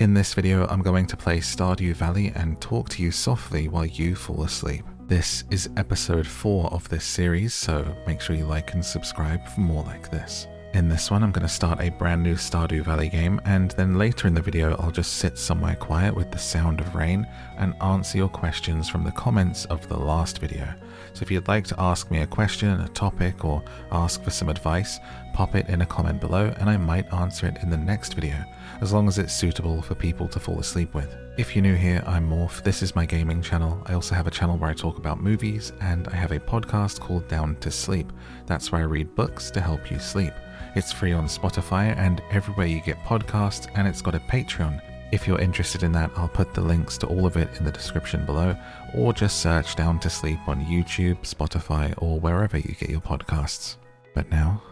In this video, I'm going to play Stardew Valley and talk to you softly while you fall asleep. This is episode 4 of this series, so make sure you like and subscribe for more like this. In this one, I'm going to start a brand new Stardew Valley game, and then later in the video, I'll just sit somewhere quiet with the sound of rain and answer your questions from the comments of the last video. So if you'd like to ask me a question, a topic, or ask for some advice, pop it in a comment below and I might answer it in the next video, as long as it's suitable for people to fall asleep with. If you're new here, I'm Morph. This is my gaming channel. I also have a channel where I talk about movies, and I have a podcast called Down to Sleep. That's where I read books to help you sleep. It's free on Spotify and everywhere you get podcasts, and it's got a Patreon. If you're interested in that, I'll put the links to all of it in the description below, or just search Down to Sleep on YouTube, Spotify, or wherever you get your podcasts. But now,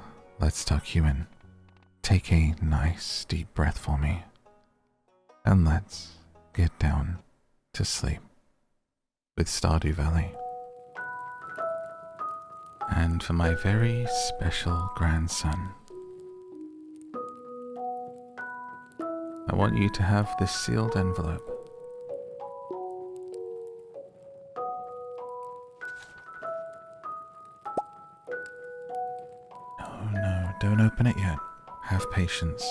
let's tuck you in. Take a nice deep breath for me, and let's get down to sleep with Stardew Valley. And for my very special grandson, I want you to have this sealed envelope. No, don't open it yet. Have patience.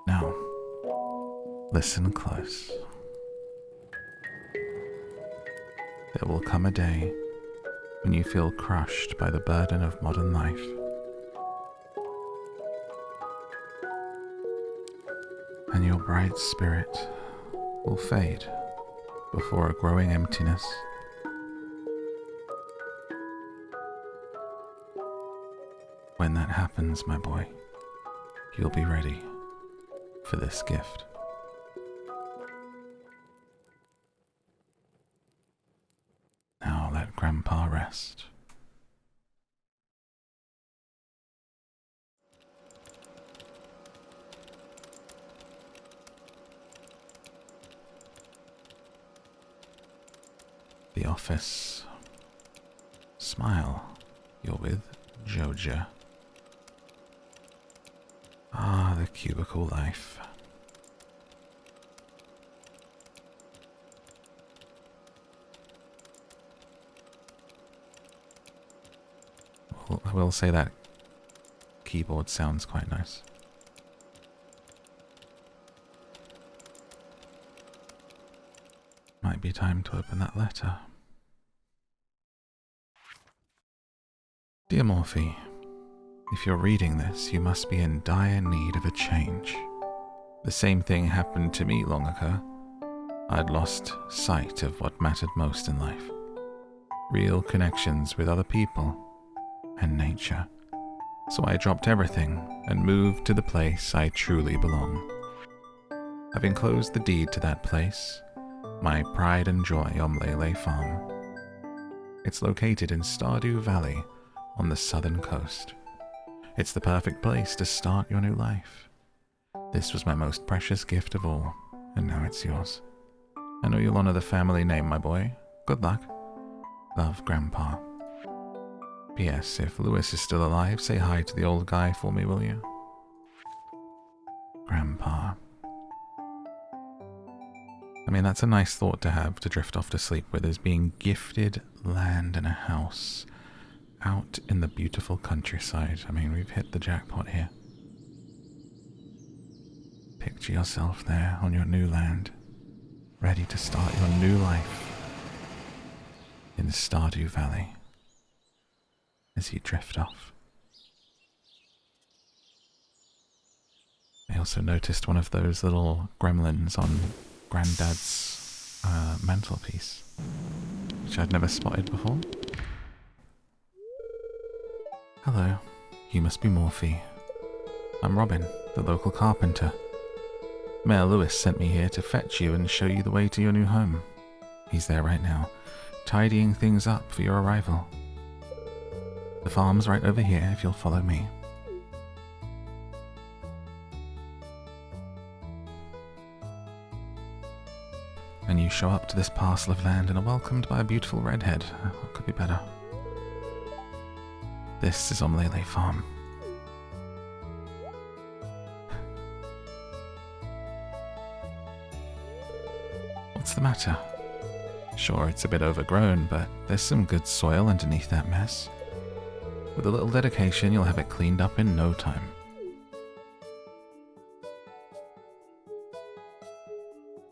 Now, listen close. There will come a day when you feel crushed by the burden of modern life. And your bright spirit will fade before a growing emptiness. When that happens, my boy, you'll be ready for this gift. Now let Grandpa rest. The office. Smile. You're with Joja. Ah, the cubicle life. Well, I will say that keyboard sounds quite nice. Might be time to open that letter. Dear Morphy, if you're reading this, you must be in dire need of a change. The same thing happened to me long ago. I'd lost sight of what mattered most in life. Real connections with other people and nature. So I dropped everything and moved to the place I truly belong. I've enclosed the deed to that place, my pride and joy Omlele Farm. It's located in Stardew Valley on the southern coast. It's the perfect place to start your new life. This was my most precious gift of all, and now it's yours. I know you'll honor the family name, my boy. Good luck. Love, Grandpa. P.S. If Lewis is still alive, say hi to the old guy for me, will you? Grandpa. I mean, that's a nice thought to have to drift off to sleep with, is being gifted land and a house out in the beautiful countryside. I mean, we've hit the jackpot here. Picture yourself there on your new land, ready to start your new life in Stardew Valley as you drift off. I also noticed one of those little gremlins on Granddad's mantelpiece, which I'd never spotted before. Hello, you must be Morphy. I'm Robin, the local carpenter. Mayor Lewis sent me here to fetch you and show you the way to your new home. He's there right now, tidying things up for your arrival. The farm's right over here if you'll follow me. And you show up to this parcel of land and are welcomed by a beautiful redhead. What could be better? This is Omlele Farm. What's the matter? Sure, it's a bit overgrown, but there's some good soil underneath that mess. With a little dedication, you'll have it cleaned up in no time.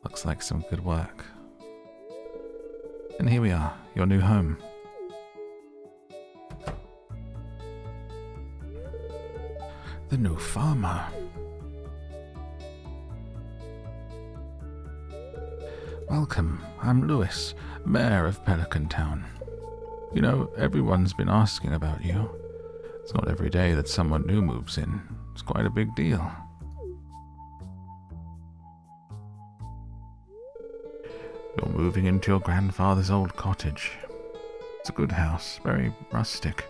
Looks like some good work. And here we are, your new home. The new farmer. Welcome, I'm Lewis, Mayor of Pelican Town. You know, everyone's been asking about you. It's not every day that someone new moves in. It's quite a big deal. You're moving into your grandfather's old cottage. It's a good house, very rustic.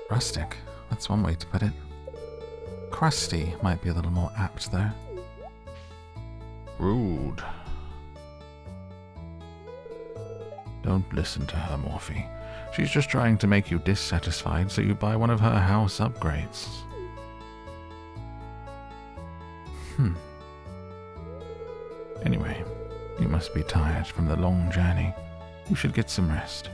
Rustic, that's one way to put it. Crusty might be a little more apt, though. Rude. Don't listen to her, Morphy. She's just trying to make you dissatisfied so you buy one of her house upgrades. Anyway, you must be tired from the long journey. You should get some rest.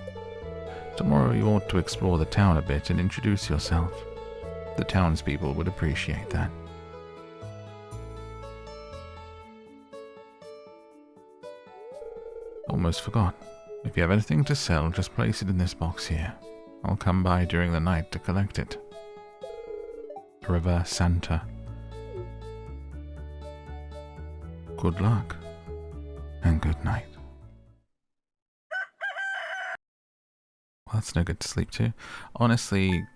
Tomorrow you ought to explore the town a bit and introduce yourself. The townspeople would appreciate that. Almost forgot. If you have anything to sell, just place it in this box here. I'll come by during the night to collect it. A reverse Santa. Good luck, and good night. Well, that's no good to sleep to. Honestly,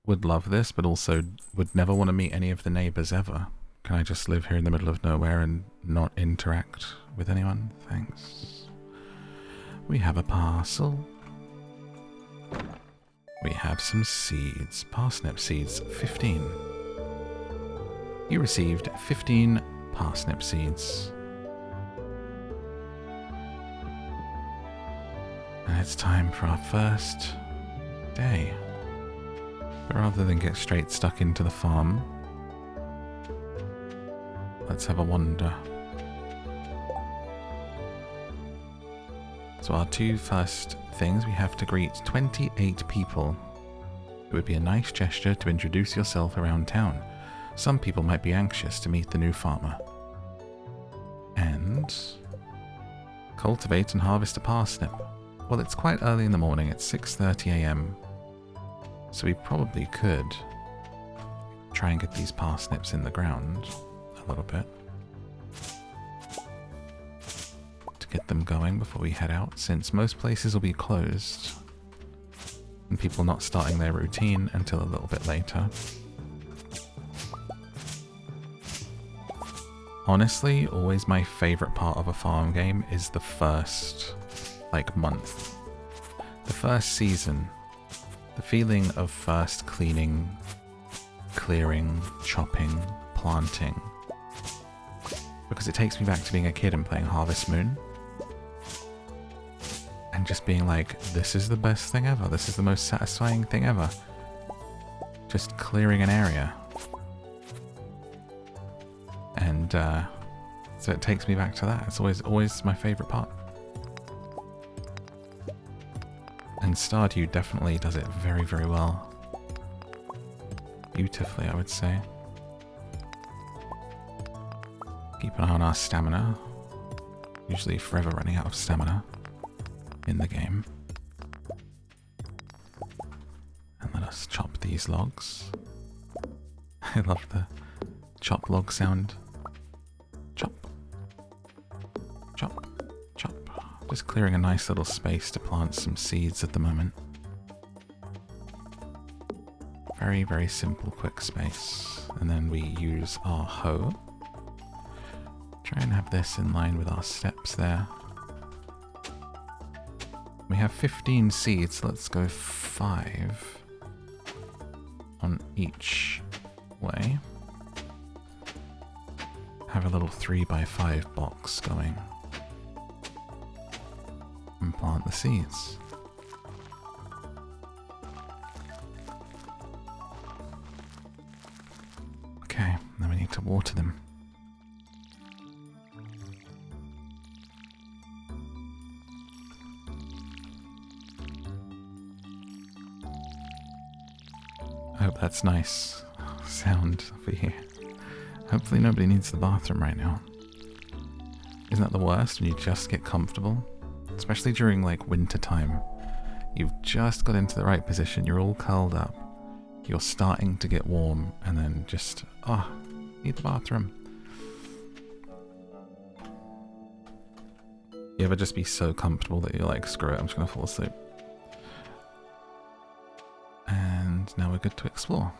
would love this, but also would never want to meet any of the neighbors ever. Can I just live here in the middle of nowhere and not interact with anyone? Thanks. We have a parcel. We have some seeds. Parsnip seeds, 15. You received 15 parsnip seeds. And it's time for our first day. But rather than get straight stuck into the farm, let's have a wander. So our two first things, we have to greet 28 people. It would be a nice gesture to introduce yourself around town. Some people might be anxious to meet the new farmer. And cultivate and harvest a parsnip. Well, it's quite early in the morning, it's 6:30 AM. So we probably could try and get these parsnips in the ground a little bit. To get them going before we head out, since most places will be closed. And people not starting their routine until a little bit later. Honestly, always my favorite part of a farm game is the first, month. The first season. The feeling of first cleaning, clearing, chopping, planting. Because it takes me back to being a kid and playing Harvest Moon. And just being like, this is the best thing ever. This is the most satisfying thing ever. Just clearing an area. And so it takes me back to that. It's always my favorite part. And Stardew definitely does it very, very well. Beautifully, I would say. Keep an eye on our stamina. Usually forever running out of stamina in the game. And let us chop these logs. I love the chop log sound. Chop. Chop. Chop. Just clearing a nice little space to plant some seeds at the moment. Very, very simple, quick space. And then we use our hoe. Try and have this in line with our steps there. We have 15 seeds. Let's go 5 on each way. Have a little 3x5 box going. And plant the seeds. Okay. Okay, now we need to water them. I hope that's nice sound for you. Hopefully nobody needs the bathroom right now. Isn't that the worst when you just get comfortable? Especially during like winter time. You've just got into the right position, you're all curled up. You're starting to get warm and then just, need the bathroom. You ever just be so comfortable that you're like, screw it, I'm just gonna fall asleep. And now we're good to explore.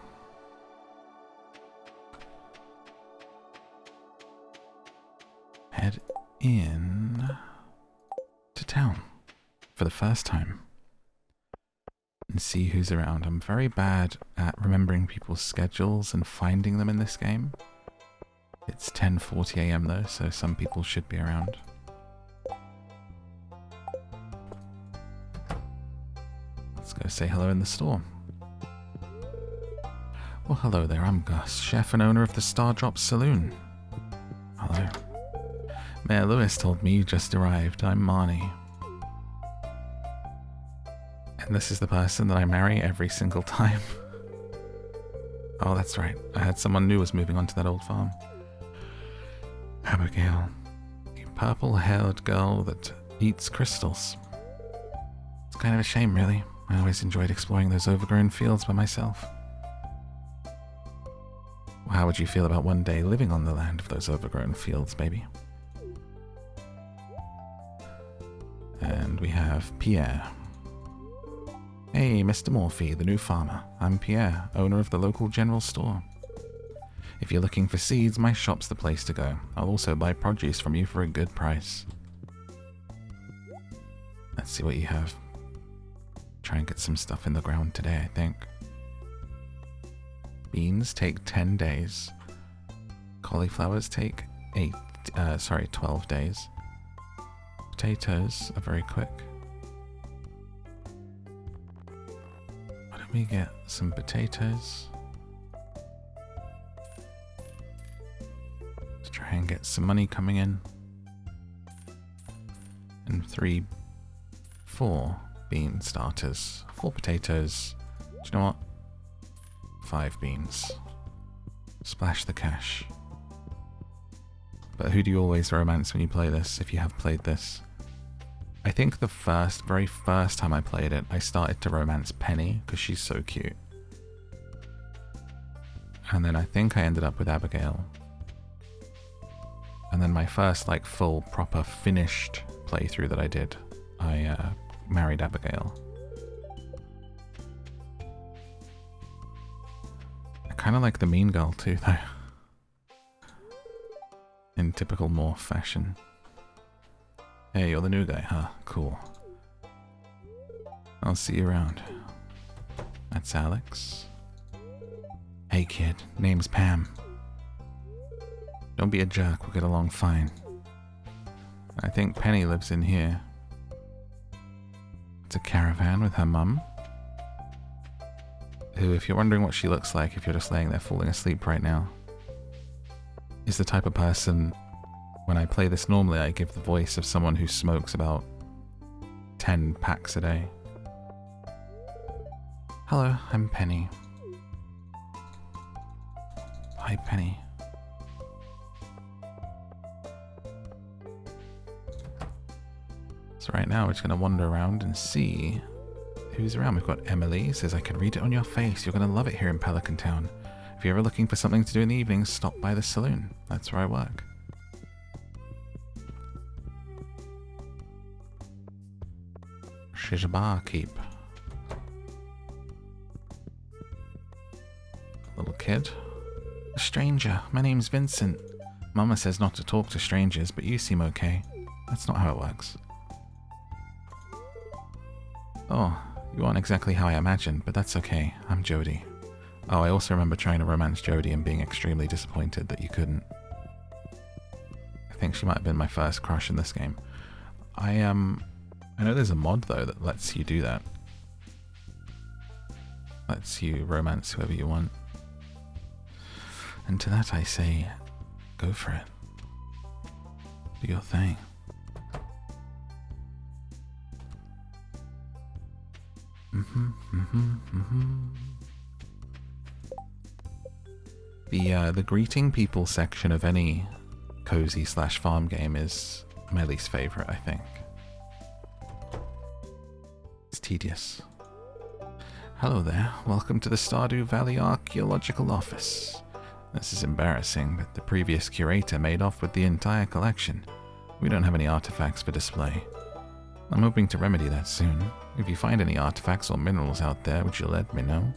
Head in to town for the first time and see who's around. I'm very bad at remembering people's schedules and finding them in this game. It's 10:40 AM though, so some people should be around. Let's go say hello in the store. Well, hello there, I'm Gus, chef and owner of the Stardrop Saloon. Hello. Mayor Lewis told me you just arrived. I'm Marnie. And this is the person that I marry every single time. Oh, that's right. I heard someone new was moving onto that old farm. Abigail. A purple-haired girl that eats crystals. It's kind of a shame, really. I always enjoyed exploring those overgrown fields by myself. Well, how would you feel about one day living on the land of those overgrown fields, baby? And we have Pierre. Hey, Mr. Morphy, the new farmer. I'm Pierre, owner of the local general store. If you're looking for seeds, my shop's the place to go. I'll also buy produce from you for a good price. Let's see what you have. Try and get some stuff in the ground today, I think. Beans take 10 days. Cauliflowers take 12 days. Potatoes are very quick. Why don't we get some potatoes? To try and get some money coming in. And 4 bean starters. 4 potatoes. Do you know what? 5 beans. Splash the cash. But who do you always romance when you play this, if you have played this? I think the very first time I played it, I started to romance Penny, because she's so cute. And then I think I ended up with Abigail. And then my first, like, full, proper, finished playthrough that I did, I married Abigail. I kind of like the mean girl too, though. In typical morph fashion. Hey, you're the new guy, huh? Cool. I'll see you around. That's Alex. Hey kid, name's Pam. Don't be a jerk, we'll get along fine. I think Penny lives in here. It's a caravan with her mum. Who, if you're wondering what she looks like, if you're just laying there falling asleep right now, is the type of person, when I play this normally, I give the voice of someone who smokes about 10 packs a day. Hello, I'm Penny. Hi, Penny. So right now we're just going to wander around and see who's around. We've got Emily, says I can read it on your face. You're going to love it here in Pelican Town. If you're ever looking for something to do in the evenings, stop by the saloon. That's where I work. She's a barkeep. Little kid. A stranger. My name's Vincent. Mama says not to talk to strangers, but you seem okay. That's not how it works. Oh, you aren't exactly how I imagined, but that's okay. I'm Jody. Oh, I also remember trying to romance Jody and being extremely disappointed that you couldn't. I think she might have been my first crush in this game. I know there's a mod though that lets you do that. Lets you romance whoever you want. And to that I say, go for it. Do your thing. The greeting people section of any cozy/farm game is my least favorite, I think. It's tedious. Hello there, welcome to the Stardew Valley Archaeological Office. This is embarrassing, but the previous curator made off with the entire collection. We don't have any artifacts for display. I'm hoping to remedy that soon. If you find any artifacts or minerals out there, would you let me know?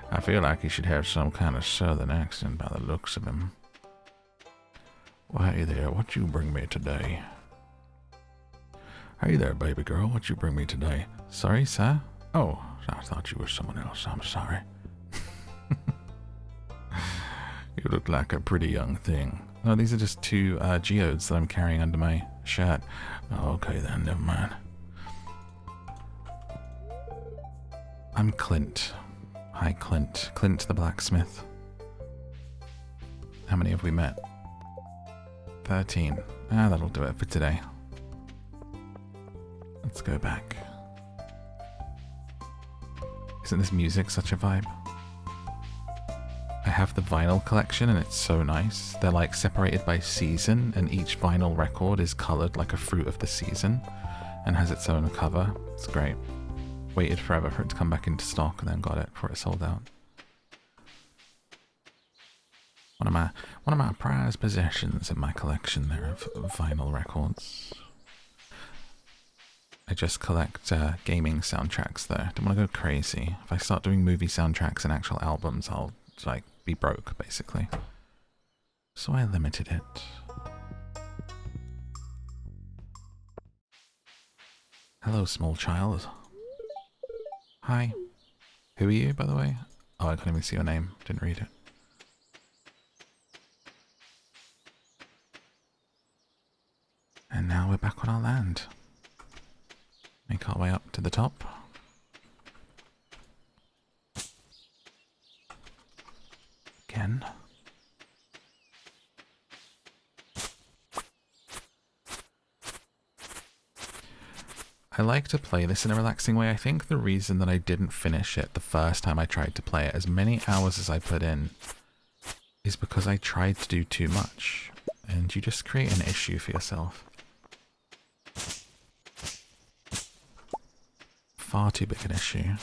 I feel like he should have some kind of southern accent by the looks of him. Well, hey there, what you bring me today? Hey there, baby girl, what you bring me today? Sorry, sir? Oh, I thought you were someone else, I'm sorry. You look like a pretty young thing. Oh, these are just two geodes that I'm carrying under my shirt. Oh, okay then, never mind. I'm Clint. Hi, Clint. Clint the blacksmith. How many have we met? 13. Ah, that'll do it for today. Let's go back. Isn't this music such a vibe? I have the vinyl collection and it's so nice. They're like separated by season and each vinyl record is coloured like a fruit of the season and has its own cover. It's great. Waited forever for it to come back into stock and then got it before it sold out. One of my prized possessions in my collection there of vinyl records. I just collect gaming soundtracks though. Don't want to go crazy. If I start doing movie soundtracks and actual albums, I'll like be broke basically. So I limited it. Hello, small child. Hi. Who are you, by the way? Oh, I couldn't even see your name. Didn't read it. And now we're back on our land. Make our way up to the top. Again. I like to play this in a relaxing way. I think the reason that I didn't finish it the first time I tried to play it, as many hours as I put in, is because I tried to do too much. And you just create an issue for yourself. Far too big an issue.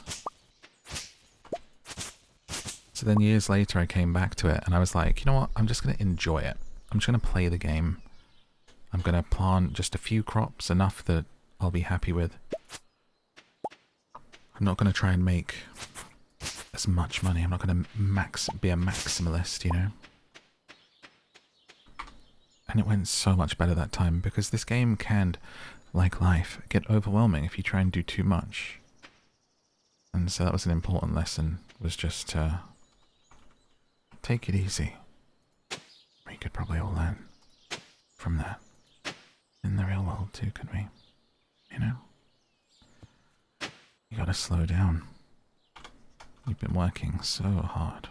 So then years later I came back to it and I was like, you know what, I'm just going to enjoy it. I'm just going to play the game. I'm going to plant just a few crops, enough that I'll be happy with. I'm not going to try and make as much money. I'm not going to be a maximalist, you know. And it went so much better that time because this game can, like life, get overwhelming if you try and do too much. And so that was an important lesson, was just to take it easy. We could probably all learn from that in the real world too, couldn't we? You know? You gotta slow down. You've been working so hard.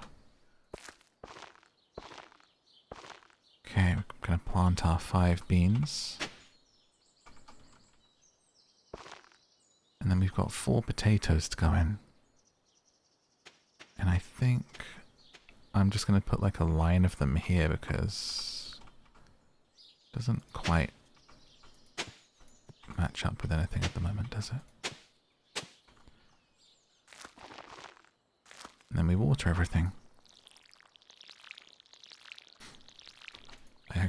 Okay, we're gonna plant our 5 beans. And then we've got 4 potatoes to go in. And I think I'm just going to put like a line of them here because it doesn't quite match up with anything at the moment, does it? And then we water everything. I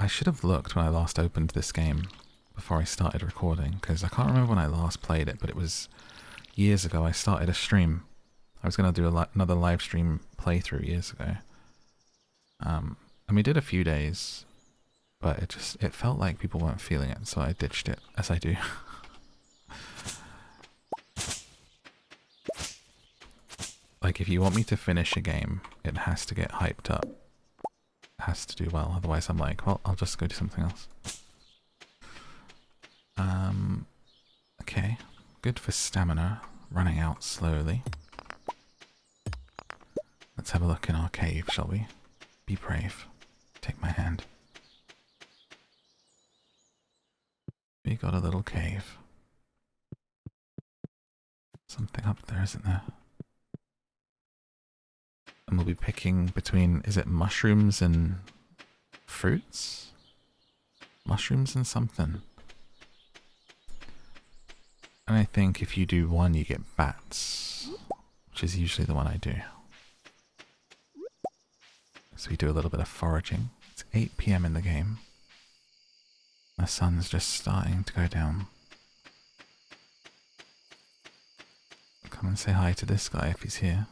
should have looked when I last opened this game before I started recording, because I can't remember when I last played it, but it was years ago. I started a stream. I was going to do another live stream playthrough years ago. And we did a few days, but it felt like people weren't feeling it, so I ditched it, as I do. Like, if you want me to finish a game, it has to get hyped up. It has to do well, otherwise I'm like, well, I'll just go do something else. Okay, good for stamina, running out slowly. Let's have a look in our cave, shall we? Be brave. Take my hand. We got a little cave. Something up there, isn't there? And we'll be picking between, is it mushrooms and fruits? Mushrooms and something. And I think if you do one, you get bats, which is usually the one I do. So we do a little bit of foraging. It's 8 PM in the game. The sun's just starting to go down. Come and say hi to this guy if he's here.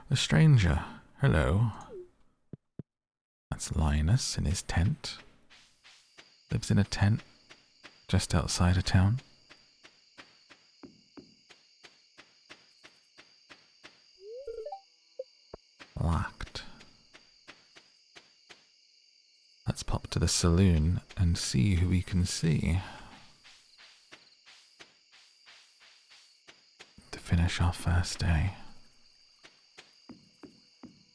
A stranger. Hello. That's Linus in his tent. Lives in a tent just outside of town. Locked. Let's pop to the saloon and see who we can see. To finish our first day.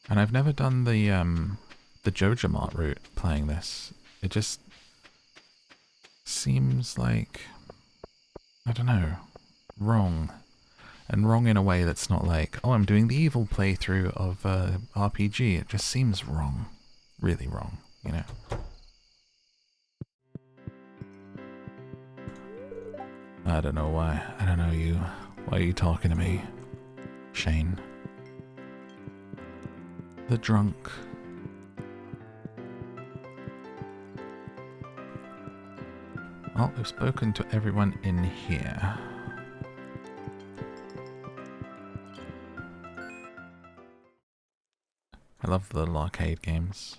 And I've never done the Joja Mart route playing this. It just seems like, I don't know, wrong. And wrong in a way that's not like, oh, I'm doing the evil playthrough of RPG. It just seems wrong. Really wrong, you know. I don't know why. I don't know you. Why are you talking to me, Shane? The drunk. Well, we've spoken to everyone in here. I love the little arcade games.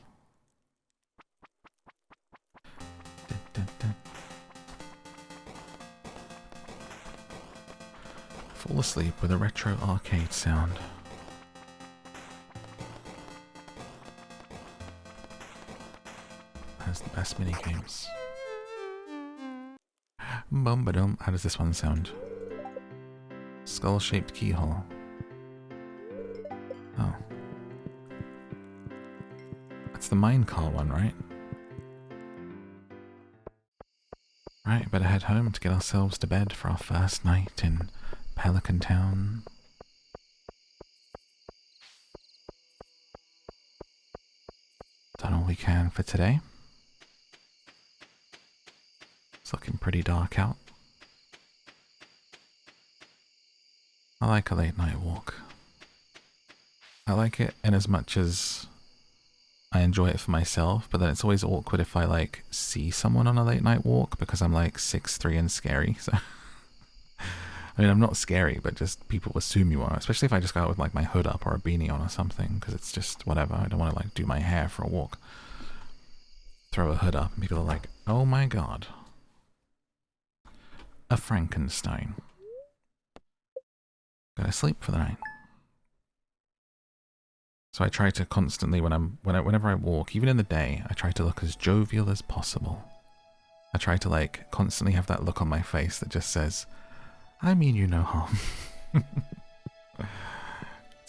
Fall asleep with a retro arcade sound. Has the best mini games. Bum ba dum. How does this one sound? Skull-shaped keyhole. Oh. That's the minecart one, right? Right, better head home to get ourselves to bed for our first night in Pelican Town. Done all we can for today. It's looking pretty dark out. I like a late night walk. I like it in as much as I enjoy it for myself, but then it's always awkward if I like see someone on a late night walk because I'm like 6'3" and scary, so I mean, I'm not scary, but just people assume you are, especially if I just go out with like my hood up or a beanie on or something, because it's just whatever. I don't want to like do my hair for a walk. Throw a hood up and people are like, oh my god. A Frankenstein. Gotta sleep for the night. So I try to constantly, whenever I walk, even in the day, I try to look as jovial as possible. I try to like constantly have that look on my face that just says, I mean you no harm.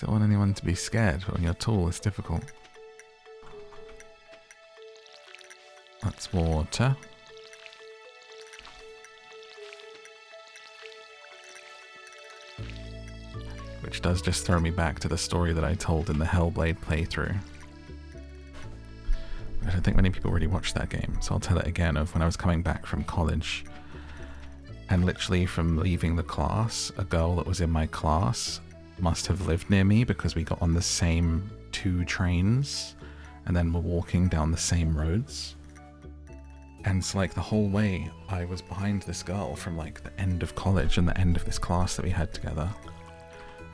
Don't want anyone to be scared, but when you're tall, it's difficult. That's water. Which does just throw me back to the story that I told in the Hellblade playthrough. But I don't think many people really watched that game, so I'll tell it again of when I was coming back from college. And literally from leaving the class, a girl that was in my class must have lived near me because we got on the same 2 trains and then were walking down the same roads. And so like the whole way I was behind this girl from like the end of college and the end of this class that we had together.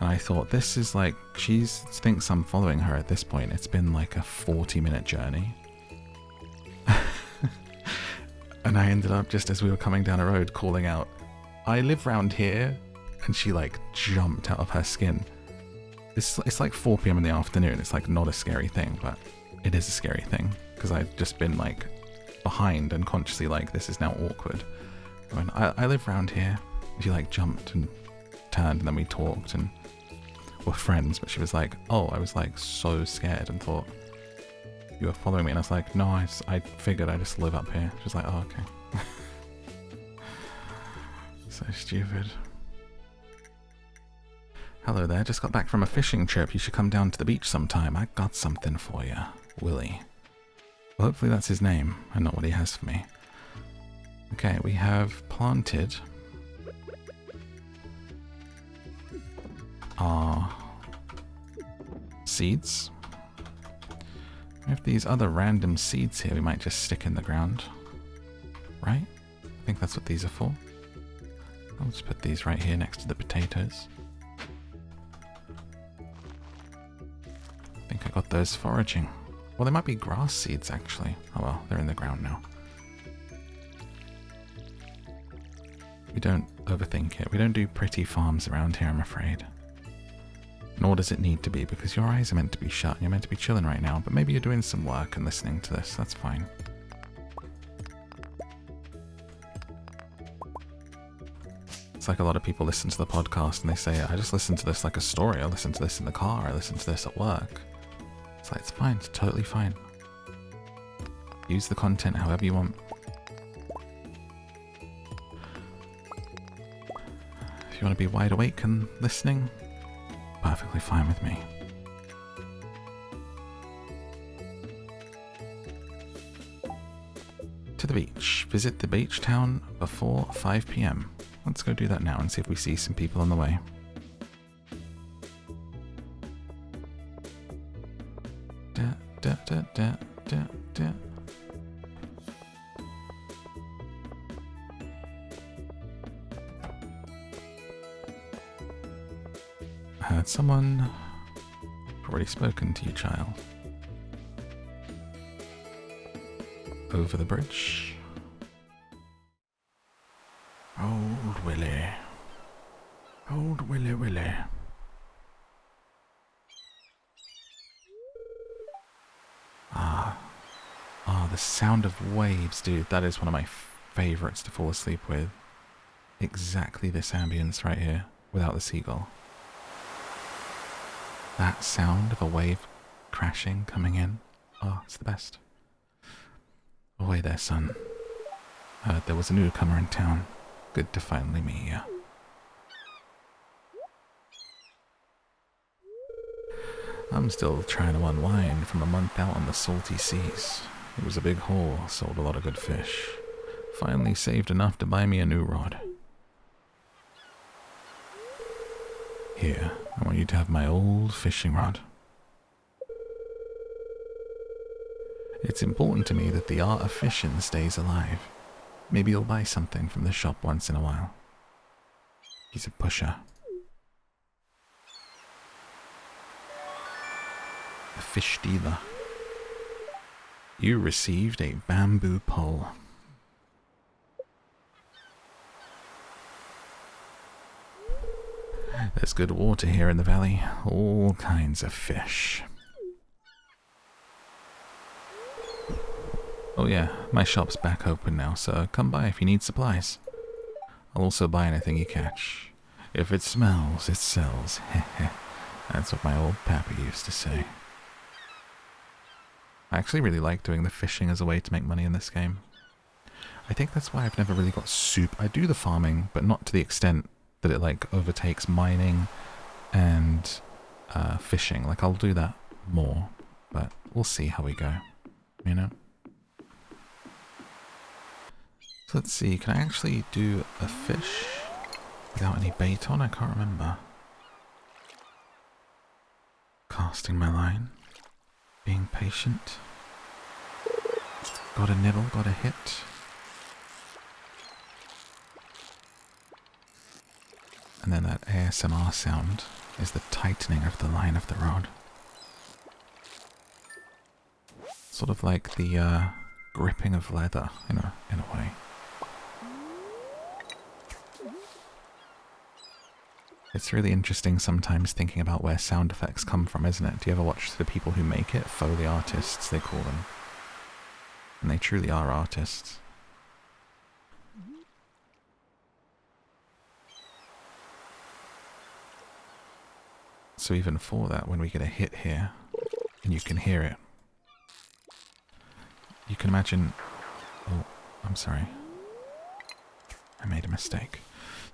And I thought, this is like, she thinks I'm following her at this point. It's been like a 40-minute journey. And I ended up, just as we were coming down a road, calling out, I live round here. And she like jumped out of her skin. It's like 4 PM in the afternoon. It's like not a scary thing, but it is a scary thing. Because I've just been like behind and consciously like, this is now awkward. I live round here. She like jumped and turned and then we talked and were friends, but she was like, oh, I was like so scared and thought you were following me. And I was like, no, I figured I just live up here. She was like, oh, okay. So stupid. Hello there, just got back from a fishing trip. You should come down to the beach sometime. I got something for you. Willie. Well, hopefully that's his name and not what he has for me. Okay, we have planted our seeds. We have these other random seeds here we might just stick in the ground. Right? I think that's what these are for. I'll just put these right here next to the potatoes. I think I got those foraging. Well, they might be grass seeds, actually. Oh well, they're in the ground now. We don't overthink it. We don't do pretty farms around here, I'm afraid. Nor does it need to be, because your eyes are meant to be shut and you're meant to be chilling right now, but maybe you're doing some work and listening to this. That's fine. It's like a lot of people listen to the podcast and they say, I just listen to this like a story. I listen to this in the car. I listen to this at work. It's like, it's fine. It's totally fine. Use the content however you want. If you want to be wide awake and listening, perfectly fine with me. To the beach. Visit the beach town before 5 PM. Let's go do that now and see if we see some people on the way. Da, da, da, da, da, da. I heard someone already spoken to you, child. Over the bridge. Old Willie. Old Willie Willie. The sound of waves, dude. That is one of my favorites to fall asleep with. Exactly this ambience right here, without the seagull. That sound of a wave crashing, coming in. Oh, it's the best. Ahoy there, son. Heard there was a newcomer in town. Good to finally meet you. I'm still trying to unwind from a month out on the salty seas. It was a big haul, sold a lot of good fish. Finally saved enough to buy me a new rod. Here, I want you to have my old fishing rod. It's important to me that the art of fishing stays alive. Maybe you'll buy something from the shop once in a while. He's a pusher. A fish dealer. You received a bamboo pole. There's good water here in the valley. All kinds of fish. Oh yeah, my shop's back open now, so come by if you need supplies. I'll also buy anything you catch. If it smells, it sells. That's what my old pappy used to say. I actually really like doing the fishing as a way to make money in this game. I think that's why I've never really got I do the farming, but not to the extent that it like overtakes mining and fishing. Like I'll do that more, but we'll see how we go, you know? So let's see, can I actually do a fish without any bait on? I can't remember. Casting my line. Being patient. Got a nibble, got a hit. And then that ASMR sound is the tightening of the line of the rod. Sort of like the gripping of leather, in a way. It's really interesting sometimes thinking about where sound effects come from, isn't it? Do you ever watch the people who make it? Foley artists, they call them. And they truly are artists. So even for that, when we get a hit here, and you can hear it, you can imagine... Oh, I'm sorry. I made a mistake.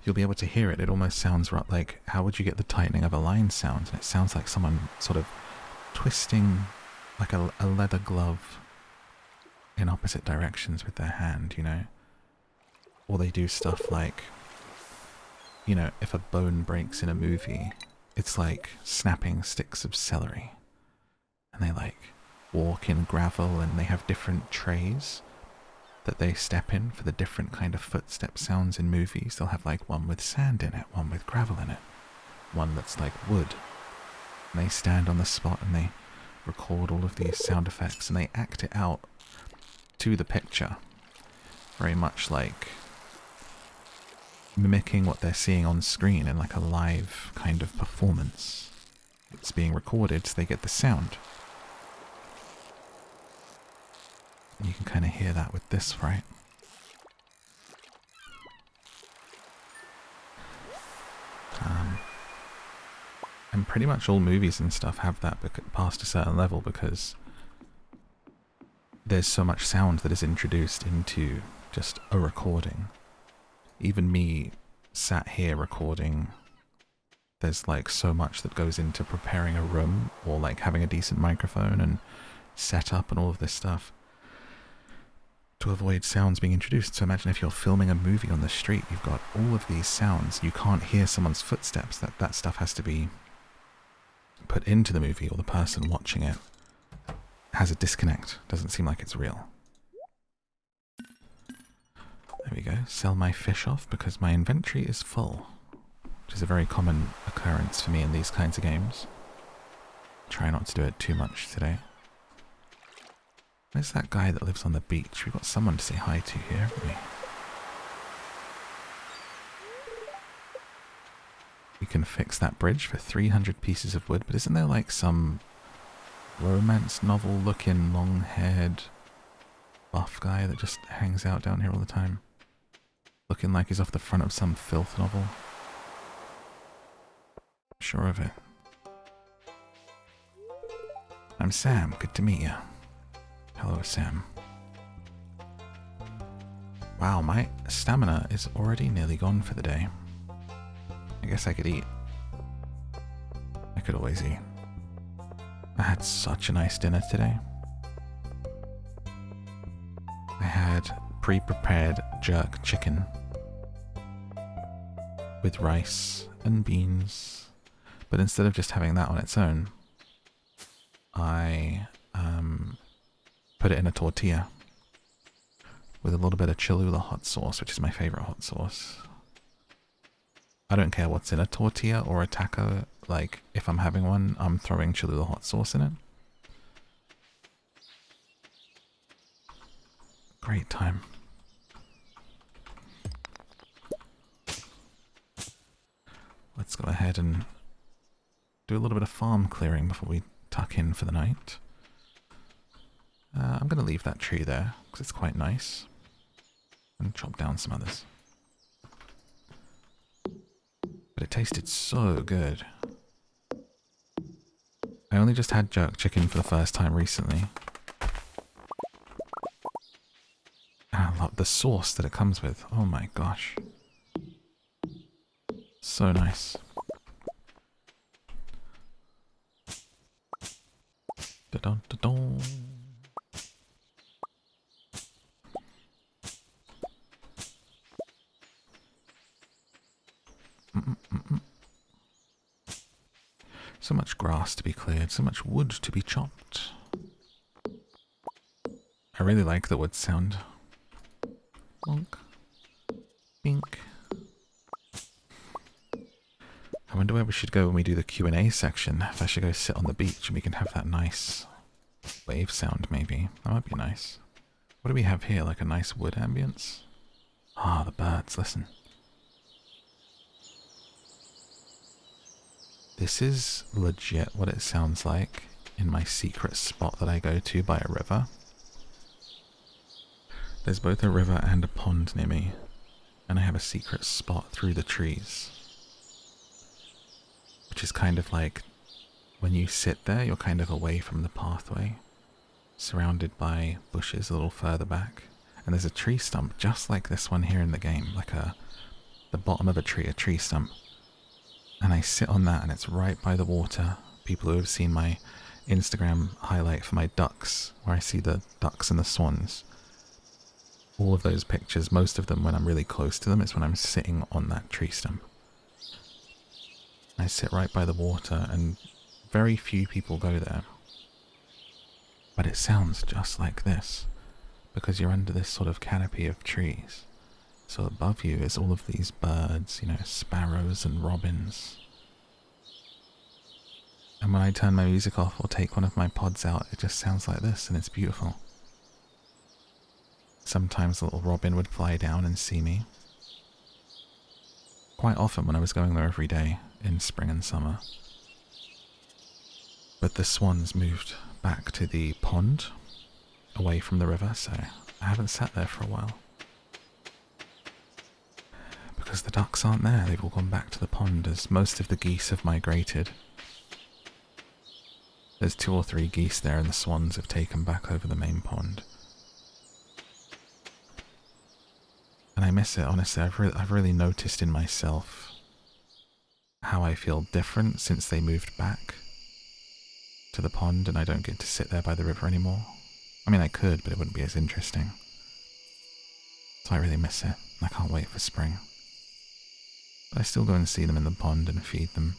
You'll be able to hear it. It almost sounds like, how would you get the tightening of a line sound? And it sounds like someone sort of twisting like a leather glove in opposite directions with their hand, you know? Or they do stuff like, you know, if a bone breaks in a movie, it's like snapping sticks of celery. And they like walk in gravel, and they have different trays that they step in for the different kind of footstep sounds in movies. They'll have like one with sand in it, one with gravel in it, one that's like wood. And they stand on the spot and they record all of these sound effects and they act it out to the picture, very much like mimicking what they're seeing on screen in like a live kind of performance. It's being recorded so they get the sound. And you can kind of hear that with this, right? And pretty much all movies and stuff have that past a certain level, because there's so much sound that is introduced into just a recording. Even me sat here recording, there's like so much that goes into preparing a room or like having a decent microphone and setup and all of this stuff to avoid sounds being introduced. So imagine if you're filming a movie on the street, you've got all of these sounds, you can't hear someone's footsteps, that stuff has to be put into the movie, or the person watching it has a disconnect, doesn't seem like it's real. There we go, sell my fish off because my inventory is full, which is a very common occurrence for me in these kinds of games. Try not to do it too much today. Where's that guy that lives on the beach? We've got someone to say hi to here, haven't we? We can fix that bridge for 300 pieces of wood, but isn't there like some romance novel looking long-haired buff guy that just hangs out down here all the time? Looking like he's off the front of some filth novel. Sure of it. I'm Sam, good to meet you. Hello, Sam. Wow, my stamina is already nearly gone for the day. I guess I could eat. I could always eat. I had such a nice dinner today. I had pre-prepared jerk chicken with rice and beans, but instead of just having that on its own, I put it in a tortilla with a little bit of Cholula hot sauce, which is my favorite hot sauce. I don't care what's in a tortilla or a taco, like if I'm having one, I'm throwing Cholula hot sauce in it. Great time. Let's go ahead and do a little bit of farm clearing before we tuck in for the night. I'm going to leave that tree there because it's quite nice, and chop down some others. But it tasted so good. I only just had jerk chicken for the first time recently. And I love the sauce that it comes with. Oh my gosh. So nice. Da-dun, da-dun. So much grass to be cleared, so much wood to be chopped. I really like the wood sound. Bonk. Bink. I wonder where we should go when we do the Q&A section. If I should go sit on the beach and we can have that nice wave sound maybe. That might be nice. What do we have here? Like a nice wood ambience? Ah, the birds, listen. This is legit what it sounds like in my secret spot that I go to by a river. There's both a river and a pond near me, and I have a secret spot through the trees, which is kind of like When you sit there, you're kind of away from the pathway, surrounded by bushes a little further back. And there's a tree stump just like this one here in the game, like the bottom of a tree stump. And I sit on that and it's right by the water. People who have seen my Instagram highlight for my ducks, where I see the ducks and the swans. All of those pictures, most of them when I'm really close to them, it's when I'm sitting on that tree stump. I sit right by the water and very few people go there. But it sounds just like this, because you're under this sort of canopy of trees. So above you is all of these birds, you know, sparrows and robins. And when I turn my music off or take one of my pods out, it just sounds like this, and it's beautiful. Sometimes a little robin would fly down and see me. Quite often when I was going there every day in spring and summer. But the swans moved back to the pond, away from the river, so I haven't sat there for a while. Because the ducks aren't there, they've all gone back to the pond as most of the geese have migrated. There's 2 or 3 geese there and the swans have taken back over the main pond. And I miss it, honestly. I've really noticed in myself how I feel different since they moved back to the pond and I don't get to sit there by the river anymore. I mean, I could, but it wouldn't be as interesting. So I really miss it. I can't wait for spring. But I still go and see them in the pond and feed them.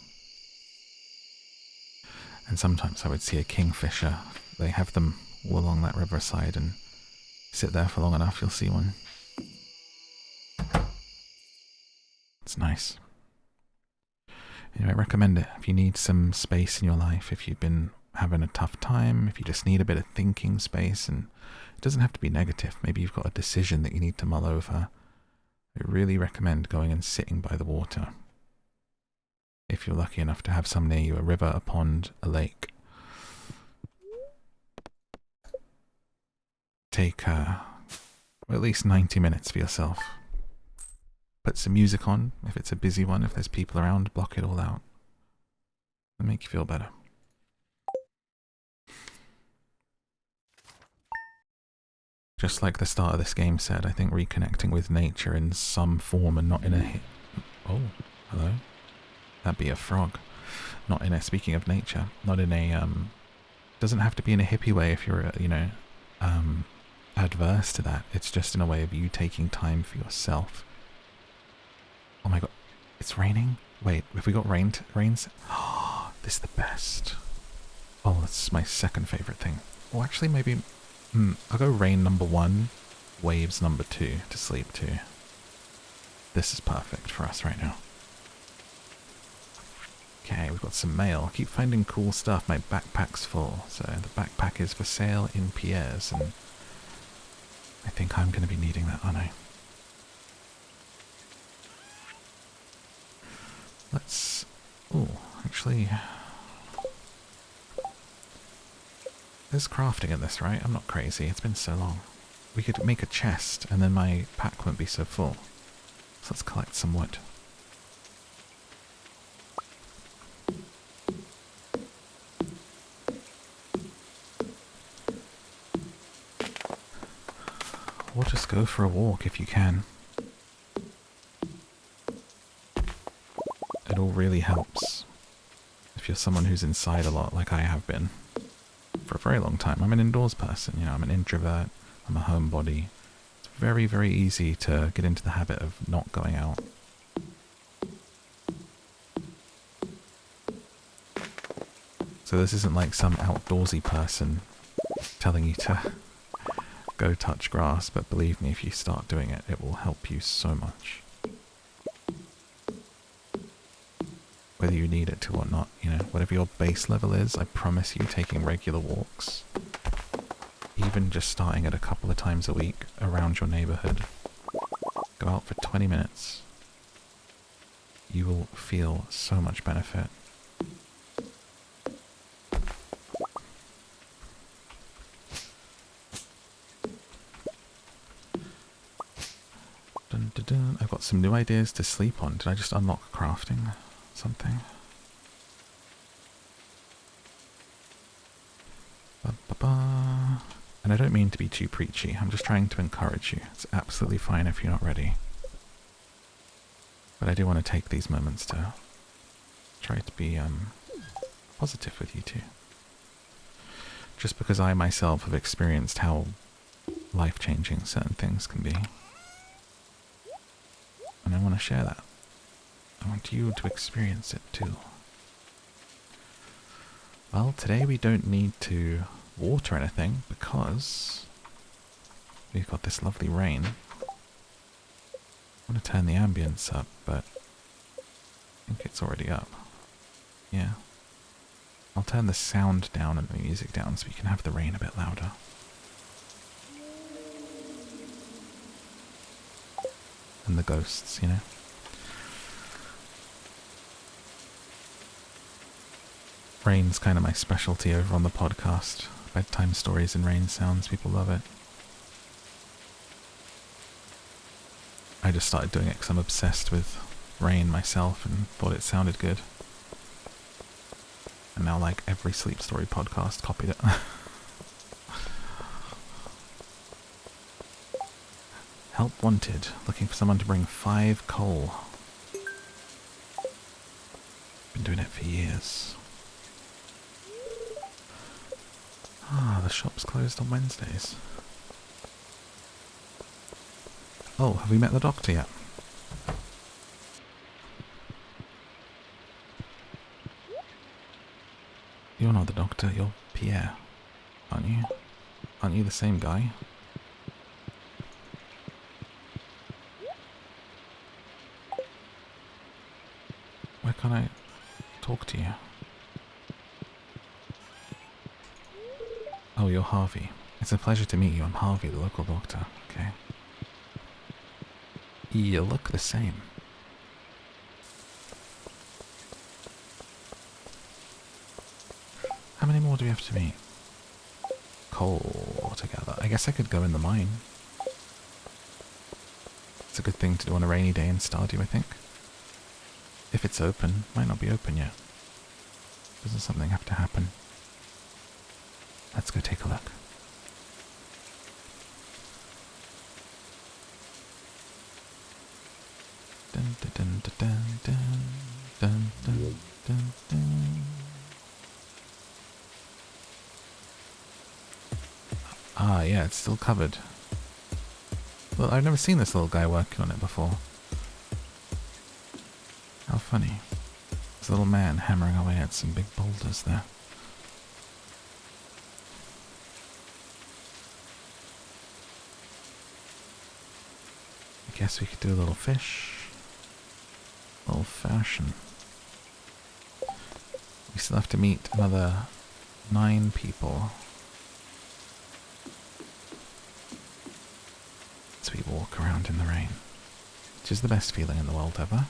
And sometimes I would see a kingfisher. They have them all along that riverside, and sit there for long enough, you'll see one. It's nice. Anyway, I recommend it if you need some space in your life, if you've been having a tough time, if you just need a bit of thinking space, and it doesn't have to be negative. Maybe you've got a decision that you need to mull over. I really recommend going and sitting by the water. If you're lucky enough to have some near you, a river, a pond, a lake. Take at least 90 minutes for yourself. Put some music on, if it's a busy one, if there's people around, block it all out. It'll make you feel better. Just like the start of this game said, I think reconnecting with nature in some form and not in a... Oh, hello? That'd be a frog. Not in a... Speaking of nature, not in a... Doesn't have to be in a hippie way if you're, you know, adverse to that. It's just in a way of you taking time for yourself. Oh my god, it's raining? Wait, have we got rains? Oh, this is the best. Oh, that's my second favourite thing. Oh, actually, maybe... I'll go rain number 1, waves number 2 to sleep to. This is perfect for us right now. Okay, we've got some mail. I keep finding cool stuff. My backpack's full. So the backpack is for sale in Pierre's, and I think I'm going to be needing that, aren't I? Let's... Oh, actually... There's crafting in this, right? I'm not crazy. It's been so long. We could make a chest, and then my pack won't be so full. So let's collect some wood. Or just go for a walk if you can. It all really helps. If you're someone who's inside a lot, like I have been. For a very long time. I'm an indoors person, you know, I'm an introvert, I'm a homebody. It's very, very easy to get into the habit of not going out. So this isn't like some outdoorsy person telling you to go touch grass, but believe me, if you start doing it, it will help you so much. Whether you need it to or not, you know, whatever your base level is, I promise you, taking regular walks, even just starting at a couple of times a week around your neighborhood, go out for 20 minutes, you will feel so much benefit. Dun, dun, dun. I've got some new ideas to sleep on. Did I just unlock crafting? Something. And I don't mean to be too preachy, I'm just trying to encourage you. It's absolutely fine if you're not ready. But I do want to take these moments to try to be positive with you too. Just because I myself have experienced how life-changing certain things can be. And I want to share that. I want you to experience it too. Well, today we don't need to water anything because we've got this lovely rain. I want to turn the ambience up, but I think it's already up. Yeah. I'll turn the sound down and the music down so we can have the rain a bit louder. And the ghosts, you know. Rain's kind of my specialty over on the podcast. Bedtime stories and rain sounds, people love it. I just started doing it because I'm obsessed with rain myself and thought it sounded good. And now like every sleep story podcast copied it. Help wanted, looking for someone to bring 5 coal. Been doing it for years. Ah, the shop's closed on Wednesdays. Oh, have we met the doctor yet? You're not the doctor, you're Pierre, aren't you? Aren't you the same guy? Why can't I talk to you? Oh, you're Harvey. It's a pleasure to meet you. I'm Harvey, the local doctor. Okay. You look the same. How many more do we have to meet? Coal together. I guess I could go in the mine. It's a good thing to do on a rainy day in Stardew, I think. If it's open, might not be open yet. Doesn't something have to happen? Let's go take a look. Dun dun dun dun dun dun dun dun dun. Ah, yeah, it's still covered. Well, I've never seen this little guy working on it before. How funny. There's a little man hammering away at some big boulders there. I guess we could do a little fish. Old fashion. We still have to meet another 9 people. As we walk around in the rain. Which is the best feeling in the world ever.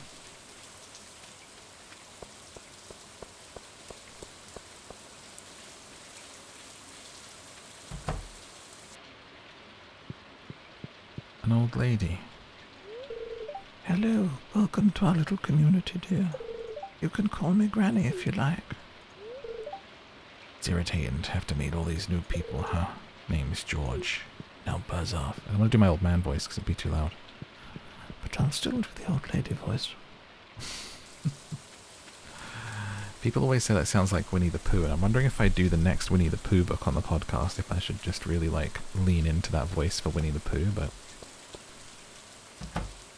An old lady. Hello, welcome to our little community, dear. You can call me Granny if you like. It's irritating to have to meet all these new people, huh? Name's George. Now buzz off. I don't want to do my old man voice because it'd be too loud. But I'll still do the old lady voice. People always say that sounds like Winnie the Pooh, and I'm wondering if I do the next Winnie the Pooh book on the podcast, if I should just really, like, lean into that voice for Winnie the Pooh, but...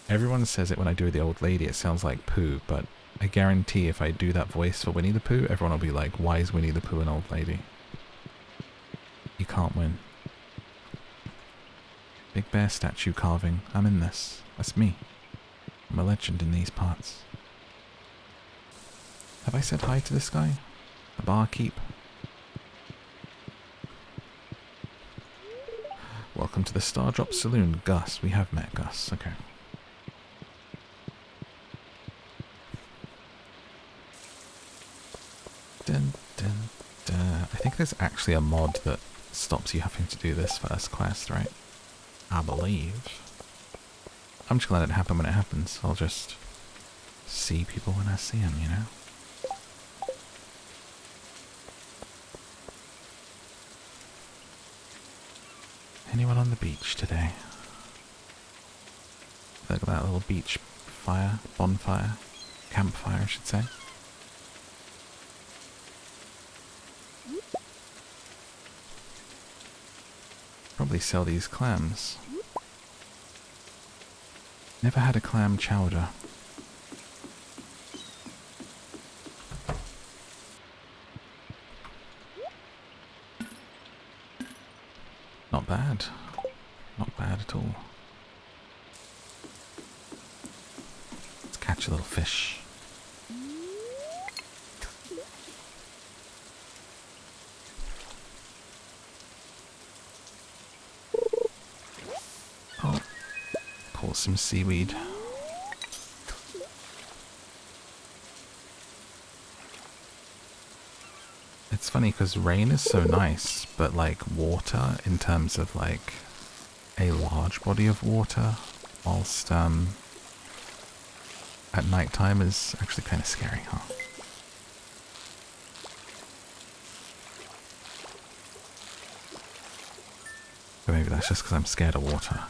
Everyone says it when I do the old lady, it sounds like Pooh, but I guarantee if I do that voice for Winnie the Pooh, everyone will be like, why is Winnie the Pooh an old lady? You can't win. Big bear statue carving. I'm in this. That's me. I'm a legend in these parts. Have I said hi to this guy? The barkeep? Welcome to the Stardrop Saloon, Gus. We have met Gus. Okay. Dun, dun, dun. I think there's actually a mod that stops you having to do this first quest, right? I believe. I'm just gonna let it happen when it happens. I'll just see people when I see them, you know? Anyone on the beach today? Look at that little beach fire, bonfire, campfire I should say. Probably sell these clams. Never had a clam chowder. Not bad. Not bad at all. Let's catch a little fish. Oh, caught some seaweed. It's funny because rain is so nice, but like water in terms of like a large body of water whilst at night time is actually kind of scary, huh? But maybe that's just because I'm scared of water.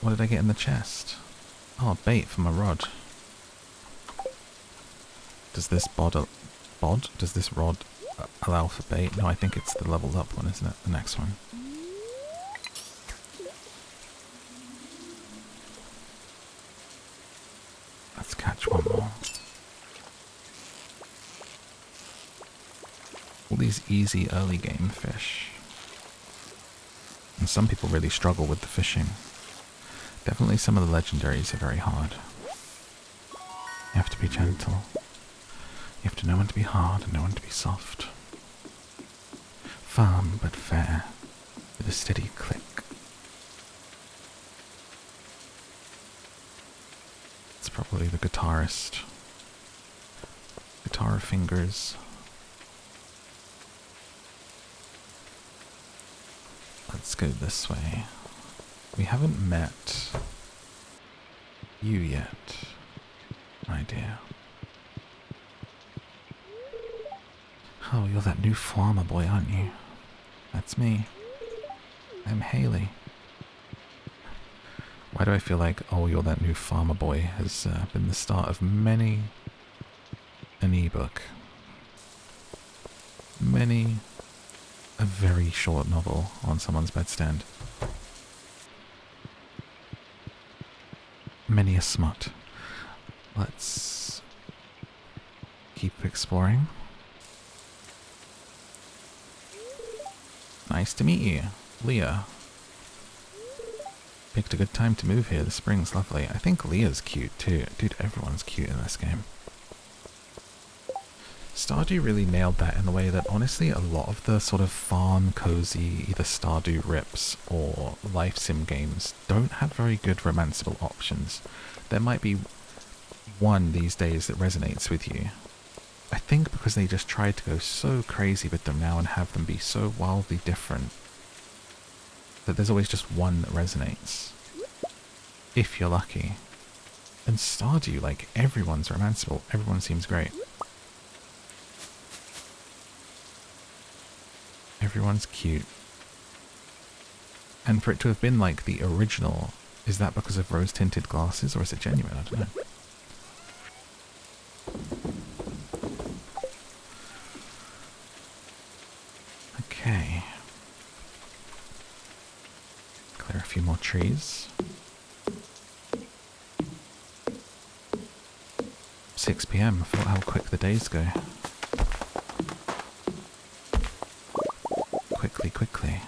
What did I get in the chest? Oh, bait for my rod. Does this does this rod allow for bait? No, I think it's the leveled up one, isn't it? The next one. Let's catch one more. All these easy early game fish. And some people really struggle with the fishing. Definitely some of the legendaries are very hard. You have to be gentle. You have to know when to be hard and know when to be soft. Firm but fair, with a steady click. It's probably the guitarist. Guitar fingers. Let's go this way. We haven't met you yet, my dear. Oh, you're that new farmer boy, aren't you? That's me. I'm Haley. Why do I feel like, oh, you're that new farmer boy has been the start of many an ebook. Many a very short novel on someone's bedstand. Many a smut. Let's keep exploring. Nice to meet you, Leah. Picked a good time to move here. The spring's lovely. I think Leah's cute too. Dude, everyone's cute in this game. Stardew really nailed that in the way that honestly a lot of the sort of farm, cozy, either Stardew rips or life sim games don't have very good romanceable options. There might be one these days that resonates with you. I think because they just tried to go so crazy with them now and have them be so wildly different that there's always just one that resonates. If you're lucky. And Stardew, like, everyone's romanceable. Everyone seems great. Everyone's cute. And for it to have been like the original, is that because of rose-tinted glasses or is it genuine? I don't know. Okay. Clear a few more trees. 6 PM, I thought how quick the days go. Quickly.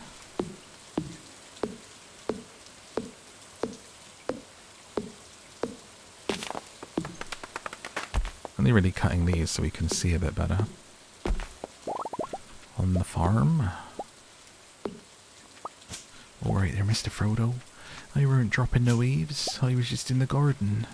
Only really cutting these so we can see a bit better. On the farm. Alright there, Mr. Frodo. I weren't dropping no eaves. I was just in the garden.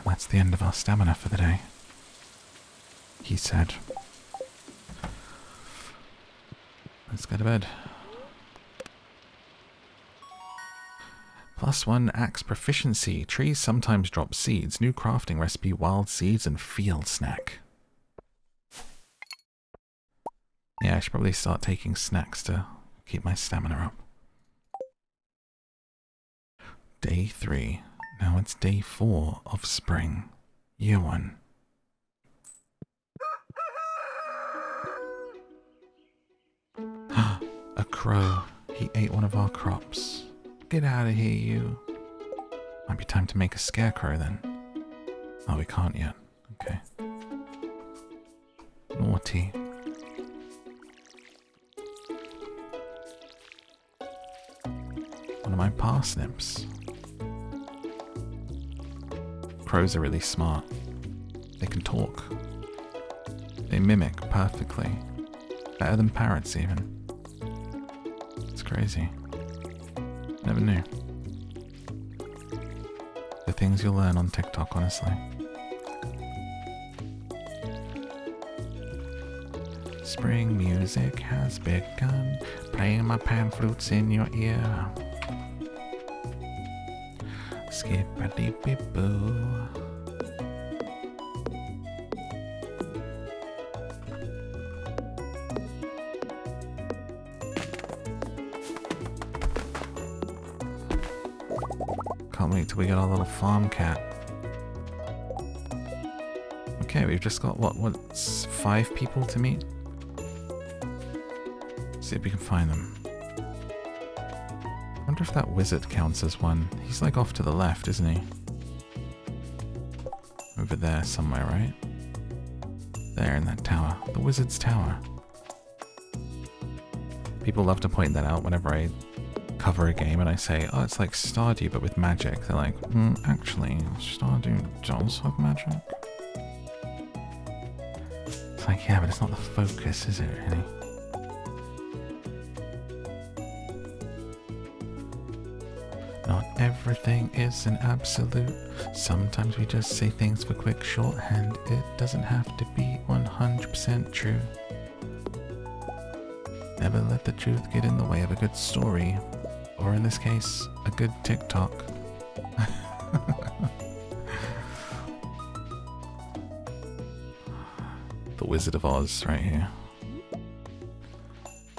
That's the end of our stamina for the day, he said. Let's go to bed. +1 axe proficiency. Trees sometimes drop seeds. New crafting recipe, wild seeds and field snack. Yeah, I should probably start taking snacks to keep my stamina up. Day 3. Now it's day 4 of spring. Year 1. A crow. He ate one of our crops. Get out of here, you. Might be time to make a scarecrow then. Oh, we can't yet. Okay. Naughty. One of my parsnips. Crows are really smart. They can talk. They mimic perfectly. Better than parrots even. It's crazy. Never knew. The things you'll learn on TikTok, honestly. Spring music has begun, playing my pan flutes in your ear. Skip-a-dee-bee-boo. Can't wait till we get our little farm cat. Okay, we've just got what's 5 people to meet? See if we can find them. I wonder if that wizard counts as one. He's like off to the left, isn't he? Over there somewhere, right? There in that tower. The wizard's tower. People love to point that out whenever I cover a game and I say, oh, it's like Stardew but with magic. They're like, actually, Stardew does have magic. It's like, yeah, but it's not the focus, is it, really? Not everything is an absolute. Sometimes we just say things for quick shorthand. It doesn't have to be 100% true. Never let the truth get in the way of a good story. Or in this case, a good TikTok. The Wizard of Oz right here.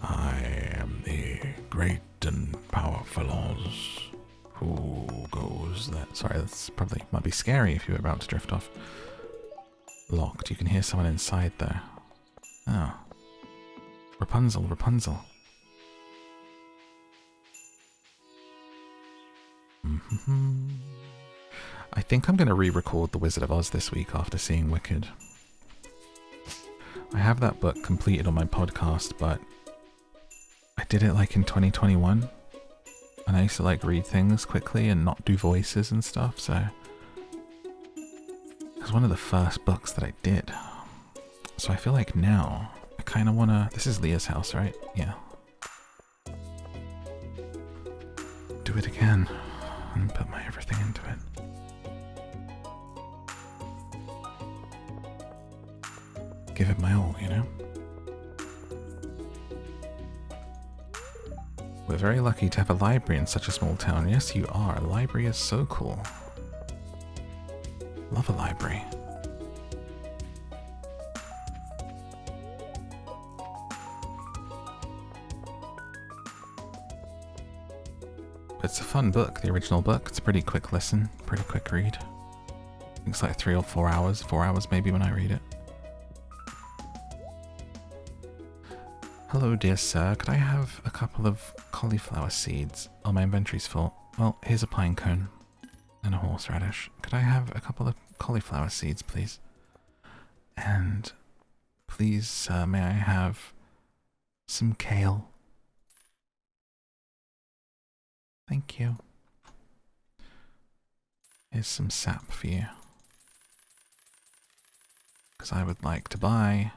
I am the great and powerful Oz. Who goes that? Sorry, that's probably might be scary if you were about to drift off. Locked. You can hear someone inside there. Oh. Rapunzel, Rapunzel. I think I'm going to re-record The Wizard of Oz this week after seeing Wicked. I have that book completed on my podcast, but I did it like in 2021. And I used to like read things quickly and not do voices and stuff, so it was one of the first books that I did. So I feel like now I kind of want to... This is Leah's house, right? Yeah. Do it again and put my everything into it. Give it my all, you know? We're very lucky to have a library in such a small town. Yes, you are. A library is so cool. Love a library. It's a fun book, the original book. It's a pretty quick listen, pretty quick read. I think it's like 3 or 4 hours, 4 hours maybe when I read it. Hello, dear sir. Could I have a couple of cauliflower seeds? Oh, my inventory's full. Well, here's a pine cone and a horseradish. Could I have a couple of cauliflower seeds, please? And please, sir, may I have some kale? Thank you. Here's some sap for you. Because I would like to buy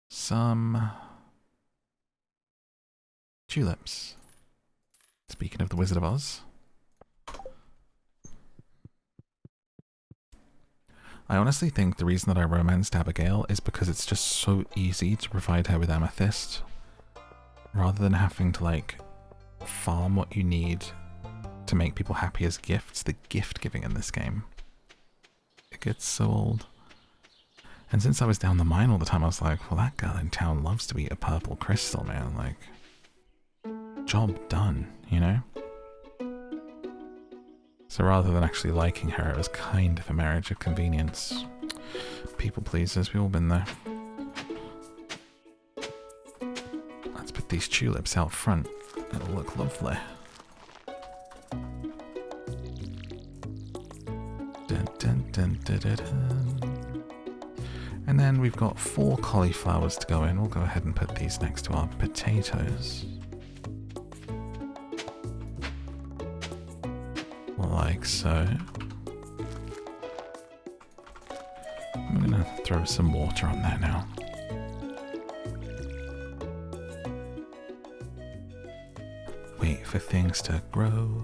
some tulips. Speaking of the Wizard of Oz. I honestly think the reason that I romanced Abigail is because it's just so easy to provide her with amethyst. Rather than having to like farm what you need to make people happy as gifts. The gift giving in this game. It gets so old. And since I was down the mine all the time, I was like, well, that girl in town loves to eat a purple crystal, man. Like, job done, you know? So rather than actually liking her, it was kind of a marriage of convenience. People pleasers, we've all been there. Let's put these tulips out front. It'll look lovely. Dun, dun, dun, dun, dun, dun. And then we've got 4 cauliflowers to go in. We'll go ahead and put these next to our potatoes. Like so. I'm gonna throw some water on there now. Wait for things to grow.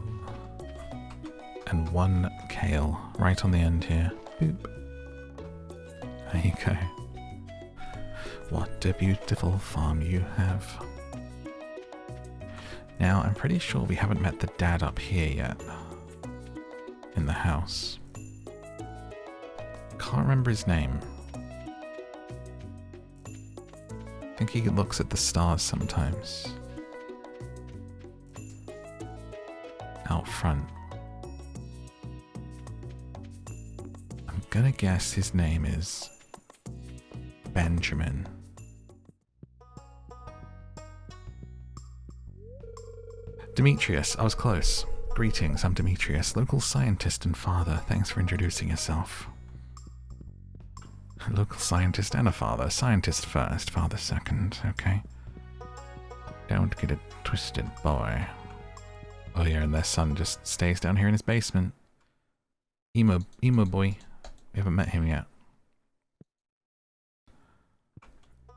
And 1 kale right on the end here. Boop. There you go. What a beautiful farm you have. Now, I'm pretty sure we haven't met the dad up here yet. In the house. Can't remember his name. I think he looks at the stars sometimes. Out front. I'm gonna guess his name is Benjamin. Demetrius, I was close. Greetings, I'm Demetrius, local scientist and father. Thanks for introducing yourself. Local scientist and a father. Scientist first, father second, okay. Don't get it twisted, boy. Oh yeah, and their son just stays down here in his basement. Emo boy. We haven't met him yet.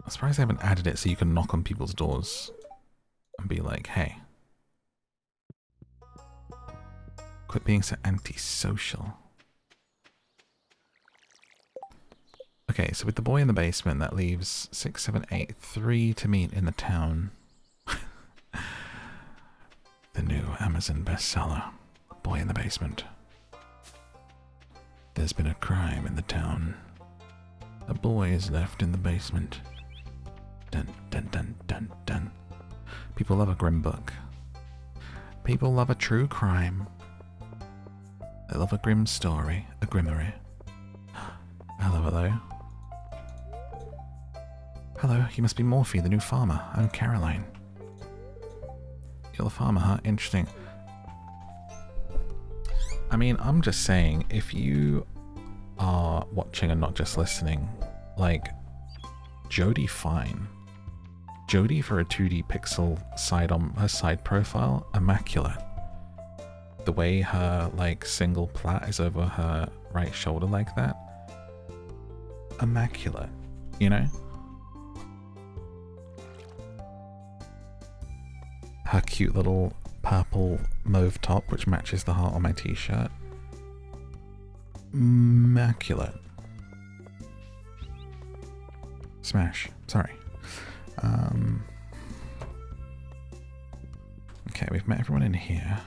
I'm surprised they haven't added it so you can knock on people's doors and be like, hey. Quit being so antisocial. Okay, so with the boy in the basement, that leaves 6, 7, 8, 3 to meet in the town. The new Amazon bestseller, Boy in the Basement. There's been a crime in the town. A boy is left in the basement. Dun, dun, dun, dun, dun. People love a grim book. People love a true crime. They love a grim story, a grimmery. Hello, hello. Hello, you must be Morphy, the new farmer. I'm Caroline. You're the farmer, huh? Interesting. I mean, I'm just saying, if you are watching and not just listening, like, Jodie fine. Jodie for a 2D pixel side on her side profile, immaculate. The way her, like, single plait is over her right shoulder like that, immaculate, you know? Her cute little purple mauve top, which matches the heart on my t-shirt. Immaculate. Smash. Sorry. Okay, we've met everyone in here.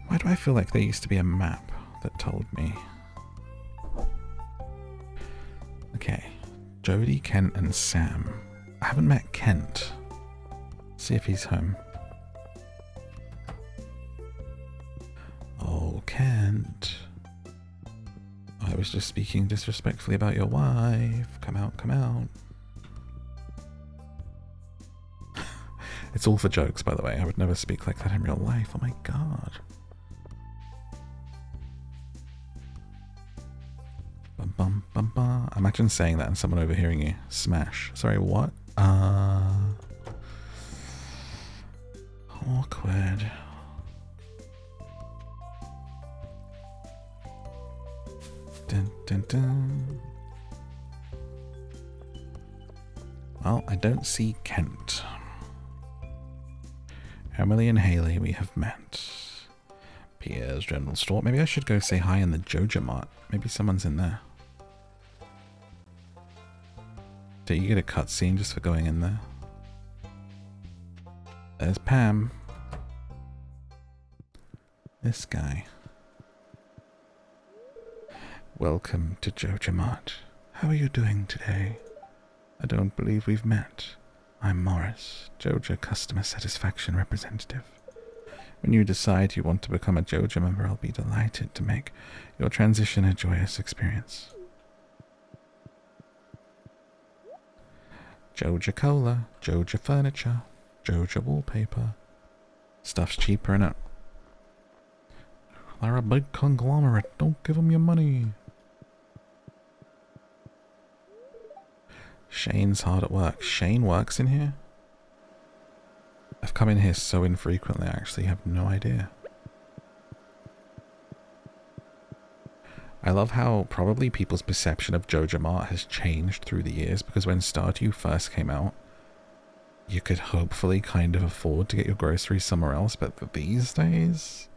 Why do I feel like there used to be a map that told me? Okay. Jodie, Kent, and Sam. I haven't met Kent. See if he's home. Oh, Kent. I was just speaking disrespectfully about your wife. Come out, come out. It's all for jokes, by the way. I would never speak like that in real life. Oh my god. Bum, bum, bum, bum. Imagine saying that and someone overhearing you. Smash. Sorry, what? Awkward. Dun, dun, dun. Well, I don't see Kent. Emily and Haley we have met. Pierre's General Store. Maybe I should go say hi in the Joja Mart. Maybe someone's in there. Do you get a cutscene just for going in there? There's Pam. This guy. Welcome to Jojamart. How are you doing today? I don't believe we've met. I'm Morris, Joja Customer Satisfaction Representative. When you decide you want to become a Joja member, I'll be delighted to make your transition a joyous experience. Joja Cola, Joja Furniture, Joja Wallpaper. Stuff's cheaper, innit? They're a big conglomerate. Don't give them your money. Shane's hard at work. Shane works in here? I've come in here so infrequently, I actually have no idea. I love how probably people's perception of Jojamart has changed through the years, because when Stardew first came out, you could hopefully kind of afford to get your groceries somewhere else, but these days...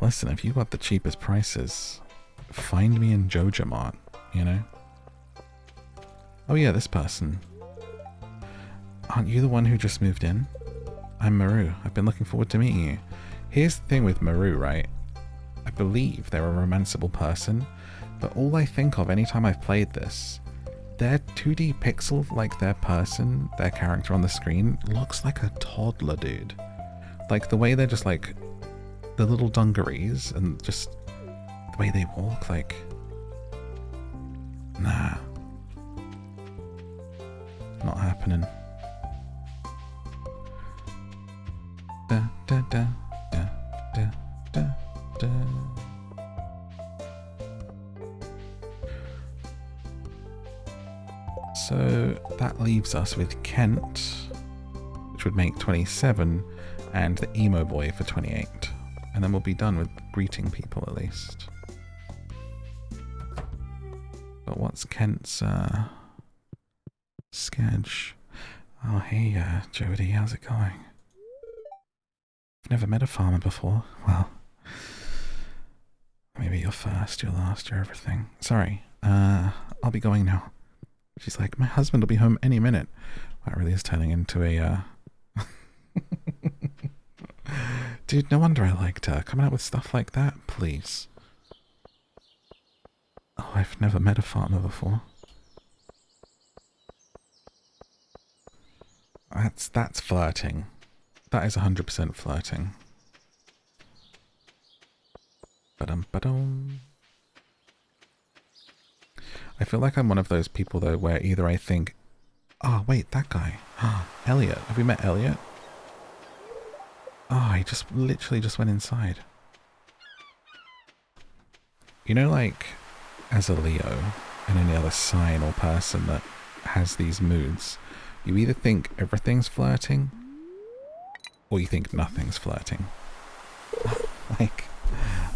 Listen, if you got the cheapest prices, find me in Jojamart, you know? Oh yeah, this person. Aren't you the one who just moved in? I'm Maru. I've been looking forward to meeting you. Here's the thing with Maru, right? I believe they're a romanceable person, but all I think of anytime I've played this, their 2D pixel, like their person, their character on the screen, looks like a toddler, dude. Like the way they're just like, the little dungarees, and just the way they walk, like, nah. Not happening. Da, da, da, da, da, da, da. So that leaves us with Kent, which would make 27, and the emo boy for 28. And then we'll be done with greeting people at least. But what's Kent's sketch? Oh hey Jody, how's it going? I've never met a farmer before. Well, maybe you're first, you're last, you're everything. Sorry, I'll be going now. She's like, my husband will be home any minute. That really is turning into a Dude, no wonder I liked her. Coming out with stuff like that, please. Oh, I've never met a farmer before. That's flirting. That is 100% flirting. Ba-dum-ba-dum. I feel like I'm one of those people though where either I think, oh wait, that guy. Elliot. Have we met Elliot? Oh, he just literally just went inside. You know, like, as a Leo and any other sign or person that has these moods, you either think everything's flirting or you think nothing's flirting. Like,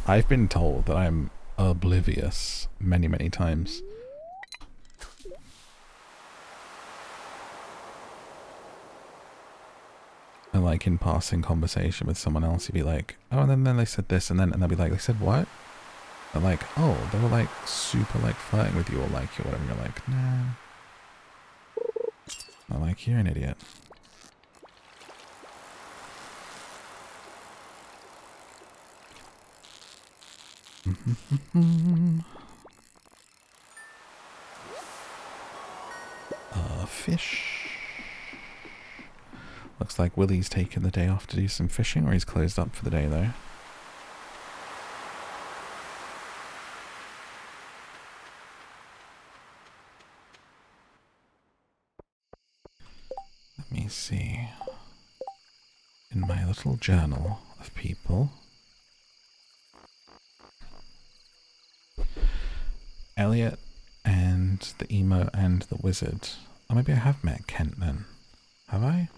I've been told that I'm oblivious many, many times. And like in passing conversation with someone else, you'd be like, oh, and then they said this, and they'll be like, they said what? And like, oh, they were like super like flirting with you or like you or whatever. You're like, nah. I'm like, you're an idiot. Fish. Looks like Willie's taken the day off to do some fishing, or he's closed up for the day though. Let me see. In my little journal of people. Elliot and the emo and the wizard. Oh, maybe I have met Kent then. Have I?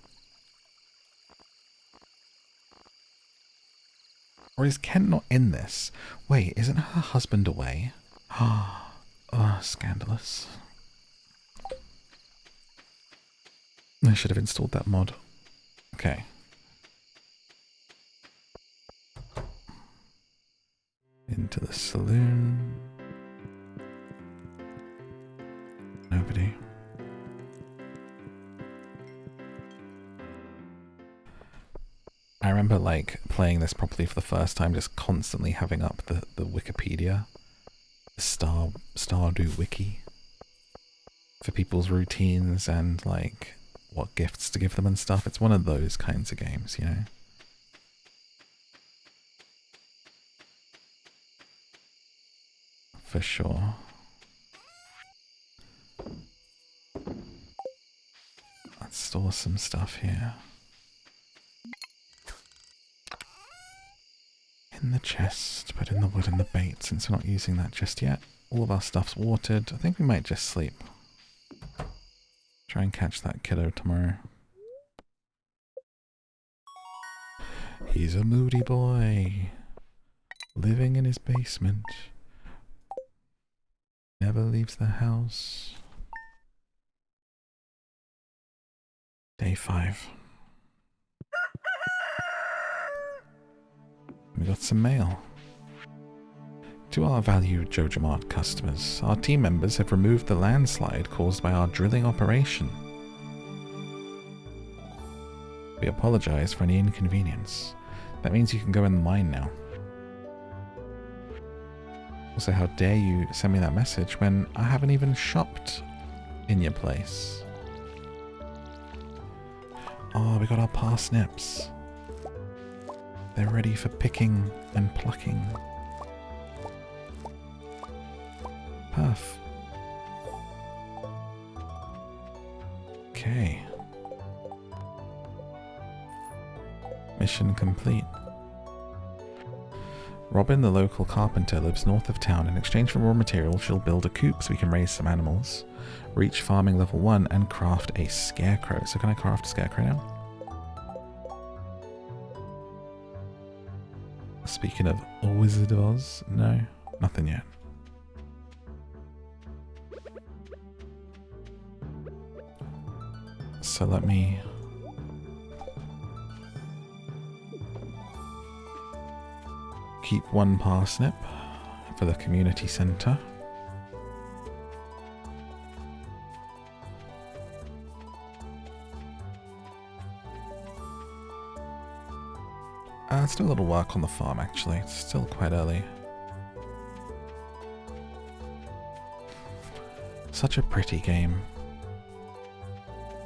Or is Kent not in this? Wait, isn't her husband away? Oh, scandalous. I should have installed that mod. Okay. Into the saloon. Nobody. I remember like playing this properly for the first time, just constantly having up the Wikipedia, the Stardew Wiki, for people's routines and like what gifts to give them and stuff. It's one of those kinds of games, you know. For sure. Let's store some stuff here. In the chest, put in the wood and the bait, since we're not using that just yet. All of our stuff's watered. I think we might just sleep. Try and catch that kiddo tomorrow. He's a moody boy, living in his basement. Never leaves the house. Day 5. We got some mail. To our valued JojaMart customers, our team members have removed the landslide caused by our drilling operation. We apologize for any inconvenience. That means you can go in the mine now. Also, how dare you send me that message when I haven't even shopped in your place? Oh, we got our parsnips. They're ready for picking and plucking. Perf. Okay. Mission complete. Robin, the local carpenter, lives north of town. In exchange for raw materials, she'll build a coop so we can raise some animals, reach farming level 1, and craft a scarecrow. So can I craft a scarecrow now? Speaking of a Wizard of Oz, no, nothing yet. So let me keep 1 parsnip for the community centre. Let's do a little work on the farm actually, it's still quite early. Such a pretty game.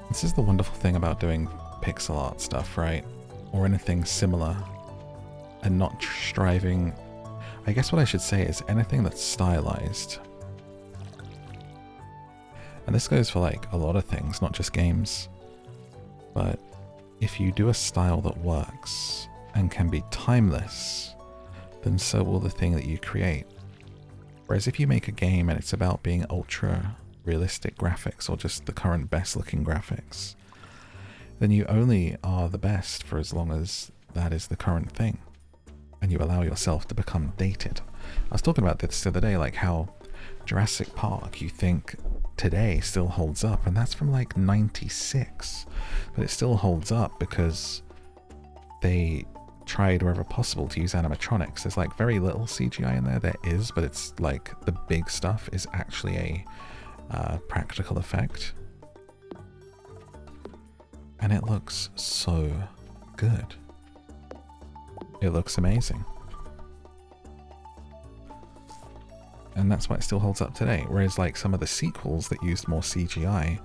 This is the wonderful thing about doing pixel art stuff, right? Or anything similar. And not striving... I guess what I should say is anything that's stylized. And this goes for like a lot of things, not just games. But if you do a style that works and can be timeless, then so will the thing that you create. Whereas if you make a game and it's about being ultra realistic graphics or just the current best looking graphics, then you only are the best for as long as that is the current thing. And you allow yourself to become dated. I was talking about this the other day, like how Jurassic Park, you think today still holds up, and that's from like 96. But it still holds up because they tried wherever possible to use animatronics. There's like very little CGI in there is, but it's like the big stuff is actually a practical effect. And it looks so good. It looks amazing. And that's why it still holds up today. Whereas like some of the sequels that used more CGI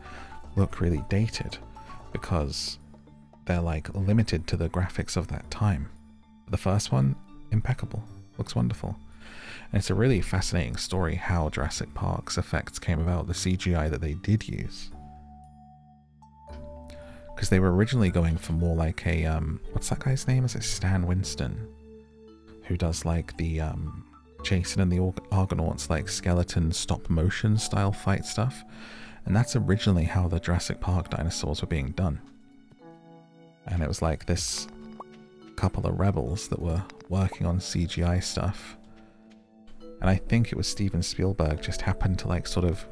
look really dated because they're like limited to the graphics of that time. The first one, impeccable. Looks wonderful. And it's a really fascinating story how Jurassic Park's effects came about, the CGI that they did use. Because they were originally going for more like a, what's that guy's name? Is it Stan Winston? Who does like the Jason and the Argonauts, like skeleton stop motion style fight stuff. And that's originally how the Jurassic Park dinosaurs were being done. And it was like this couple of rebels that were working on CGI stuff. And I think it was Steven Spielberg just happened to like sort of,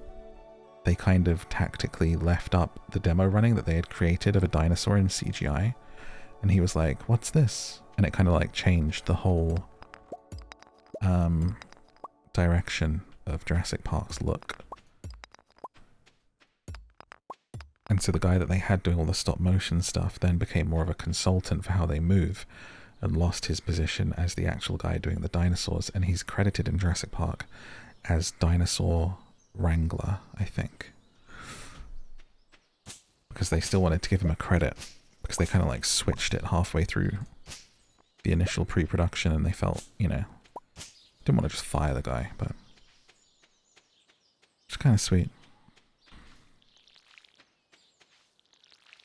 they kind of tactically left up the demo running that they had created of a dinosaur in CGI. And he was like, what's this? And it kind of like changed the whole direction of Jurassic Park's look. And so the guy that they had doing all the stop motion stuff then became more of a consultant for how they move and lost his position as the actual guy doing the dinosaurs. And he's credited in Jurassic Park as Dinosaur Wrangler, I think. Because they still wanted to give him a credit. Because they kind of like switched it halfway through the initial pre-production and they felt, you know, didn't want to just fire the guy, but it's kind of sweet.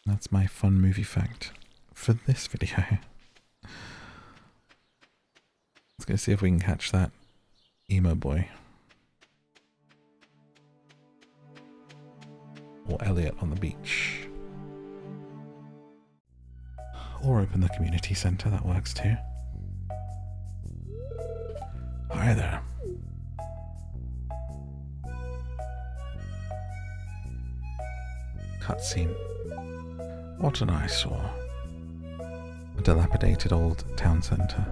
That's my fun movie fact for this video. Let's go see if we can catch that emo boy. Or Elliot on the beach. Or open the community centre, that works too. Hi there. Cutscene. What an eyesore. A dilapidated old town centre.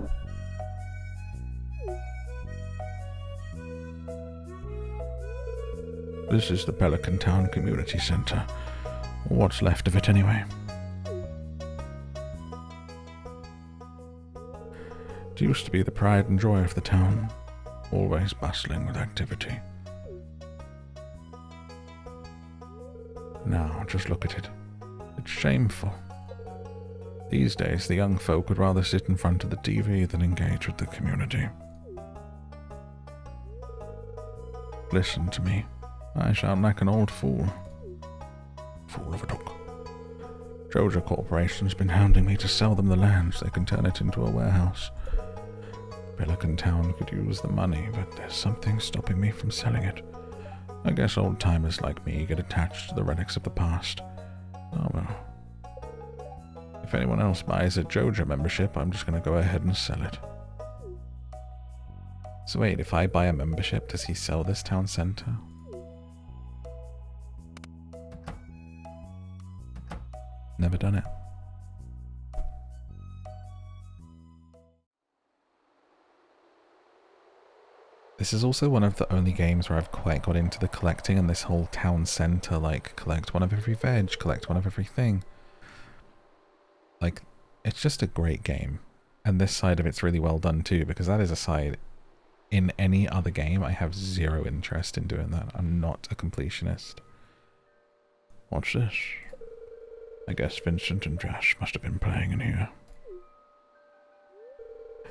This is the Pelican Town Community Centre. Or what's left of it anyway. It used to be the pride and joy of the town, always bustling with activity. Now, just look at it. It's shameful. These days, the young folk would rather sit in front of the TV than engage with the community. Listen to me. I sound like an old fool. Fool of a duck. Joja Corporation's been hounding me to sell them the land so they can turn it into a warehouse. Pelican Town could use the money, but there's something stopping me from selling it. I guess old-timers like me get attached to the relics of the past. Oh well. If anyone else buys a Joja membership, I'm just going to go ahead and sell it. So wait, if I buy a membership, does he sell this town centre? Never done it. This is also one of the only games where I've quite got into the collecting and this whole town centre, like, collect one of every veg, collect one of everything. Like, it's just a great game. And this side of it's really well done too, because that is a side, in any other game, I have zero interest in doing that. I'm not a completionist. What's this? I guess Vincent and Josh must have been playing in here.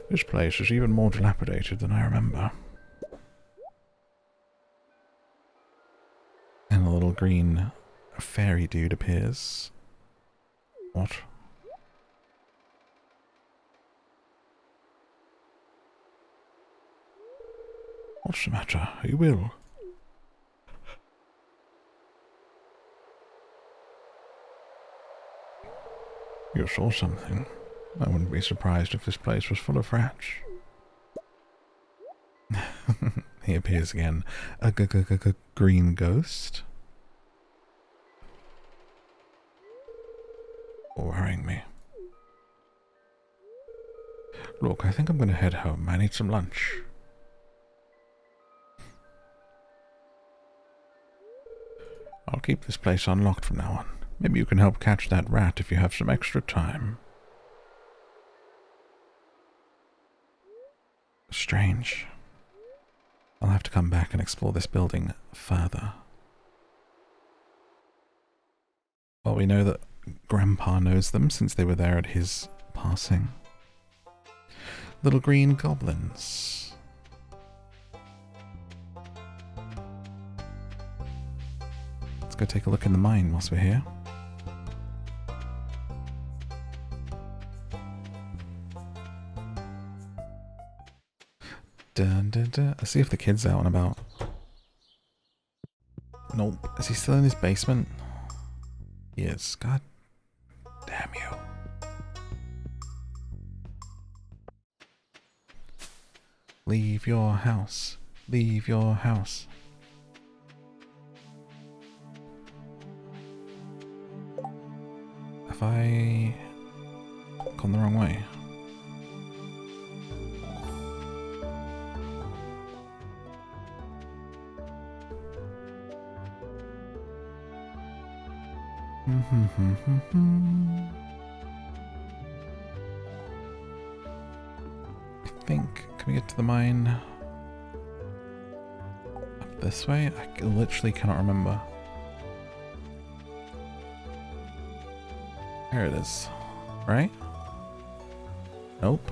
This place is even more dilapidated than I remember. And a little green fairy dude appears. What? What's the matter? Are you ill? You saw something. I wouldn't be surprised if this place was full of rats. He appears again. A green ghost? Worrying me. Look, I think I'm going to head home. I need some lunch. I'll keep this place unlocked from now on. Maybe you can help catch that rat if you have some extra time. Strange. I'll have to come back and explore this building further. Well, we know that Grandpa knows them since they were there at his passing. Little green goblins. Let's go take a look in the mine whilst we're here. Dun, dun, dun. Let's see if the kid's out and about. Nope. Is he still in his basement? He is. God damn you. Leave your house. Leave your house. Have I gone the wrong way? I think, can we get to the mine up this way? I literally cannot remember. There it is. Right? Nope.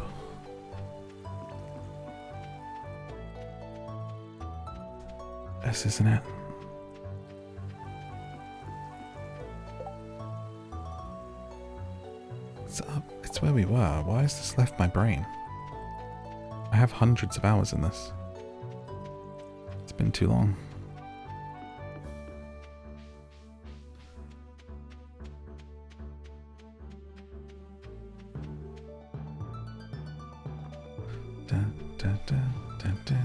This isn't it. It's up. It's where we were. Why has this left my brain? I have hundreds of hours in this. It's been too long. Da, da, da, da, da.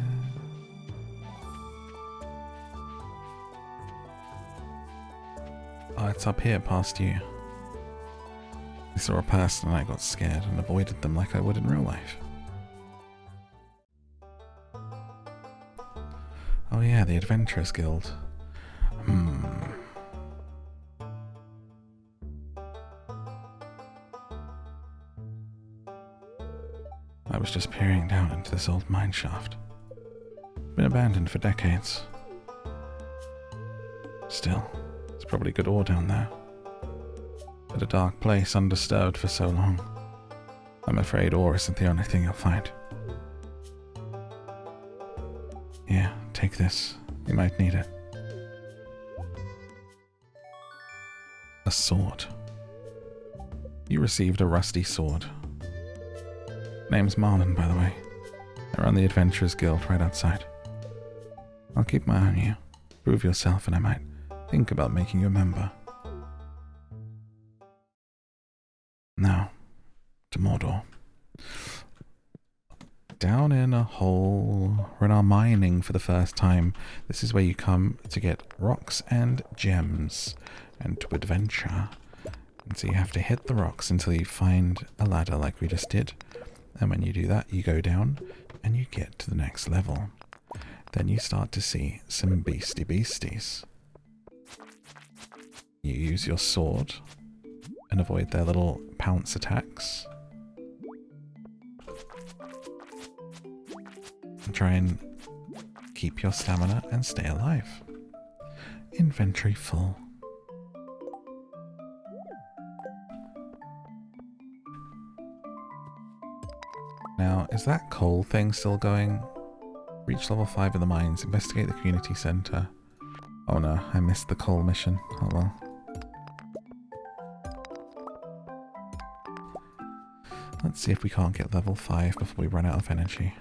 Oh, it's up here past you. I saw a person and I got scared and avoided them like I would in real life. Oh yeah, the Adventurers Guild. I was just peering down into this old mine shaft. Been abandoned for decades. Still, it's probably good ore down there. But a dark place undisturbed for so long. I'm afraid ore isn't the only thing you'll find. Yeah, take this. You might need it. A sword. You received a rusty sword. Name's Marlon, by the way. I run the Adventurers Guild right outside. I'll keep my eye on you. Prove yourself and I might think about making you a member. Now, to Mordor. Down in a hole. We're in our mining for the first time. This is where you come to get rocks and gems and to adventure. And so you have to hit the rocks until you find a ladder like we just did. And when you do that, you go down and you get to the next level. Then you start to see some beasties. You use your sword and avoid their little pounce attacks. And try and keep your stamina and stay alive. Inventory full. Now, is that coal thing still going? Reach level 5 in the mines. Investigate the community center. Oh no, I missed the coal mission. Oh well. Let's see if we can't get level 5 before we run out of energy.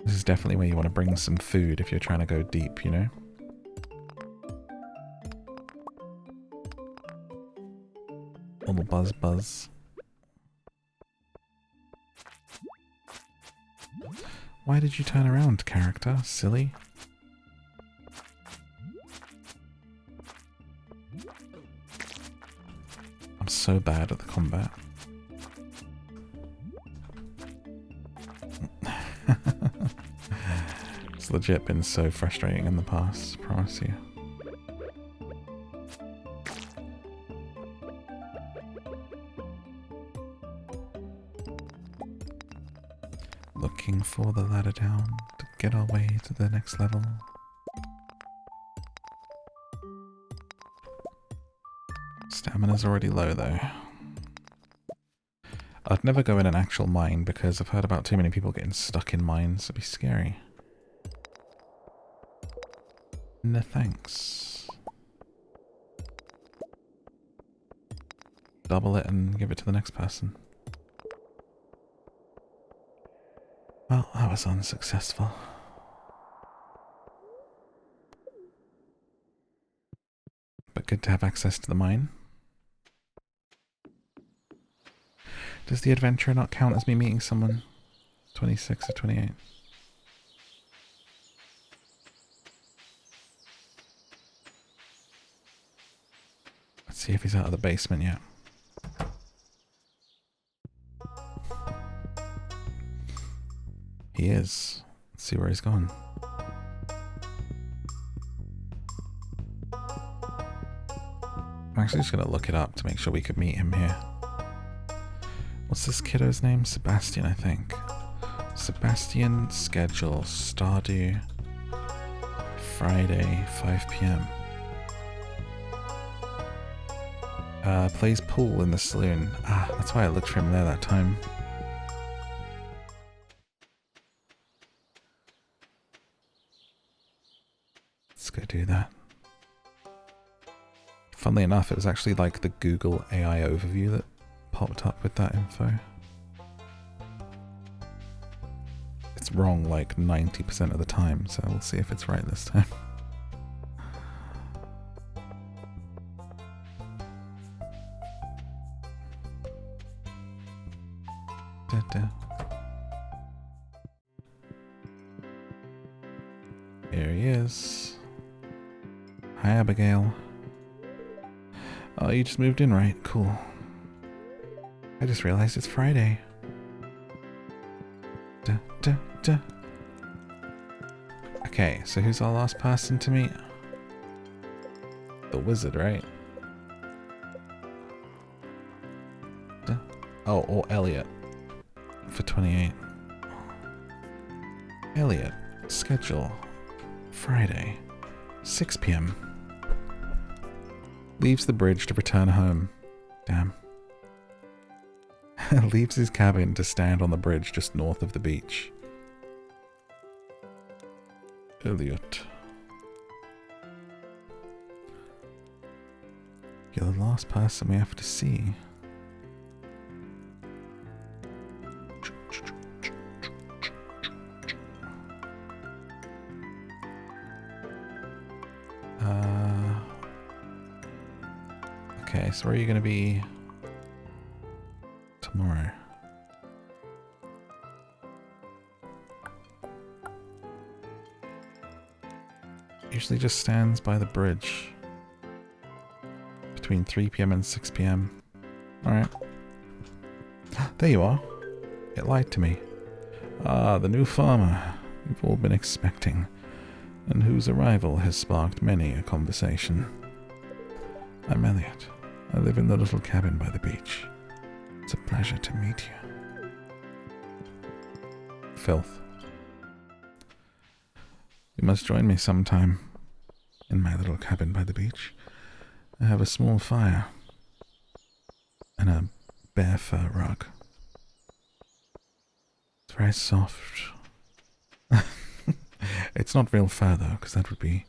This is definitely where you want to bring some food if you're trying to go deep, you know? Little buzz. Why did you turn around, character? Silly. I'm so bad at the combat. It's legit been so frustrating in the past, I promise you. Looking for the ladder down to get our way to the next level. Stamina's already low though. I'd never go in an actual mine because I've heard about too many people getting stuck in mines. It'd be scary. No thanks. Double it and give it to the next person. Well, that was unsuccessful. But good to have access to the mine. Does the adventure not count as me meeting someone? 26 or 28? Let's see if he's out of the basement yet. He is. Let's see where he's gone. I'm actually just going to look it up to make sure we could meet him here. What's this kiddo's name? Sebastian, I think. Sebastian, schedule, Stardew, Friday, 5 p.m. Plays pool in the saloon. Ah, that's why I looked for him there that time. Let's go do that. Funnily enough, it was actually like the Google AI overview that popped up with that info. It's wrong like 90% of the time, so we'll see if it's right this time. Here he is. Hi, Abigail. Oh, you just moved in, right? Cool. I just realized it's Friday. Okay, so who's our last person to meet? The wizard, right? Oh, or Elliot. For 28. Elliot, schedule. Friday, 6 p.m. Leaves the bridge to return home. Damn. Leaves his cabin to stand on the bridge just north of the beach. Elliot. You're the last person we have to see. Okay, so where are you going to be tomorrow? Usually just stands by the bridge between 3 p.m. and 6 p.m. Alright. There you are. It lied to me. Ah, the new farmer you've all been expecting, and whose arrival has sparked many a conversation. I'm Elliot. I live in the little cabin by the beach. It's a pleasure to meet you. Filth. You must join me sometime in my little cabin by the beach. I have a small fire and a bear fur rug. It's very soft. It's not real fur though, because that would be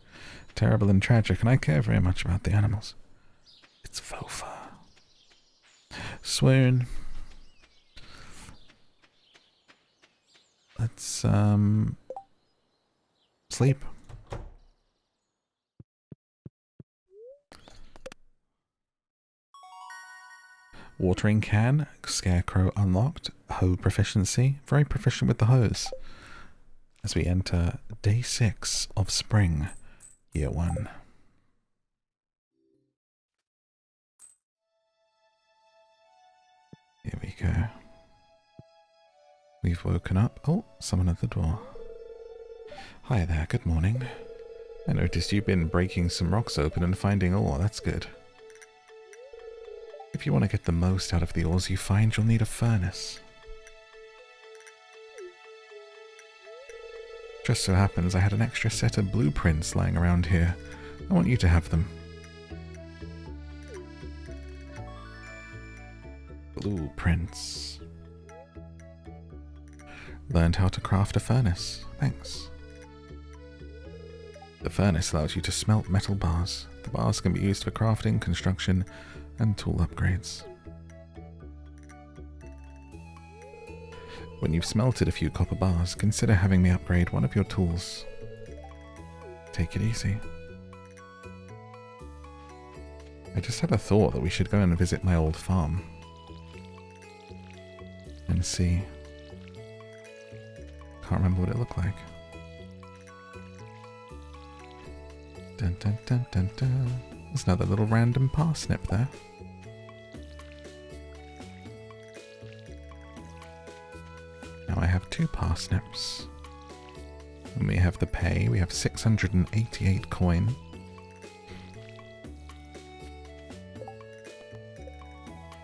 terrible and tragic, and I care very much about the animals. It's faux fur. Swoon. Let's sleep. Watering can, scarecrow unlocked, hoe proficiency, very proficient with the hose. As we enter day 6 of spring, year 1. Here we go. We've woken up. Oh, someone at the door. Hi there, good morning. I noticed you've been breaking some rocks open and finding ore, that's good. If you want to get the most out of the ores you find, you'll need a furnace. Just so happens I had an extra set of blueprints lying around here. I want you to have them. Blueprints. Learned how to craft a furnace. Thanks. The furnace allows you to smelt metal bars. The bars can be used for crafting, construction, and tool upgrades. When you've smelted a few copper bars, consider having me upgrade one of your tools. Take it easy. I just had a thought that we should go and visit my old farm. And see. Can't remember what it looked like. Dun dun dun dun dun. There's another little random parsnip there. Now I have 2 parsnips. And we have the pay. We have 688 coin.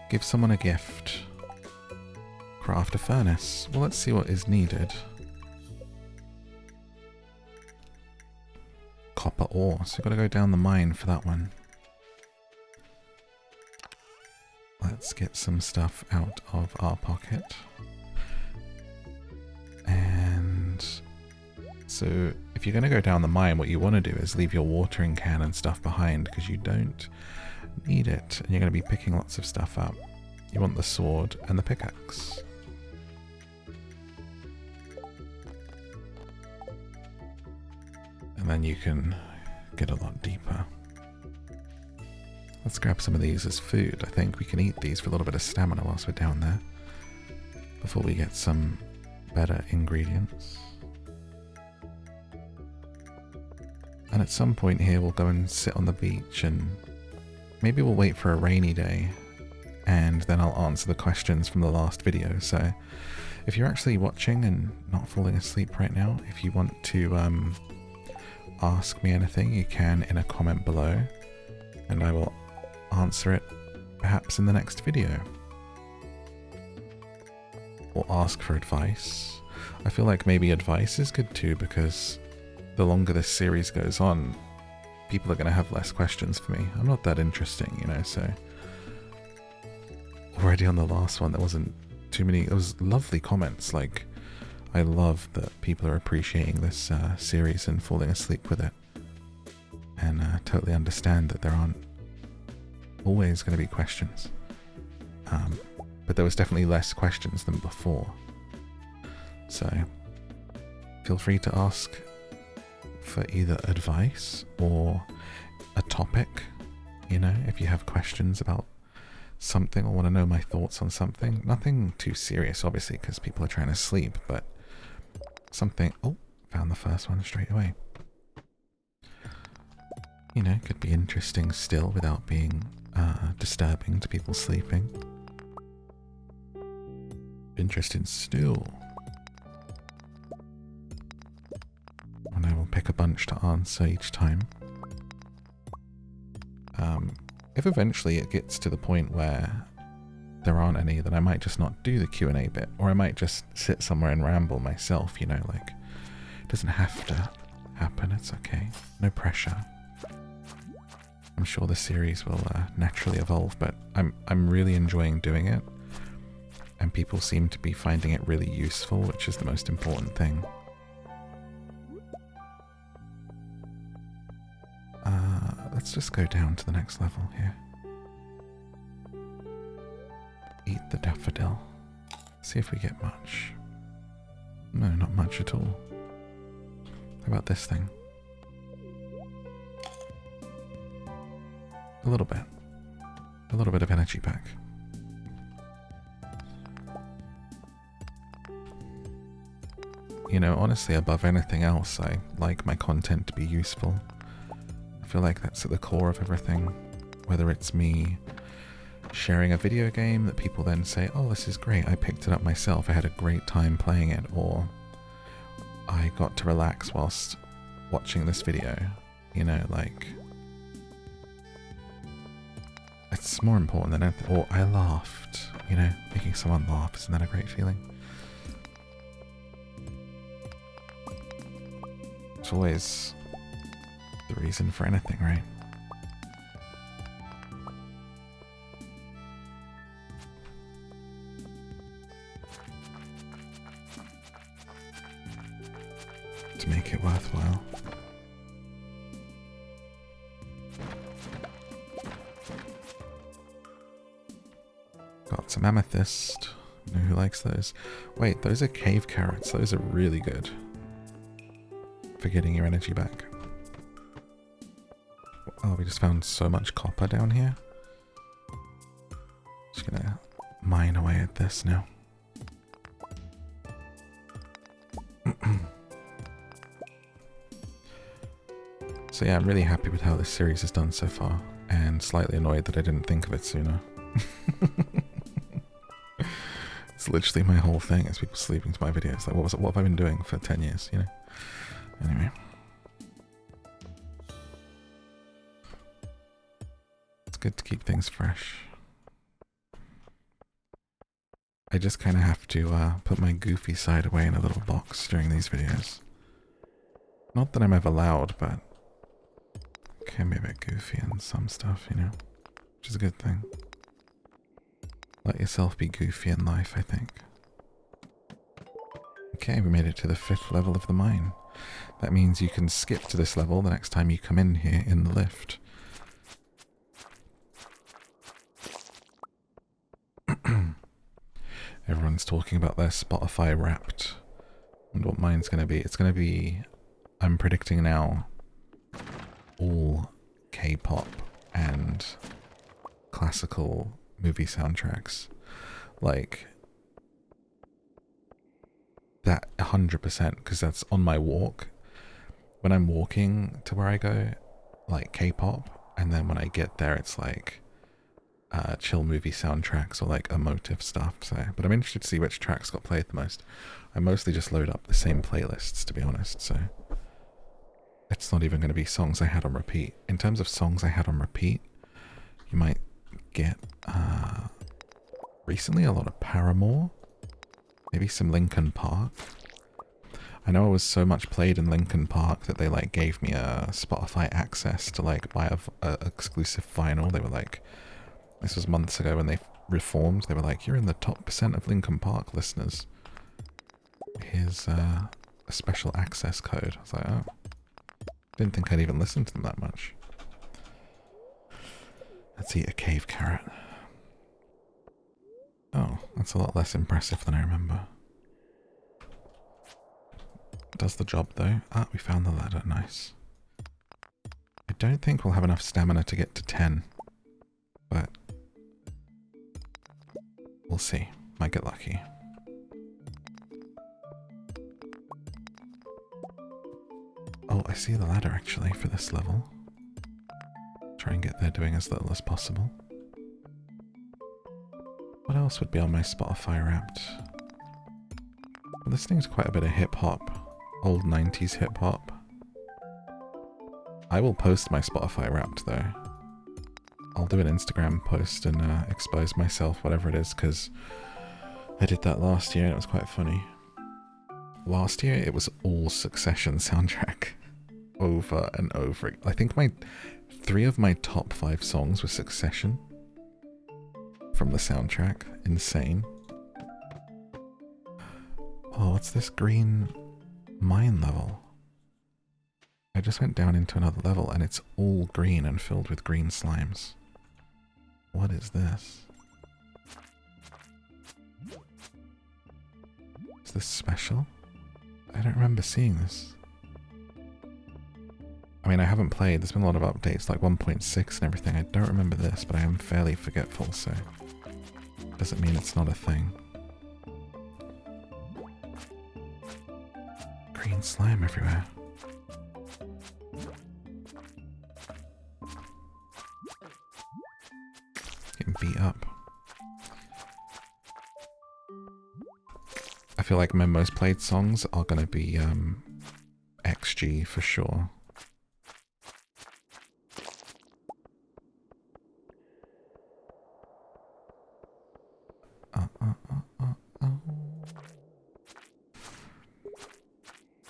Give someone a gift. Craft a furnace. Well, let's see what is needed. Copper ore. So we've got to go down the mine for that one. Let's get some stuff out of our pocket. And so if you're going to go down the mine, what you want to do is leave your watering can and stuff behind because you don't need it. And you're going to be picking lots of stuff up. You want the sword and the pickaxe. And then you can get a lot deeper. Let's grab some of these as food. I think we can eat these for a little bit of stamina whilst we're down there before we get some better ingredients. And at some point here we'll go and sit on the beach and maybe we'll wait for a rainy day and then I'll answer the questions from the last video. So if you're actually watching and not falling asleep right now, if you want to ask me anything, you can in a comment below and I will answer it perhaps in the next video. Or ask for advice. I feel like maybe advice is good too because the longer this series goes on, people are going to have less questions for me. I'm not that interesting, you know, so already on the last one there wasn't too many. It was lovely comments, like I love that people are appreciating this series and falling asleep with it, and totally understand that there aren't always going to be questions, but there was definitely less questions than before, so feel free to ask for either advice or a topic, you know, if you have questions about something or want to know my thoughts on something. Nothing too serious obviously because people are trying to sleep, but something. Oh, found the first one straight away. You know, could be interesting still without being disturbing to people sleeping. Interesting still. And I will pick a bunch to answer each time. If eventually it gets to the point where there aren't any, then I might just not do the Q&A bit, or I might just sit somewhere and ramble myself, you know, like, it doesn't have to happen, it's okay, no pressure. I'm sure the series will naturally evolve, but I'm really enjoying doing it, and people seem to be finding it really useful, which is the most important thing. Let's just go down to the next level here. Eat the daffodil. See if we get much. No, not much at all. How about this thing? A little bit. A little bit of energy back. You know, honestly, above anything else, I like my content to be useful. I feel like that's at the core of everything. Whether it's me sharing a video game that people then say, oh, this is great, I picked it up myself, I had a great time playing it, or I got to relax whilst watching this video, you know, like, it's more important than anything. Or I laughed, you know, making someone laugh, isn't that a great feeling? It's always the reason for anything, right? To make it worthwhile. Got some amethyst. You know who likes those? Wait, those are cave carrots. Those are really good for getting your energy back. Oh, we just found so much copper down here. Just gonna mine away at this now. So yeah, I'm really happy with how this series has done so far, and slightly annoyed that I didn't think of it sooner. It's literally my whole thing, is people sleeping to my videos. Like, what have I been doing for 10 years, you know? Anyway. It's good to keep things fresh. I just kind of have to put my goofy side away in a little box during these videos. Not that I'm ever loud, but can be a bit goofy and some stuff, you know, which is a good thing. Let yourself be goofy in life, I think. Okay, we made it to the 5th level of the mine. That means you can skip to this level the next time you come in here in the lift. Everyone's talking about their Spotify Wrapped. I wonder what mine's going to be. It's going to be, I'm predicting now, all K-pop and classical movie soundtracks. Like, that 100%, because that's on my walk. When I'm walking to where I go, like K-pop, and then when I get there, it's like chill movie soundtracks or like emotive stuff. So, but I'm interested to see which tracks got played the most. I mostly just load up the same playlists, to be honest. So it's not even going to be songs I had on repeat. In terms of songs I had on repeat, you might get recently a lot of Paramore, maybe some Linkin Park. I know I was so much played in Linkin Park that they like gave me a Spotify access to like buy a exclusive vinyl. They were like, this was months ago when they reformed. They were like, you're in the top % of Linkin Park listeners. Here's a special access code. I was like, oh, didn't think I'd even listen to them that much. Let's eat a cave carrot. Oh, that's a lot less impressive than I remember. Does the job though. Ah, we found the ladder. Nice. I don't think we'll have enough stamina to get to 10. But we'll see. Might get lucky. Oh, I see the ladder actually for this level. Try and get there doing as little as possible. What else would be on my Spotify Wrapped? Well, listening to quite a bit of hip-hop. Old 90s hip-hop. I will post my Spotify Wrapped though. I'll do an Instagram post and expose myself, whatever it is, because I did that last year and it was quite funny. Last year it was all Succession soundtrack. Over and over. I think 3 of my top 5 songs were Succession. From the soundtrack. Insane. Oh, what's this green mine level? I just went down into another level and it's all green and filled with green slimes. What is this? Is this special? I don't remember seeing this. I mean, I haven't played. There's been a lot of updates, like 1.6 and everything. I don't remember this, but I am fairly forgetful, so doesn't mean it's not a thing. Green slime everywhere. Getting beat up. I feel like my most played songs are gonna be XG for sure.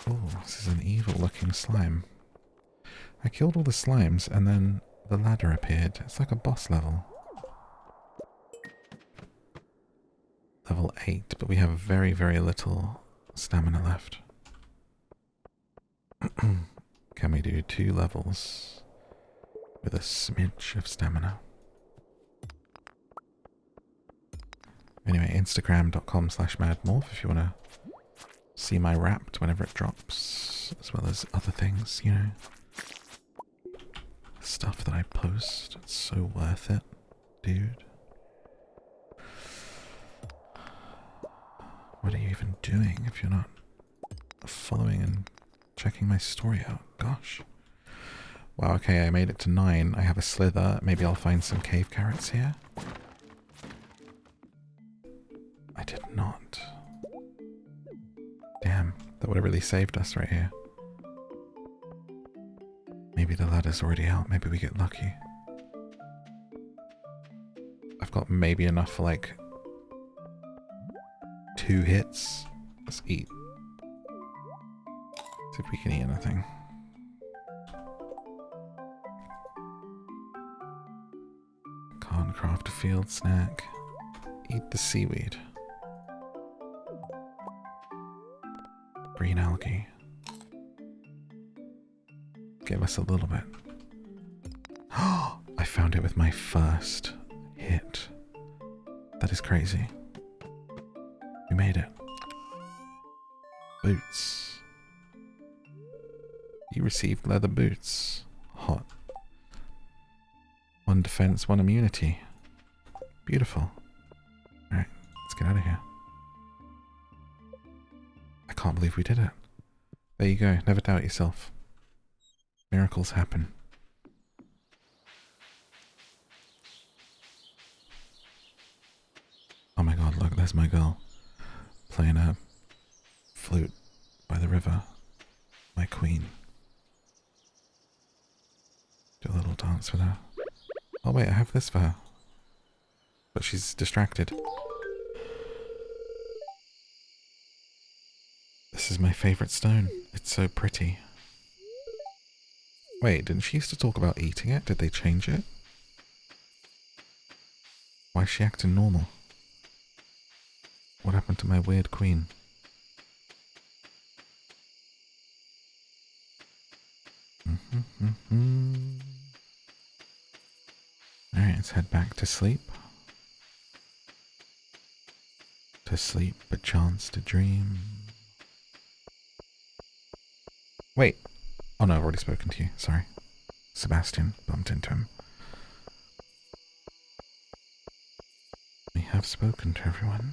Oh, this is an evil looking slime. I killed all the slimes and then the ladder appeared. It's like a boss level. Level 8, but we have very, very little stamina left. Can we do 2 levels with a smidge of stamina? Anyway, Instagram.com/MadMorph if you want to see my Wrapped whenever it drops, as well as other things, you know. Stuff that I post. It's so worth it, dude. What are you even doing if you're not following and checking my story out? Gosh. Wow, okay, I made it to 9. I have a slither. Maybe I'll find some cave carrots here. I did not. Damn, that would have really saved us right here. Maybe the ladder's already out. Maybe we get lucky. I've got maybe enough for like 2 hits. Let's eat. See if we can eat anything. Can't craft a field snack. Eat the seaweed. Green algae. Give us a little bit. Oh, I found it with my first hit. That is crazy. We made it. Boots. You received leather boots. Hot. 1 defense, 1 immunity. Beautiful. Alright, let's get out of here. I can't believe we did it. There you go, never doubt yourself. Miracles happen. Oh my god, look, there's my girl. Playing a flute by the river. My queen. Do a little dance with her. Oh wait, I have this for her. But she's distracted. This is my favourite stone. It's so pretty. Wait, didn't she used to talk about eating it? Did they change it? Why is she acting normal? What happened to my weird queen? Alright, let's head back to sleep. To sleep, but chance to dream. Wait. Oh no, I've already spoken to you. Sorry. Sebastian. Bumped into him. We have spoken to everyone.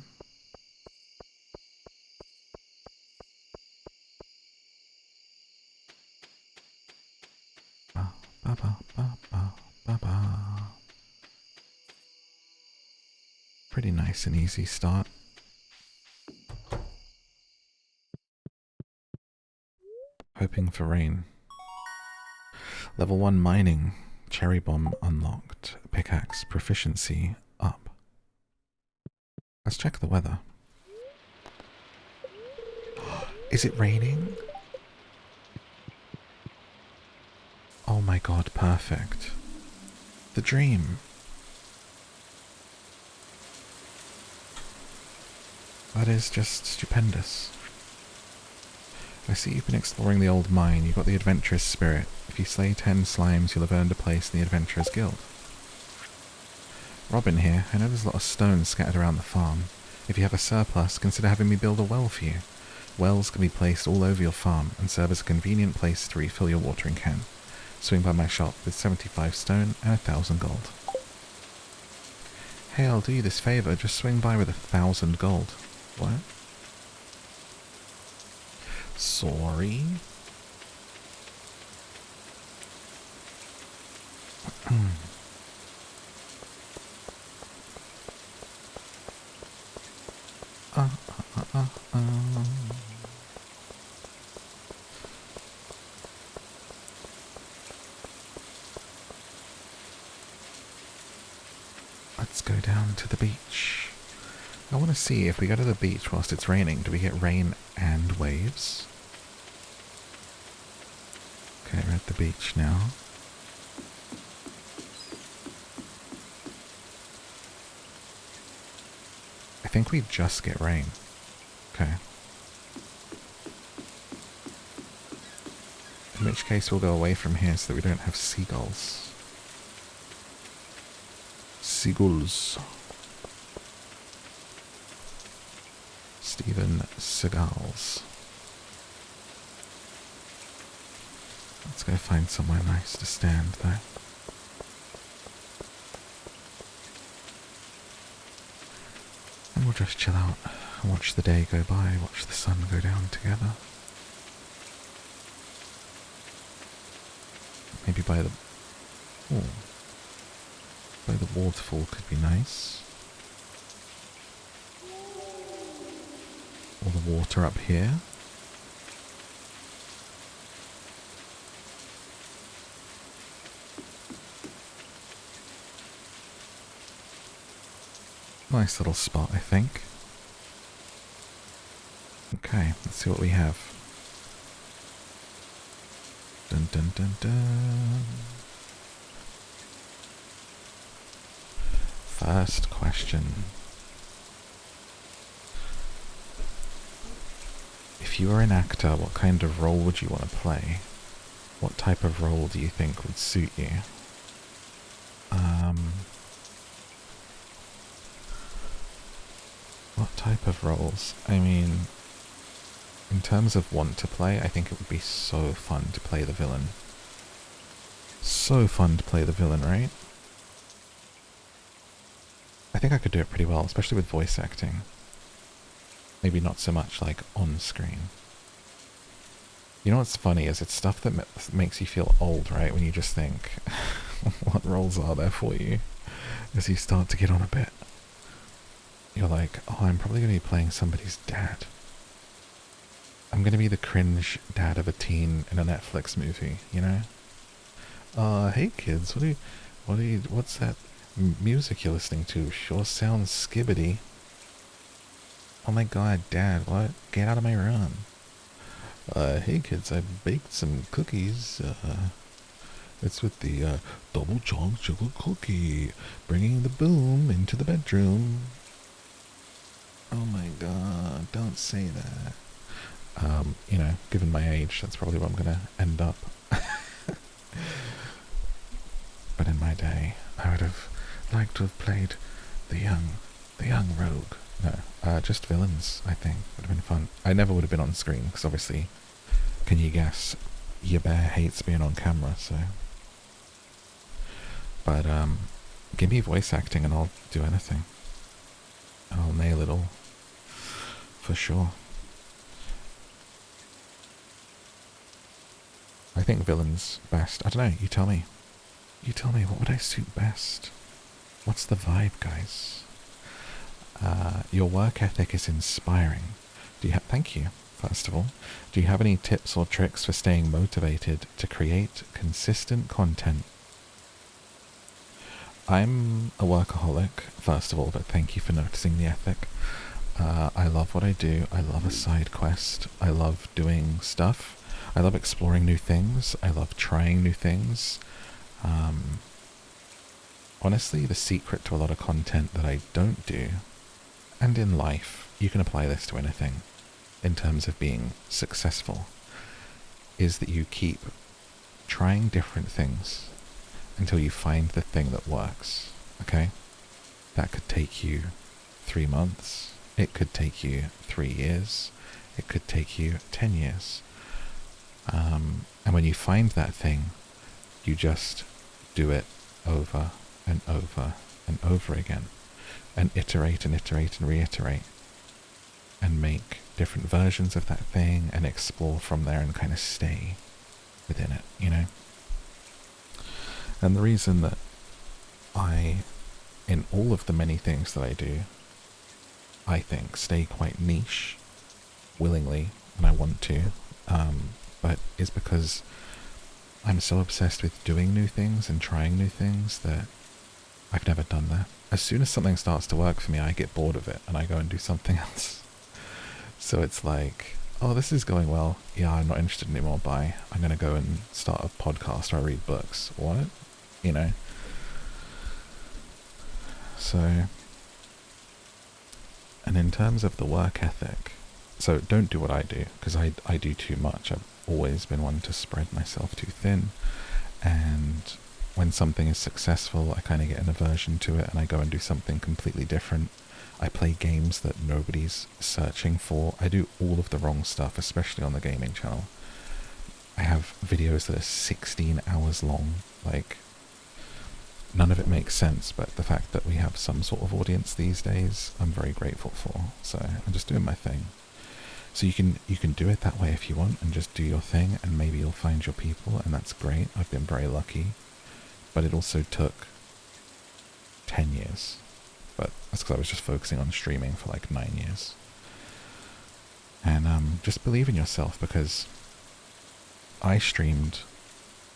Ba, ba, ba, ba, ba, ba, ba. Pretty nice and easy start. Hoping for rain. Level 1 mining. Cherry bomb unlocked. Pickaxe proficiency up. Let's check the weather. Is it raining? Oh my god, perfect. The dream. That is just stupendous. I see you've been exploring the old mine. You've got the adventurous spirit. If you slay 10 slimes, you'll have earned a place in the Adventurers Guild. Robin here. I know there's a lot of stones scattered around the farm. If you have a surplus, consider having me build a well for you. Wells can be placed all over your farm and serve as a convenient place to refill your watering can. Swing by my shop with 75 stone and 1,000 gold. Hey, I'll do you this favour. Just swing by with 1,000 gold. What? Sorry? Let's go down to the beach. I want to see if we go to the beach whilst it's raining, do we get rain and waves? Okay, we're at the beach now. I think we just get rain. Okay. In which case we'll go away from here so that we don't have seagulls. Seagulls. Steven Seagulls. Let's go find somewhere nice to stand though. And we'll just chill out and watch the day go by, watch the sun go down together. Maybe by the... Oh. By the waterfall could be nice. Or the water up here. Nice little spot, I think. Okay, let's see what we have. Dun dun dun dun. First question. If you were an actor, what kind of role would you want to play? What type of role do you think would suit you? What type of roles? I mean, in terms of want to play, I think it would be so fun to play the villain. So fun to play the villain, right? I think I could do it pretty well, especially with voice acting. Maybe not so much like on screen. You know what's funny is it's stuff that makes you feel old, right? When you just think, what roles are there for you? As you start to get on a bit. You're like, oh, I'm probably going to be playing somebody's dad. I'm going to be the cringe dad of a teen in a Netflix movie, you know? Hey kids, what's that music you're listening to? Sure sounds skibbity. Oh my god, Dad, what? Get out of my room. Hey kids, I baked some cookies. It's with the double chocolate cookie, bringing the boom into the bedroom. Oh my god, don't say that. You know, given my age, that's probably what I'm gonna end up. But in my day, I would have liked to have played the young rogue. No, just villains, I think. Would have been fun. I never would have been on screen, because obviously, can you guess, your bear hates being on camera, so... But, give me voice acting and I'll do anything. I'll nail it all. For sure. I think villains best. I don't know, you tell me. You tell me, what would I suit best? What's the vibe, guys? Your work ethic is inspiring. Thank you, first of all. Do you have any tips or tricks for staying motivated to create consistent content? I'm a workaholic, first of all, but thank you for noticing the ethic. I love what I do. I love a side quest. I love doing stuff. I love exploring new things. I love trying new things. Honestly, the secret to a lot of content that I don't do, and in life, you can apply this to anything, in terms of being successful, is that you keep trying different things until you find the thing that works, okay? That could take you 3 months, it could take you 3 years, it could take you 10 years. And when you find that thing, you just do it over and over and over again, and iterate and iterate and reiterate, and make different versions of that thing and explore from there and kind of stay within it, you know? And the reason that I, in all of the many things that I do, I think stay quite niche, willingly, and I want to, but is because I'm so obsessed with doing new things and trying new things that I've never done that. As soon as something starts to work for me, I get bored of it and I go and do something else. So it's like, oh, this is going well. Yeah, I'm not interested anymore. Bye. I'm going to go and start a podcast or I read books. What? You know? So, and in terms of the work ethic, so don't do what I do, because I do too much. I've always been one to spread myself too thin, and when something is successful, I kind of get an aversion to it and I go and do something completely different. I play games that nobody's searching for. I do all of the wrong stuff, especially on the gaming channel. I have videos that are 16 hours long. Like, none of it makes sense, but the fact that we have some sort of audience these days, I'm very grateful for. So I'm just doing my thing. So you can do it that way if you want and just do your thing, and maybe you'll find your people, and that's great. I've been very lucky. But it also took 10 years. But that's because I was just focusing on streaming for like 9 years. And just believe in yourself, because I streamed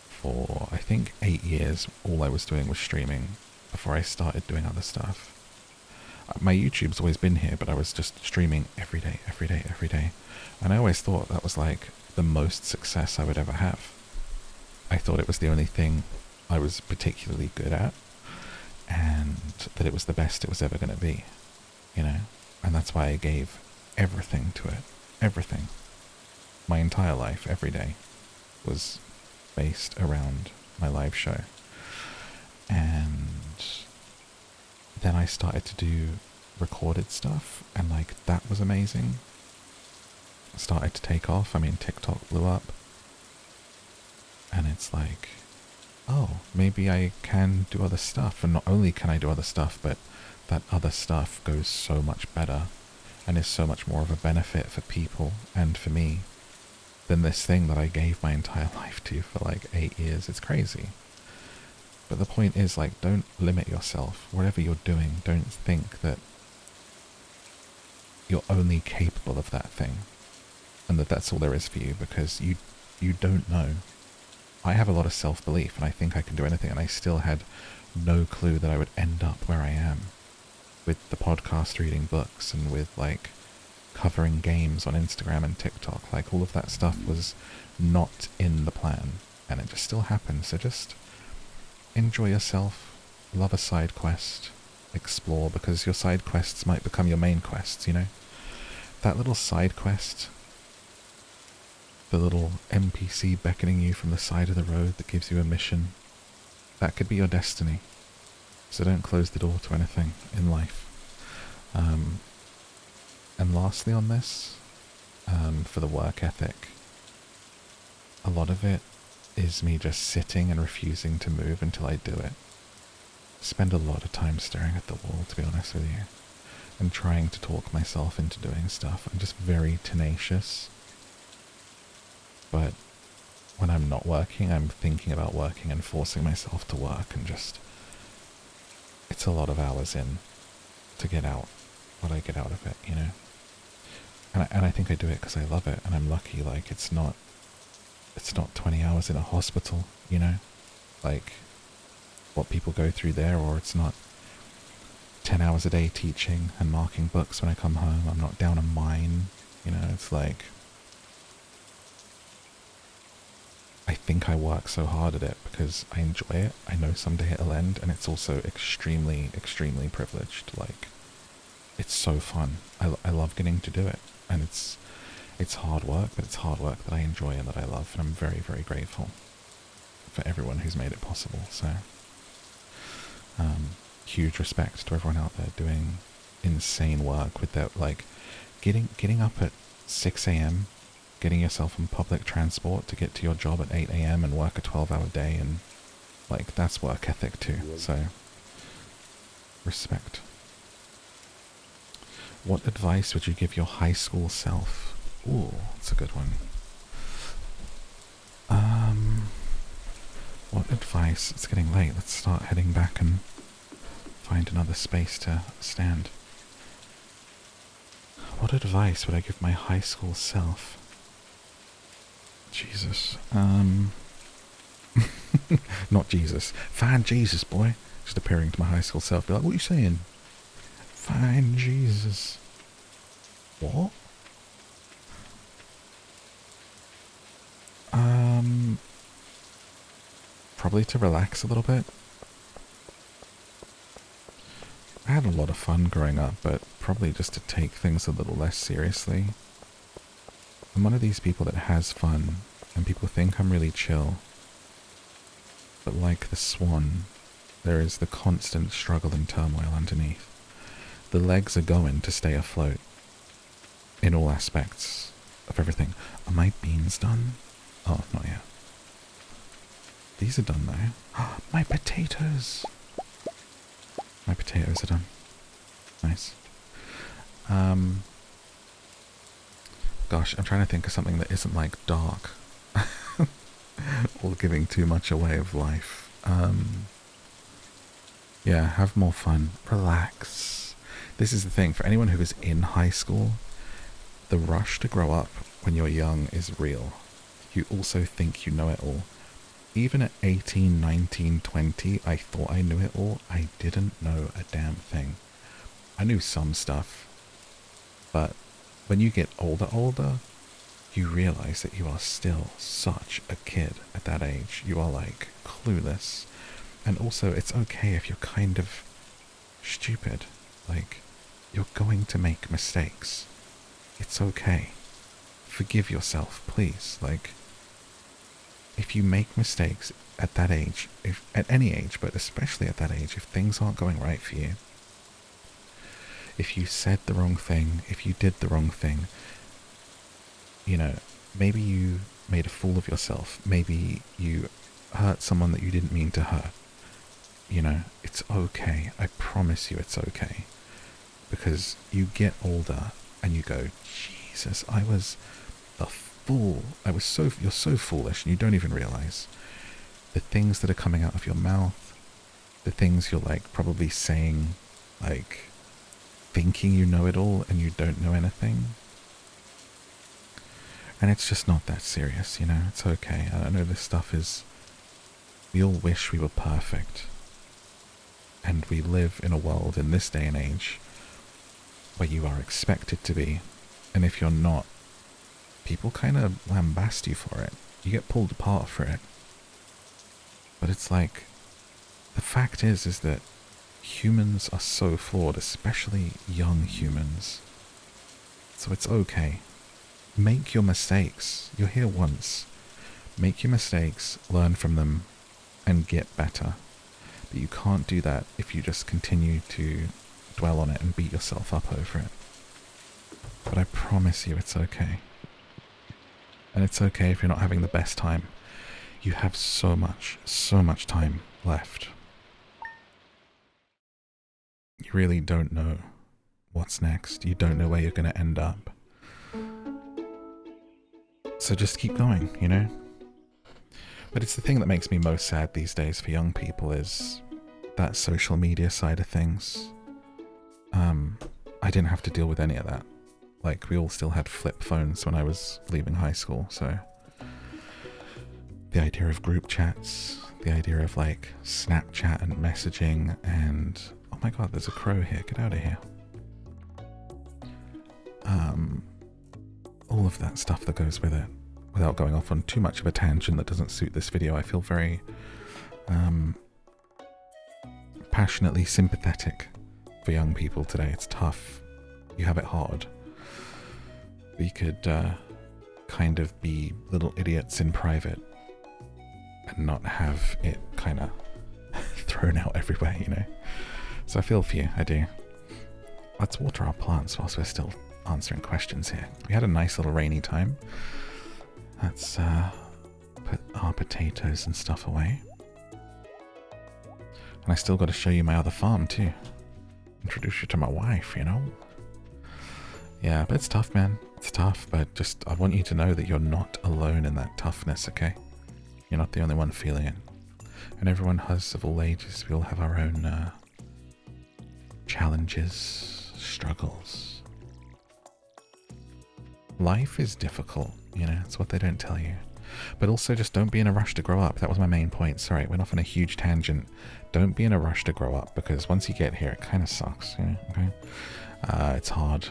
for, I think, 8 years. All I was doing was streaming before I started doing other stuff. My YouTube's always been here, but I was just streaming every day, every day, every day. And I always thought that was like the most success I would ever have. I thought it was the only thing I was particularly good at, and that it was the best it was ever going to be, you know? And that's why I gave everything to it. Everything. My entire life, every day, was based around my live show. And then I started to do recorded stuff, and like that was amazing. It started to take off. I mean, TikTok blew up. And it's like, oh, maybe I can do other stuff. And not only can I do other stuff, but that other stuff goes so much better and is so much more of a benefit for people and for me than this thing that I gave my entire life to for like 8 years. It's crazy. But the point is, like, don't limit yourself. Whatever you're doing, don't think that you're only capable of that thing and that that's all there is for you, because you don't know. I have a lot of self-belief and I think I can do anything, and I still had no clue that I would end up where I am with the podcast, reading books, and with like covering games on Instagram and TikTok. Like, all of that stuff was not in the plan, and it just still happened. So just enjoy yourself, love a side quest, explore, because your side quests might become your main quests, you know? That little side quest, the little NPC beckoning you from the side of the road that gives you a mission, that could be your destiny. So don't close the door to anything in life. And lastly on this, for the work ethic, a lot of it is me just sitting and refusing to move until I do it. Spend a lot of time staring at the wall, to be honest with you, and trying to talk myself into doing stuff. I'm just very tenacious. But when I'm not working, I'm thinking about working and forcing myself to work, and just, it's a lot of hours in to get out what I get out of it, you know? And I think I do it because I love it, and I'm lucky. Like, it's not 20 hours in a hospital, you know, like what people go through there, or it's not 10 hours a day teaching and marking books when I come home. I'm not down a mine, you know. It's like, I think I work so hard at it because I enjoy it. I know someday it'll end, and it's also extremely, extremely privileged. Like, it's so fun. I love getting to do it, and it's hard work, but it's hard work that I enjoy and that I love, and I'm very, very grateful for everyone who's made it possible. So, huge respect to everyone out there doing insane work with their, like, getting up at 6 a.m., getting yourself on public transport to get to your job at 8 a.m. and work a 12-hour day, and, like, that's work ethic too. So, respect. What advice would you give your high school self? Ooh, that's a good one. What advice? It's getting late. Let's start heading back and find another space to stand. What advice would I give my high school self? Jesus. Not Jesus. Find Jesus, boy. Just appearing to my high school self. Be like, what are you saying? Find Jesus. What? Probably to relax a little bit. I had a lot of fun growing up, but probably just to take things a little less seriously. I'm one of these people that has fun, and people think I'm really chill. But like the swan, there is the constant struggle and turmoil underneath. The legs are going to stay afloat in all aspects of everything. Are my beans done? Oh, not yet. These are done though. My potatoes! My potatoes are done. Nice. Gosh, I'm trying to think of something that isn't like dark. Or giving too much away of life. Yeah, have more fun. Relax. This is the thing, for anyone who is in high school, the rush to grow up when you're young is real. You also think you know it all. Even at 18, 19, 20, I thought I knew it all. I didn't know a damn thing. I knew some stuff, but when you get older, you realize that you are still such a kid at that age. You are like clueless. And also, it's okay if you're kind of stupid. Like, you're going to make mistakes. It's okay. Forgive yourself, please. Like, if you make mistakes at that age, if at any age, but especially at that age, if things aren't going right for you, if you said the wrong thing, if you did the wrong thing, you know, maybe you made a fool of yourself. Maybe you hurt someone that you didn't mean to hurt. You know, it's okay. I promise you it's okay. Because you get older and you go, Jesus, I was the fool. You're so foolish and you don't even realize the things that are coming out of your mouth, the things you're like probably saying, like thinking you know it all and you don't know anything. And it's just not that serious, you know, it's okay. I know this stuff is, we all wish we were perfect. And we live in a world in this day and age where you are expected to be. And if you're not, people kind of lambast you for it. You get pulled apart for it. But it's like, the fact is that humans are so flawed, especially young humans. So it's okay. Make your mistakes. You're here once. Make your mistakes, learn from them, and get better. But you can't do that if you just continue to dwell on it and beat yourself up over it. But I promise you it's okay. And it's okay if you're not having the best time. You have so much time left. You really don't know what's next. You don't know where you're going to end up. So just keep going, you know? But it's the thing that makes me most sad these days for young people is that social media side of things. I didn't have to deal with any of that. Like, we all still had flip phones when I was leaving high school, so the idea of group chats, the idea of like Snapchat and messaging and, oh my god, there's a crow here, get out of here. All of that stuff that goes with it. Without going off on too much of a tangent that doesn't suit this video, I feel very passionately sympathetic for young people today. It's tough. You have it hard. We could kind of be little idiots in private and not have it kind of thrown out everywhere, you know? So I feel for you, I do. Let's water our plants whilst we're still answering questions here. We had a nice little rainy time. Let's put our potatoes and stuff away. And I still got to show you my other farm too. Introduce you to my wife, you know? Yeah, but it's tough, man. It's tough, but just, I want you to know that you're not alone in that toughness, okay? You're not the only one feeling it. And everyone has, of all ages, we all have our own challenges, struggles. Life is difficult, you know, it's what they don't tell you. But also just don't be in a rush to grow up. That was my main point. Sorry, it went off on a huge tangent. Don't be in a rush to grow up, because once you get here, it kind of sucks, you know, okay? It's hard.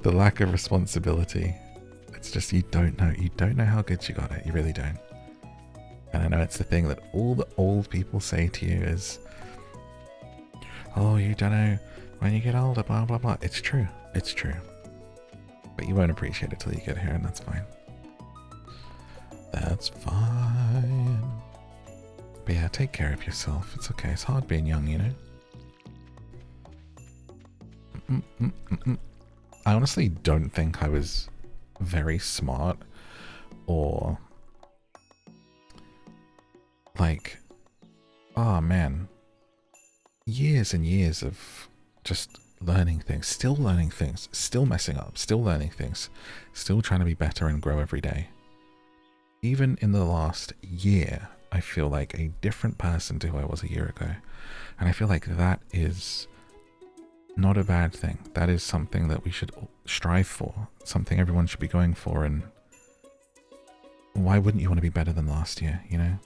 The lack of responsibility. It's just, you don't know how good you got it. You really don't. And I know it's the thing that all the old people say to you is, oh, you don't know when you get older, blah, blah, blah. It's true. It's true. But you won't appreciate it till you get here, and that's fine. That's fine. But yeah, take care of yourself. It's okay. It's hard being young, you know? I honestly don't think I was very smart or like, oh man, years and years of just learning things, still messing up, still learning things, still trying to be better and grow every day. Even in the last year, I feel like a different person to who I was a year ago. And I feel like that is not a bad thing. That is something that we should strive for, something everyone should be going for. And why wouldn't you want to be better than last year, you know?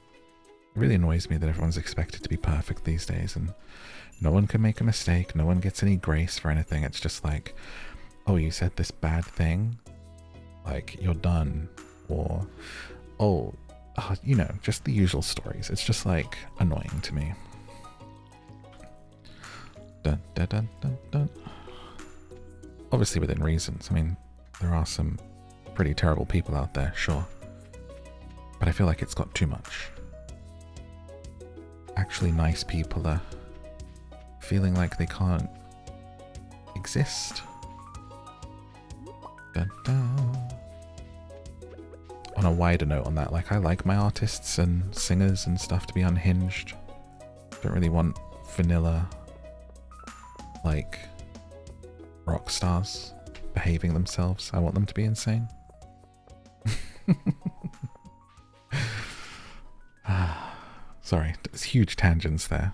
It really annoys me that everyone's expected to be perfect these days, and no one can make a mistake, no one gets any grace for anything. It's just like, oh, you said this bad thing, like, you're done. Or, oh, you know, just the usual stories. It's just, like, annoying to me. Dun, dun, dun, dun, dun. Obviously within reasons. I mean, there are some pretty terrible people out there, sure. But I feel like it's got too much. Actually nice people are feeling like they can't exist. Dun, dun. On a wider note on that, like, I like my artists and singers and stuff to be unhinged. Don't really want vanilla, like, rock stars behaving themselves. I want them to be insane. Sorry, it's huge tangents there.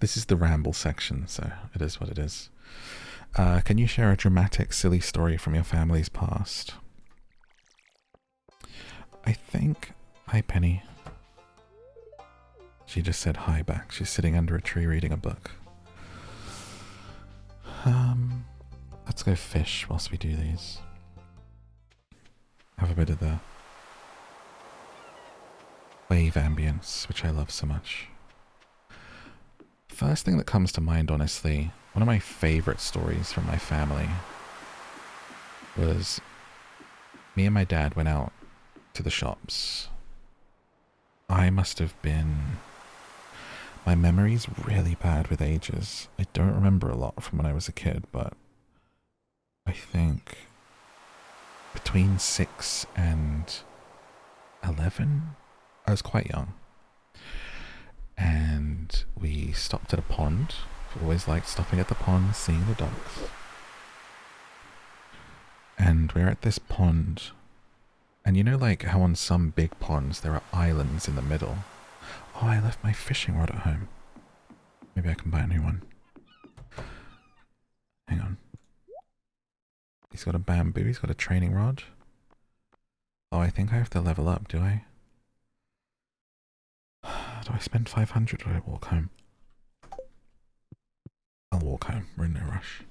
This is the ramble section, so it is what it is. Can you share a dramatic, silly story from your family's past? I think... Hi, Penny. She just said hi back. She's sitting under a tree reading a book. Let's go fish whilst we do these. Have a bit of the wave ambience, which I love so much. First thing that comes to mind, honestly, one of my favourite stories from my family was me and my dad went out to the shops. I must have been... My memory's really bad with ages. I don't remember a lot from when I was a kid, but I think between 6 and 11, I was quite young. And we stopped at a pond. I've always liked stopping at the pond, seeing the ducks. And we're at this pond. And you know, like, how on some big ponds there are islands in the middle? Oh, I left my fishing rod at home. Maybe I can buy a new one. Hang on. He's got a bamboo, he's got a training rod. Oh, I think I have to level up, do I? Do I spend 500 or do I walk home? I'll walk home, we're in no rush.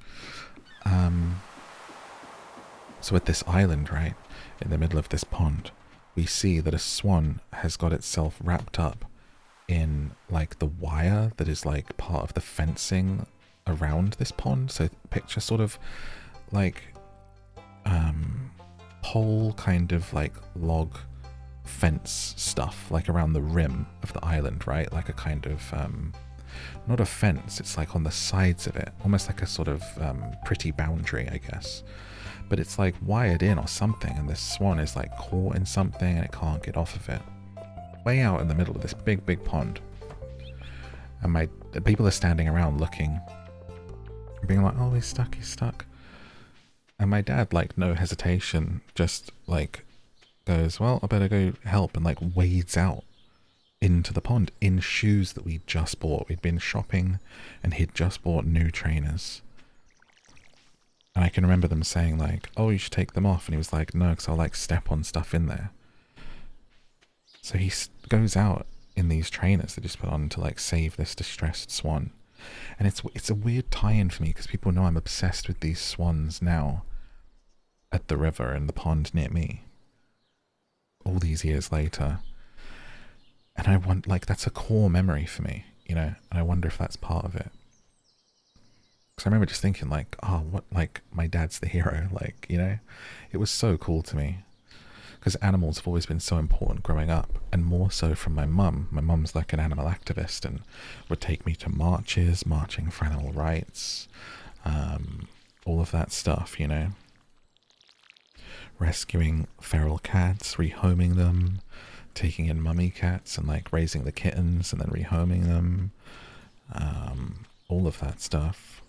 So at this island, right, in the middle of this pond, we see that a swan has got itself wrapped up in, like, the wire that is, like, part of the fencing around this pond. So picture sort of, like, pole kind of, like, log fence stuff, like, around the rim of the island, right? Like a kind of, not a fence, it's, like, on the sides of it. Almost like a sort of pretty boundary, I guess. But it's, like, wired in or something, and this swan is, like, caught in something and it can't get off of it. Way out in the middle of this big, big pond. And the people are standing around looking, being like, oh, he's stuck, he's stuck. And my dad, like, no hesitation, just, like, goes, well, I better go help, and, like, wades out into the pond in shoes that we just bought. We'd been shopping and he'd just bought new trainers. And I can remember them saying, like, oh, you should take them off. And he was like, no, because I'll, like, step on stuff in there. So he goes out in these trainers that just put on to, like, save this distressed swan. And it's a weird tie-in for me, because people know I'm obsessed with these swans now at the river and the pond near me. All these years later. And I want, like, that's a core memory for me, you know? And I wonder if that's part of it. Because I remember just thinking, like, oh, what, like, my dad's the hero, like, you know? It was so cool to me. Because animals have always been so important growing up, and more so from my mum. My mum's like an animal activist and would take me to marches, marching for animal rights, all of that stuff, you know? Rescuing feral cats, rehoming them, taking in mummy cats and, like, raising the kittens and then rehoming them, all of that stuff.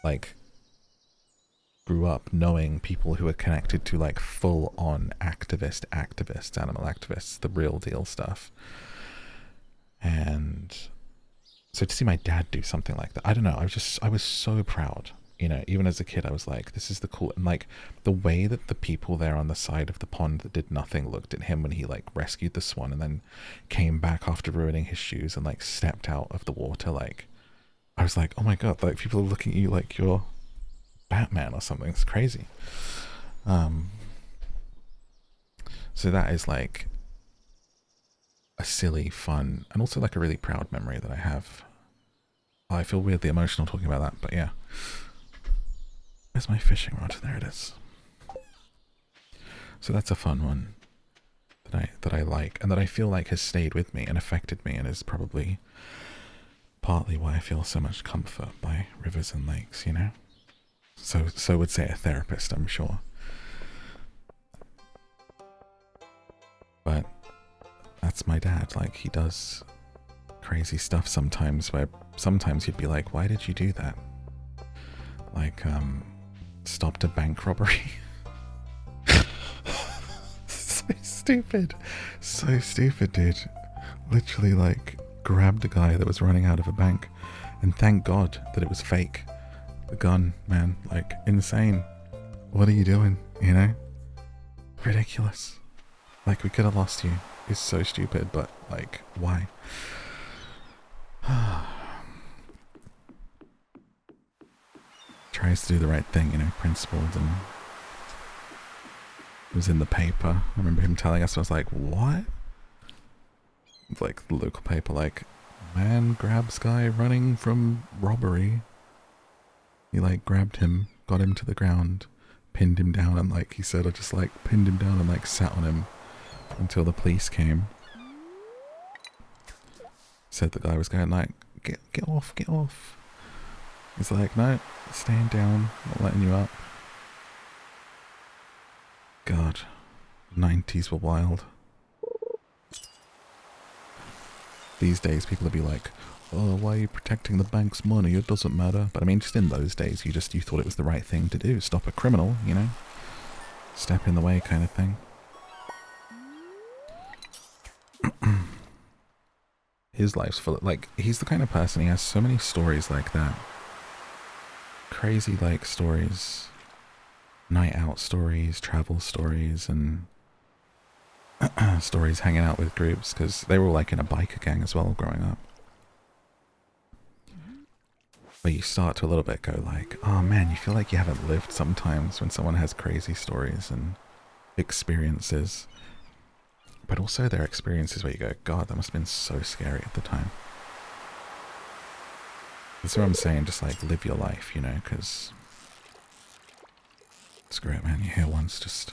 Like, grew up knowing people who are connected to, like, full-on activists, animal activists, the real deal stuff. And so to see my dad do something like that, I don't know, I was so proud. You know, even as a kid, I was like, this is the cool, and like the way that the people there on the side of the pond that did nothing looked at him when he like rescued the swan and then came back after ruining his shoes and like stepped out of the water. Like, I was like, oh my God, like people are looking at you like you're Batman or something. It's crazy. So that is like a silly, fun, and also like a really proud memory that I have. Oh, I feel weirdly emotional talking about that, but yeah. Where's my fishing rod? There it is. So that's a fun one that I like and that I feel like has stayed with me and affected me and is probably partly why I feel so much comfort by rivers and lakes, you know? So would say a therapist, I'm sure. But that's my dad. Like, he does crazy stuff sometimes where sometimes you'd be like, why did you do that? Like, stopped a bank robbery. So stupid, dude. Literally, like, grabbed a guy that was running out of a bank, and thank God that it was fake. The gun, man, like, insane. What are you doing, you know? Ridiculous. Like, we could have lost you. It's so stupid, but, like, why? Tries to do the right thing, you know, principled, and it was in the paper. I remember him telling us, I was like, what? It's like the local paper, like, man grabs guy running from robbery. He like grabbed him, got him to the ground, pinned him down, and like he said, I just like pinned him down and like sat on him until the police came. Said the guy was going like, get off, get off. He's like, no, staying down, not letting you up. God, 90s were wild. These days people would be like, oh, why are you protecting the bank's money? It doesn't matter. But I mean, just in those days, you thought it was the right thing to do. Stop a criminal, you know? Step in the way kind of thing. His life's full of, like, he's the kind of person, he has so many stories like that. Crazy, like, stories. Night out stories, travel stories, and stories hanging out with groups, because they were all like in a biker gang as well growing up. But you start to a little bit go like, oh man, you feel like you haven't lived sometimes when someone has crazy stories and experiences. But also their experiences where you go, God, that must have been so scary at the time. That's what I'm saying, just like live your life, you know, because screw it, man, you're here once, just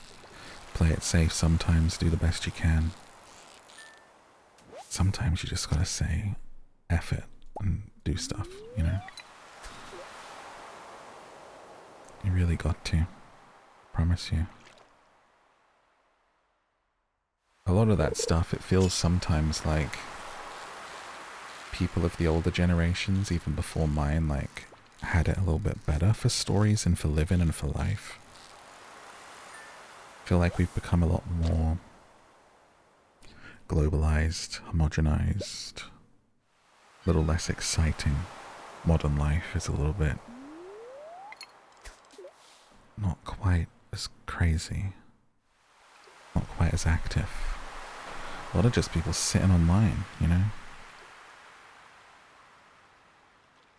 play it safe sometimes, do the best you can. Sometimes you just gotta say, F it, and do stuff, you know? You really got to. Promise you. A lot of that stuff, it feels sometimes like people of the older generations, even before mine, like, had it a little bit better for stories and for living and for life. I feel like we've become a lot more globalized, homogenized, a little less exciting. Modern life is a little bit not quite as crazy, not quite as active. A lot of just people sitting online, you know?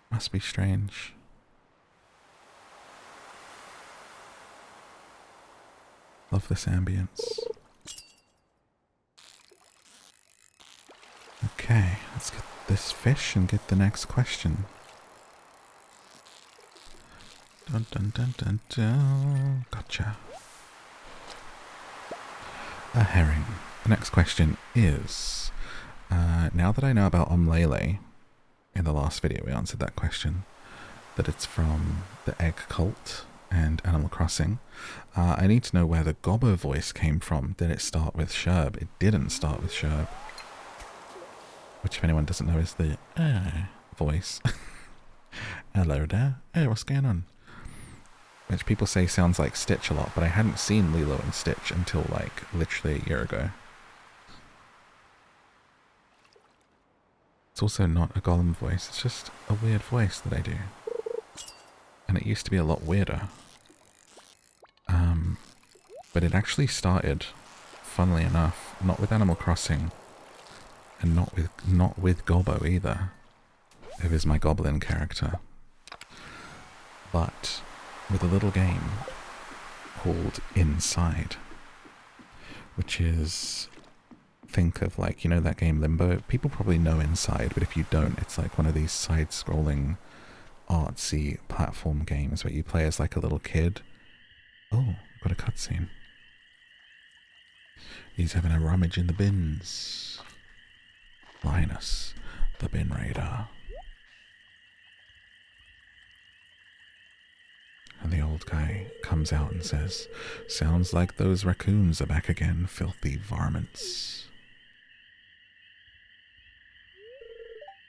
Must be strange. Love this ambience. Okay, let's get this fish and get the next question. Dun dun dun dun dun. Gotcha. A herring. The next question is, now that I know about Omlele, in the last video we answered that question, that it's from the egg cult and Animal Crossing, I need to know where the gobbo voice came from. Did it start with Sherb? It didn't start with Sherb. Which, if anyone doesn't know, is the voice. Hello there. Hey, what's going on? Which people say sounds like Stitch a lot, but I hadn't seen Lilo and Stitch until, like, literally a year ago. It's also not a Gollum voice, it's just a weird voice that I do. and it used to be a lot weirder. But it actually started, funnily enough, not with Animal Crossing, and not with Gobbo either, who is my goblin character, but with a little game called Inside, which is, think of like, you know that game Limbo? People probably know Inside, but if you don't, it's like one of these side-scrolling, artsy platform games where you play as like a little kid. Oh, got a cutscene. He's having a rummage in the bins. Linus, the bin raider. And the old guy comes out and says, "Sounds like those raccoons are back again, filthy varmints.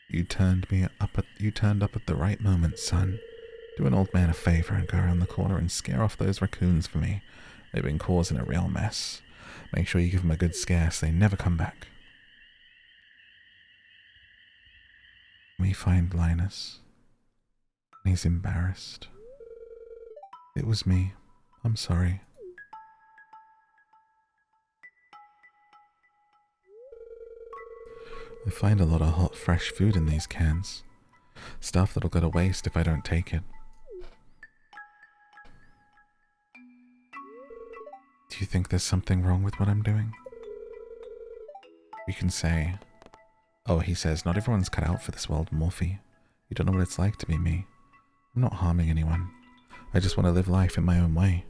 You turned up at the right moment, son. Do an old man a favor and go around the corner and scare off those raccoons for me. They've been causing a real mess. Make sure you give them a good scare so they never come back." We find Linus. He's embarrassed. "It was me. I'm sorry." I find a lot of hot, fresh food in these cans. Stuff that'll go to waste if I don't take it. Do you think there's something wrong with what I'm doing? You can say, "Oh," he says, "not everyone's cut out for this world, Morphe. You don't know what it's like to be me. I'm not harming anyone. I just want to live life in my own way."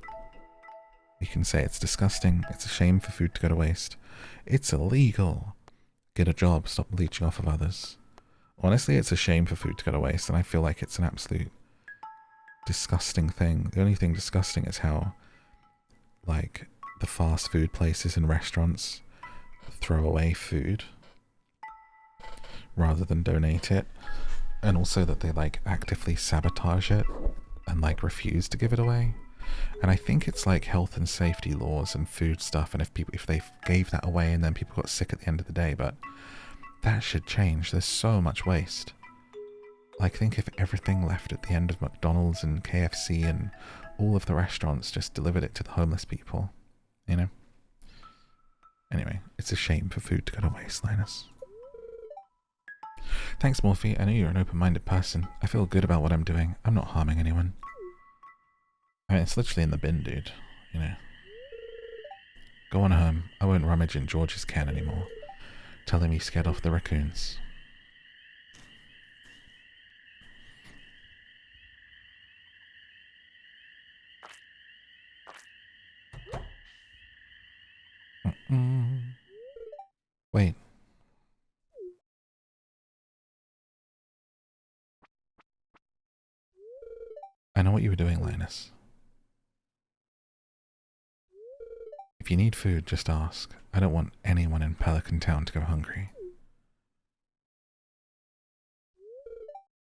You can say, "It's disgusting. It's a shame for food to go to waste. It's illegal. Get a job. Stop leeching off of others." Honestly, it's a shame for food to go to waste, and I feel like it's an absolute disgusting thing. The only thing disgusting is how, like, the fast food places and restaurants throw away food rather than donate it, and also that they like actively sabotage it and like refuse to give it away. And I think it's like health and safety laws and food stuff, and if they gave that away and then people got sick at the end of the day, but that should change. There's so much waste. Like, think if everything left at the end of McDonald's and KFC and all of the restaurants just delivered it to the homeless people, you know? Anyway, it's a shame for food to go to waste, Linus. Thanks, Morphe. I know you're an open-minded person. I feel good about what I'm doing. I'm not harming anyone. I mean, it's literally in the bin, dude. You know. Go on home. I won't rummage in George's can anymore. Tell him he scared off the raccoons. Wait. I know what you were doing, Linus. If you need food, just ask. I don't want anyone in Pelican Town to go hungry.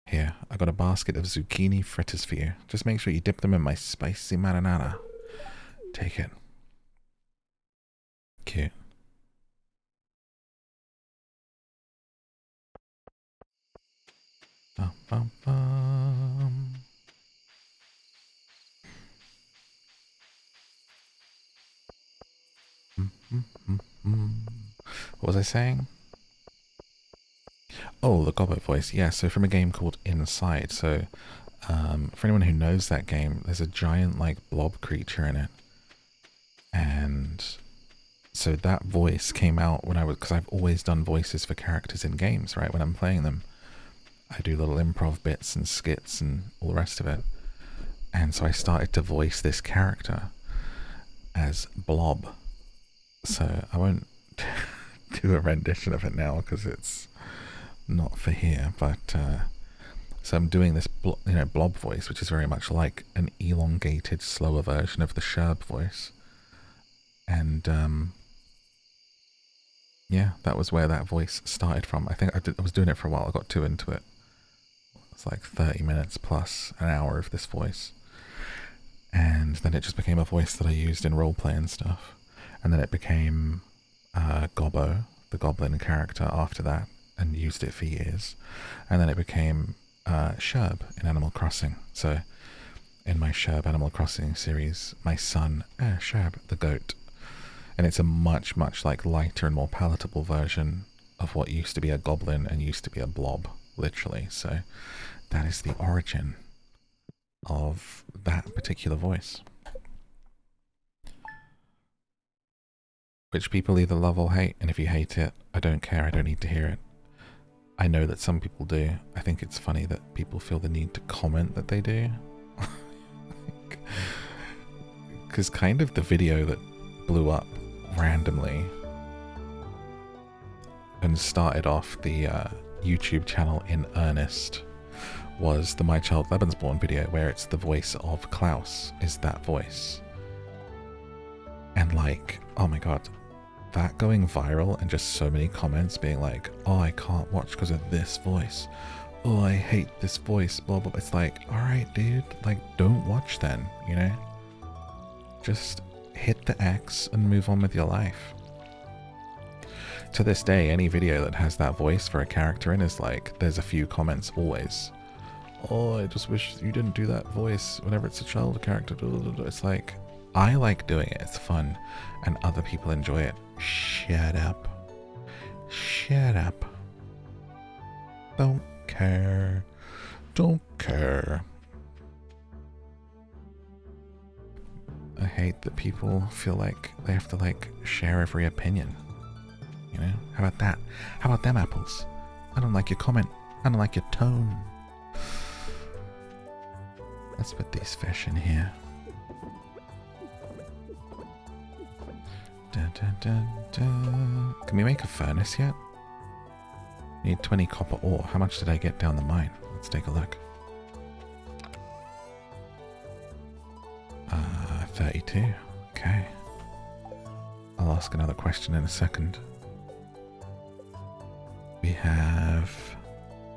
Here, I got a basket of zucchini fritters for you. Just make sure you dip them in my spicy marinara. Take it. Cute. Bum, bum, bum. What was I saying? Oh, the Gobbo voice. Yeah, so from a game called Inside. So, for anyone who knows that game, there's a giant, like, blob creature in it. And so that voice came out when because I've always done voices for characters in games, right? When I'm playing them, I do little improv bits and skits and all the rest of it. And so I started to voice this character as Blob. So I won't do a rendition of it now because it's not for here, but so I'm doing this blob voice, which is very much like an elongated, slower version of the Sherb voice. And yeah, that was where that voice started from. I think I was doing it for a while. I got too into it. It's like 30 minutes plus an hour of this voice. And then it just became a voice that I used in roleplay and stuff. And then it became Gobbo, the goblin character, after that, and used it for years. And then it became Sherb in Animal Crossing. So in my Sherb Animal Crossing series, my son, Sherb, the goat. And it's a much, much like lighter and more palatable version of what used to be a goblin and used to be a blob, literally. So that is the origin of that particular voice. Which people either love or hate, and if you hate it, I don't care, I don't need to hear it. I know that some people do. I think it's funny that people feel the need to comment that they do. Because kind of the video that blew up randomly and started off the YouTube channel in earnest was the My Child Lebensborn video, where it's the voice of Klaus is that voice. And like, oh my god, that going viral and just so many comments being like, oh, I can't watch because of this voice. Oh, I hate this voice, blah, blah, blah. It's like, alright, dude, like, don't watch then, you know? Just hit the X and move on with your life. To this day, any video that has that voice for a character in is like, there's a few comments always. Oh, I just wish you didn't do that voice whenever it's a child character. It's like, I like doing it, it's fun, and other people enjoy it. Shut up. Shut up. Don't care. Don't care. I hate that people feel like they have to like share every opinion. You know? How about that? How about them apples? I don't like your comment. I don't like your tone. Let's put these fish in here. Dun, dun, dun, dun. Can we make a furnace yet? Need 20 copper ore. How much did I get down the mine? Let's take a look. 32. Okay. I'll ask another question in a second. We have...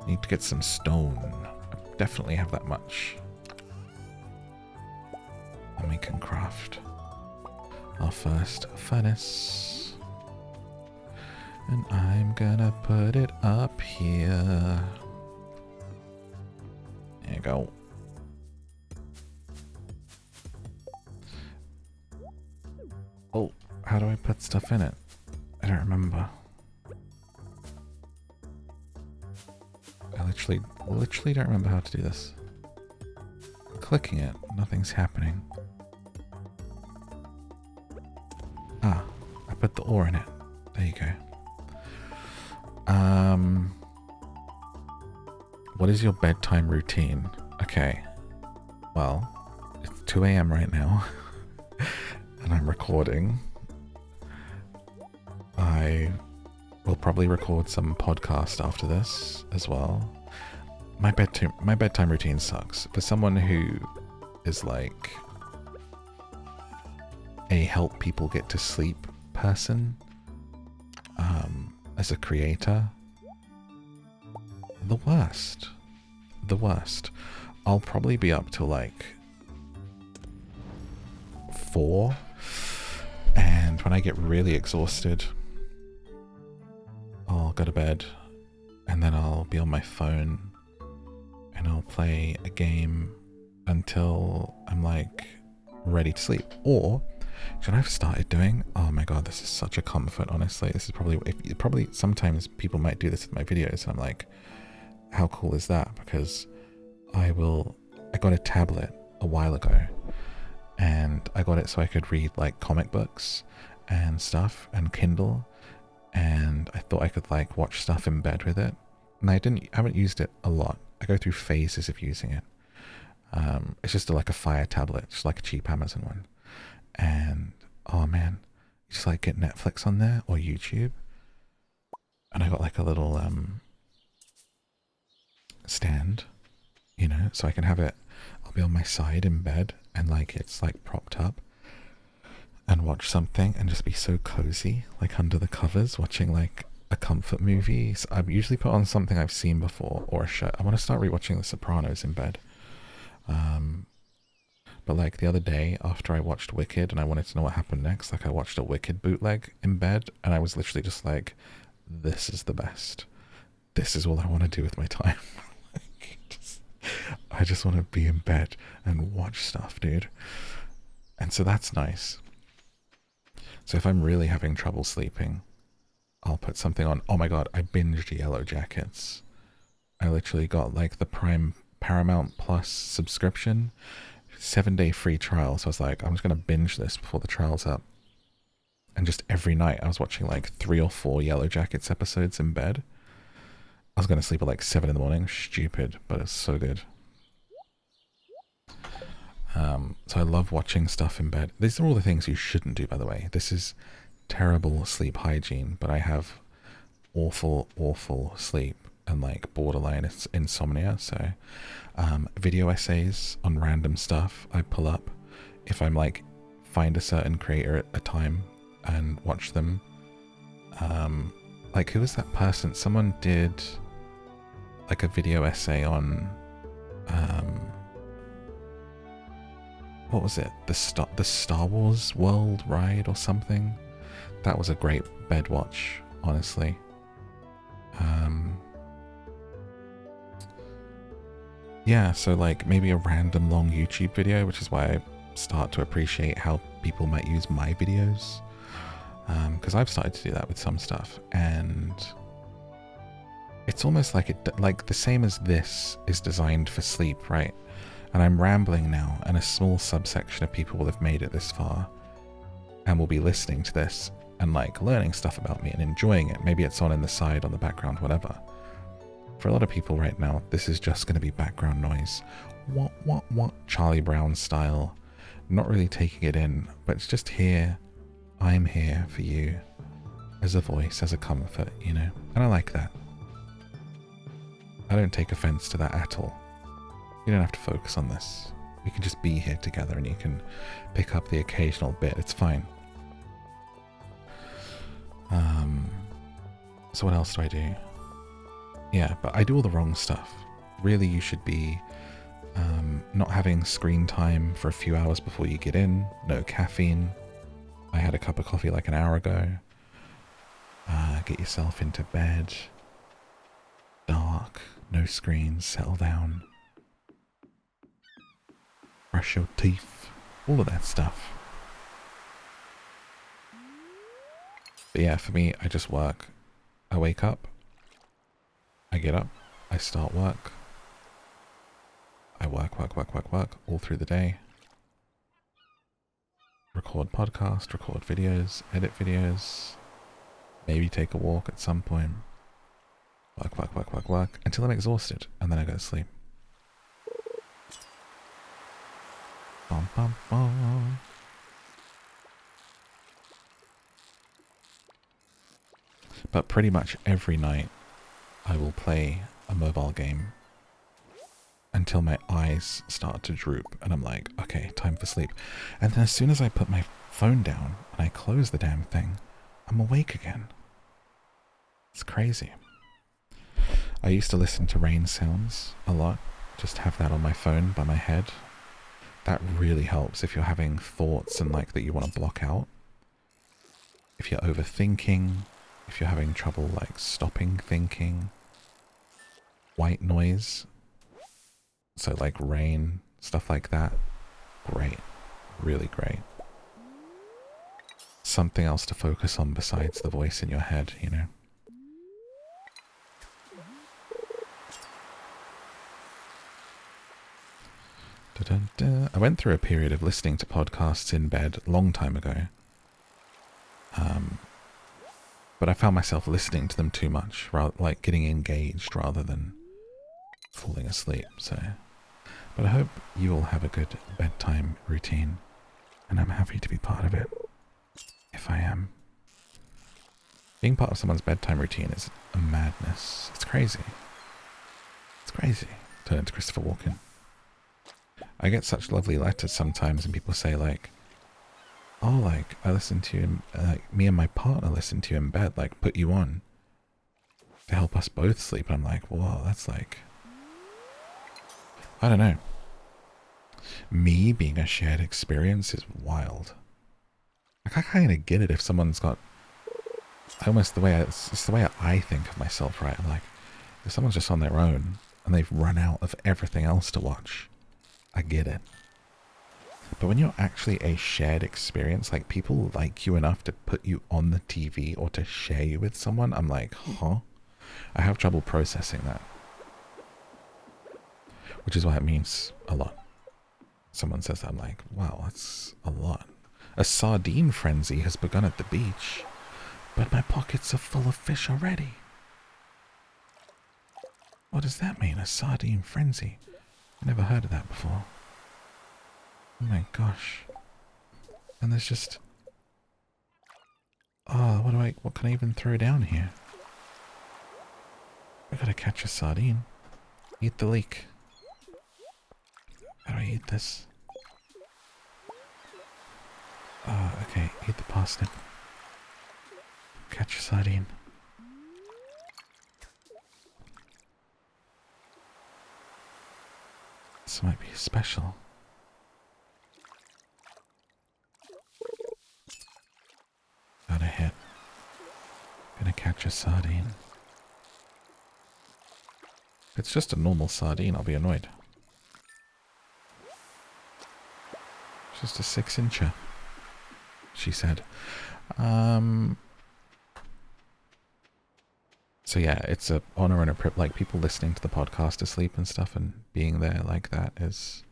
Need to get some stone. I definitely have that much. And we can craft our first furnace. And I'm gonna put it up here. There you go. Oh, how do I put stuff in it? I don't remember. I literally don't remember how to do this. Clicking it, nothing's happening. Ah, I put the ore in it. There you go. What is your bedtime routine? Okay. Well, it's 2 AM right now. And I'm recording. I will probably record some podcast after this as well. My bedtime routine sucks. For someone who is like a help people get to sleep person, as a creator, the worst. The worst. I'll probably be up till like 4, and when I get really exhausted, I'll go to bed, and then I'll be on my phone and I'll play a game until I'm like ready to sleep. Or should I've started doing, oh my god, this is such a comfort, honestly. This is probably sometimes people might do this with my videos and I'm like, how cool is that? Because I got a tablet a while ago, and I got it so I could read like comic books and stuff and Kindle, and I thought I could like watch stuff in bed with it. And I haven't used it a lot. I go through phases of using it. It's just like a Fire tablet, just like a cheap Amazon one. And oh man, you just like get Netflix on there or YouTube. And I got like a little stand, you know, so I can have it. I'll be on my side in bed and like it's like propped up and watch something and just be so cozy, like under the covers watching like a comfort movie. So I usually put on something I've seen before or a show. I want to start rewatching The Sopranos in bed. But like the other day after I watched Wicked and I wanted to know what happened next, like I watched a Wicked bootleg in bed and I was literally just like, this is the best. This is all I want to do with my time. I just want to be in bed and watch stuff, dude. And so that's nice. So if I'm really having trouble sleeping, I'll put something on. Oh my god, I binged Yellow Jackets. I literally got like the Prime Paramount Plus subscription, 7-day free trial. So I was like, I'm just going to binge this before the trial's up. And just every night I was watching like 3 or 4 Yellow Jackets episodes in bed. I was going to sleep at like 7 in the morning. Stupid, but it's so good. So I love watching stuff in bed. These are all the things you shouldn't do, by the way. This is terrible sleep hygiene, but I have awful, awful sleep and like borderline insomnia. So video essays on random stuff I pull up if I'm like find a certain creator at a time and watch them. Like who was that person? Someone did like a video essay on what was it? The Star Wars world ride or something. That was a great bed watch, honestly. Yeah, so like maybe a random long YouTube video, which is why I start to appreciate how people might use my videos. Because I've started to do that with some stuff, and it's almost like like the same as this is designed for sleep, right? And I'm rambling now, and a small subsection of people will have made it this far and will be listening to this and like learning stuff about me and enjoying it. Maybe it's on in the side, on the background, whatever. For a lot of people right now, this is just going to be background noise. What, Charlie Brown style. Not really taking it in, but it's just here. I'm here for you as a voice, as a comfort, you know? And I like that. I don't take offense to that at all. You don't have to focus on this. We can just be here together and you can pick up the occasional bit. It's fine. So what else do I do? Yeah, but I do all the wrong stuff. Really, you should be not having screen time for a few hours before you get in. No caffeine. I had a cup of coffee like an hour ago. Get yourself into bed. Dark. No screens. Settle down. Brush your teeth. All of that stuff. But yeah, for me, I just work. I wake up. I get up. I start work. I work all through the day. Record podcast, record videos, edit videos. Maybe take a walk at some point. Work until I'm exhausted, and then I go to sleep. Bum, bum, bum. But pretty much every night I will play a mobile game until my eyes start to droop and I'm like, okay, time for sleep. And then as soon as I put my phone down and I close the damn thing, I'm awake again. It's crazy. I used to listen to rain sounds a lot, just have that on my phone by my head. That really helps if you're having thoughts and like that you want to block out. If you're overthinking, if you're having trouble like stopping thinking. White noise, so like rain, stuff like that. Great, really great. Something else to focus on besides the voice in your head, you know. I went through a period of listening to podcasts in bed a long time ago. But I found myself listening to them too much, like getting engaged rather than falling asleep. So, but I hope you all have a good bedtime routine, and I'm happy to be part of it, if I am. Being part of someone's bedtime routine is a madness. It's crazy. It's crazy. Turn into Christopher Walken. I get such lovely letters sometimes, and people say like, oh, like, I listen to you, like, me and my partner listen to you in bed, like, put you on to help us both sleep. And I'm like, whoa, that's like, I don't know. Me being a shared experience is wild. Like, I kind of get it if someone's got, almost the way, it's the way I think of myself, right? I'm like, if someone's just on their own, and they've run out of everything else to watch. I get it. But when you're actually a shared experience, like people like you enough to put you on the TV or to share you with someone, I'm like, huh? I have trouble processing that. Which is why it means a lot. Someone says that, I'm like, wow, that's a lot. A sardine frenzy has begun at the beach, but my pockets are full of fish already. What does that mean, a sardine frenzy? I've never heard of that before. Oh my gosh. And there's just... oh, what can I even throw down here? I gotta catch a sardine. Eat the leek. How do I eat this? Okay, eat the parsnip. Catch a sardine. This might be special. Got a hit. Gonna catch a sardine. If it's just a normal sardine, I'll be annoyed. It's just a 6-incher, she said. So yeah, it's a honor and a privilege. Like, people listening to the podcast asleep and stuff, and being there like that is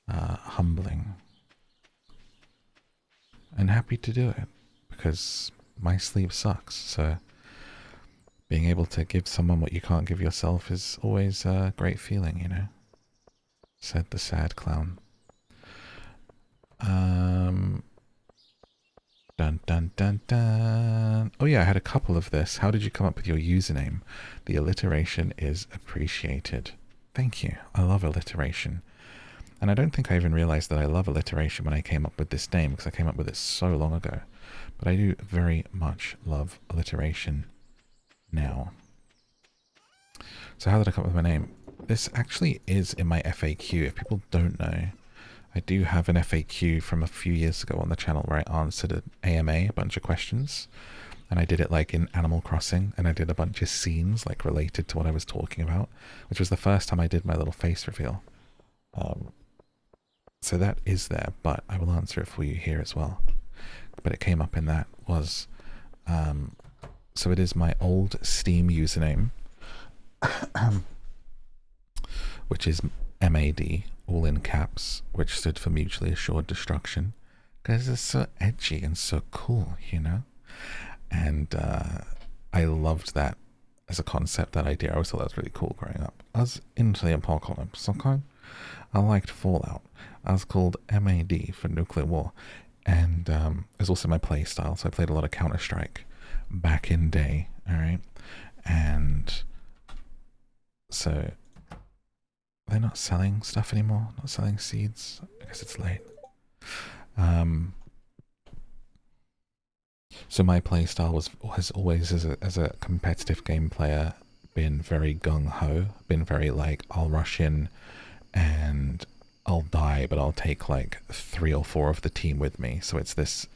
humbling. And happy to do it, because my sleep sucks. So being able to give someone what you can't give yourself is always a great feeling, you know? Said the sad clown. Dun dun dun dun. Oh yeah, I had a couple of this. How did you come up with your username? The alliteration is appreciated. Thank you. I love alliteration. And I don't think I even realized that I love alliteration when I came up with this name, because I came up with it so long ago. But I do very much love alliteration now. So how did I come up with my name? This actually is in my FAQ. If people don't know, I do have an FAQ from a few years ago on the channel where I answered an AMA, a bunch of questions. And I did it like in Animal Crossing, and I did a bunch of scenes like related to what I was talking about, which was the first time I did my little face reveal. So that is there, but I will answer it for you here as well. But it came up in that was, so it is my old Steam username, which is MAD, all in caps, which stood for Mutually Assured Destruction, because it's so edgy and so cool, you know? And I loved that as a concept, that idea. I always thought that was really cool growing up. I was into the apocalypse, okay? I liked Fallout. I was called MAD for nuclear war. And it was also my play style, so I played a lot of Counter-Strike back in day, alright? And so they're not selling stuff anymore, not selling seeds. I guess it's late. So my playstyle has always, as a competitive game player, been very gung-ho, been very like, I'll rush in and I'll die, but I'll take like 3 or 4 of the team with me. So it's this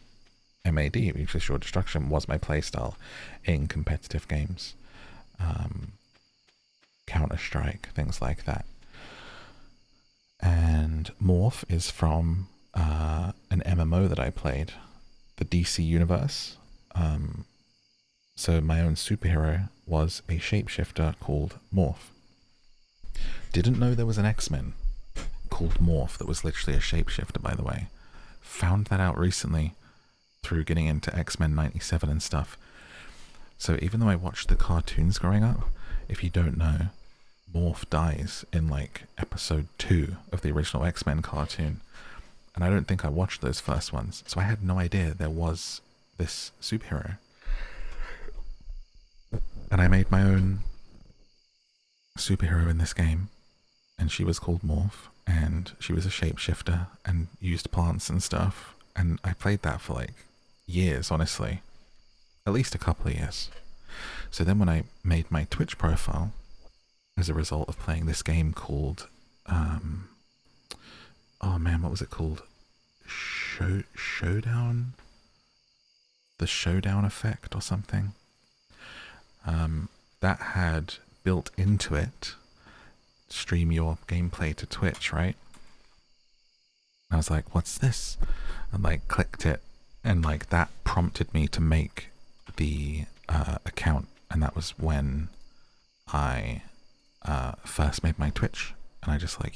MAD, Mutually Assured Destruction, was my playstyle in competitive games. Counter-Strike, things like that. And Morph is from an MMO that I played, the DC Universe. So my own superhero was a shapeshifter called Morph. Didn't know there was an X-Men called Morph that was literally a shapeshifter, by the way. Found that out recently through getting into X-Men 97 and stuff. So even though I watched the cartoons growing up, if you don't know, Morph dies in like episode 2 of the original X-Men cartoon. And I don't think I watched those first ones, so I had no idea there was this superhero. And I made my own superhero in this game, and she was called Morph, and she was a shapeshifter and used plants and stuff. And I played that for like years, honestly. At least a couple of years. So then when I made my Twitch profile, as a result of playing this game called, oh man, what was it called? Showdown? The Showdown Effect or something. That had built into it stream your gameplay to Twitch, right? I was like, what's this? And like clicked it, and like that prompted me to make the account, and that was when I first made my Twitch, and I just like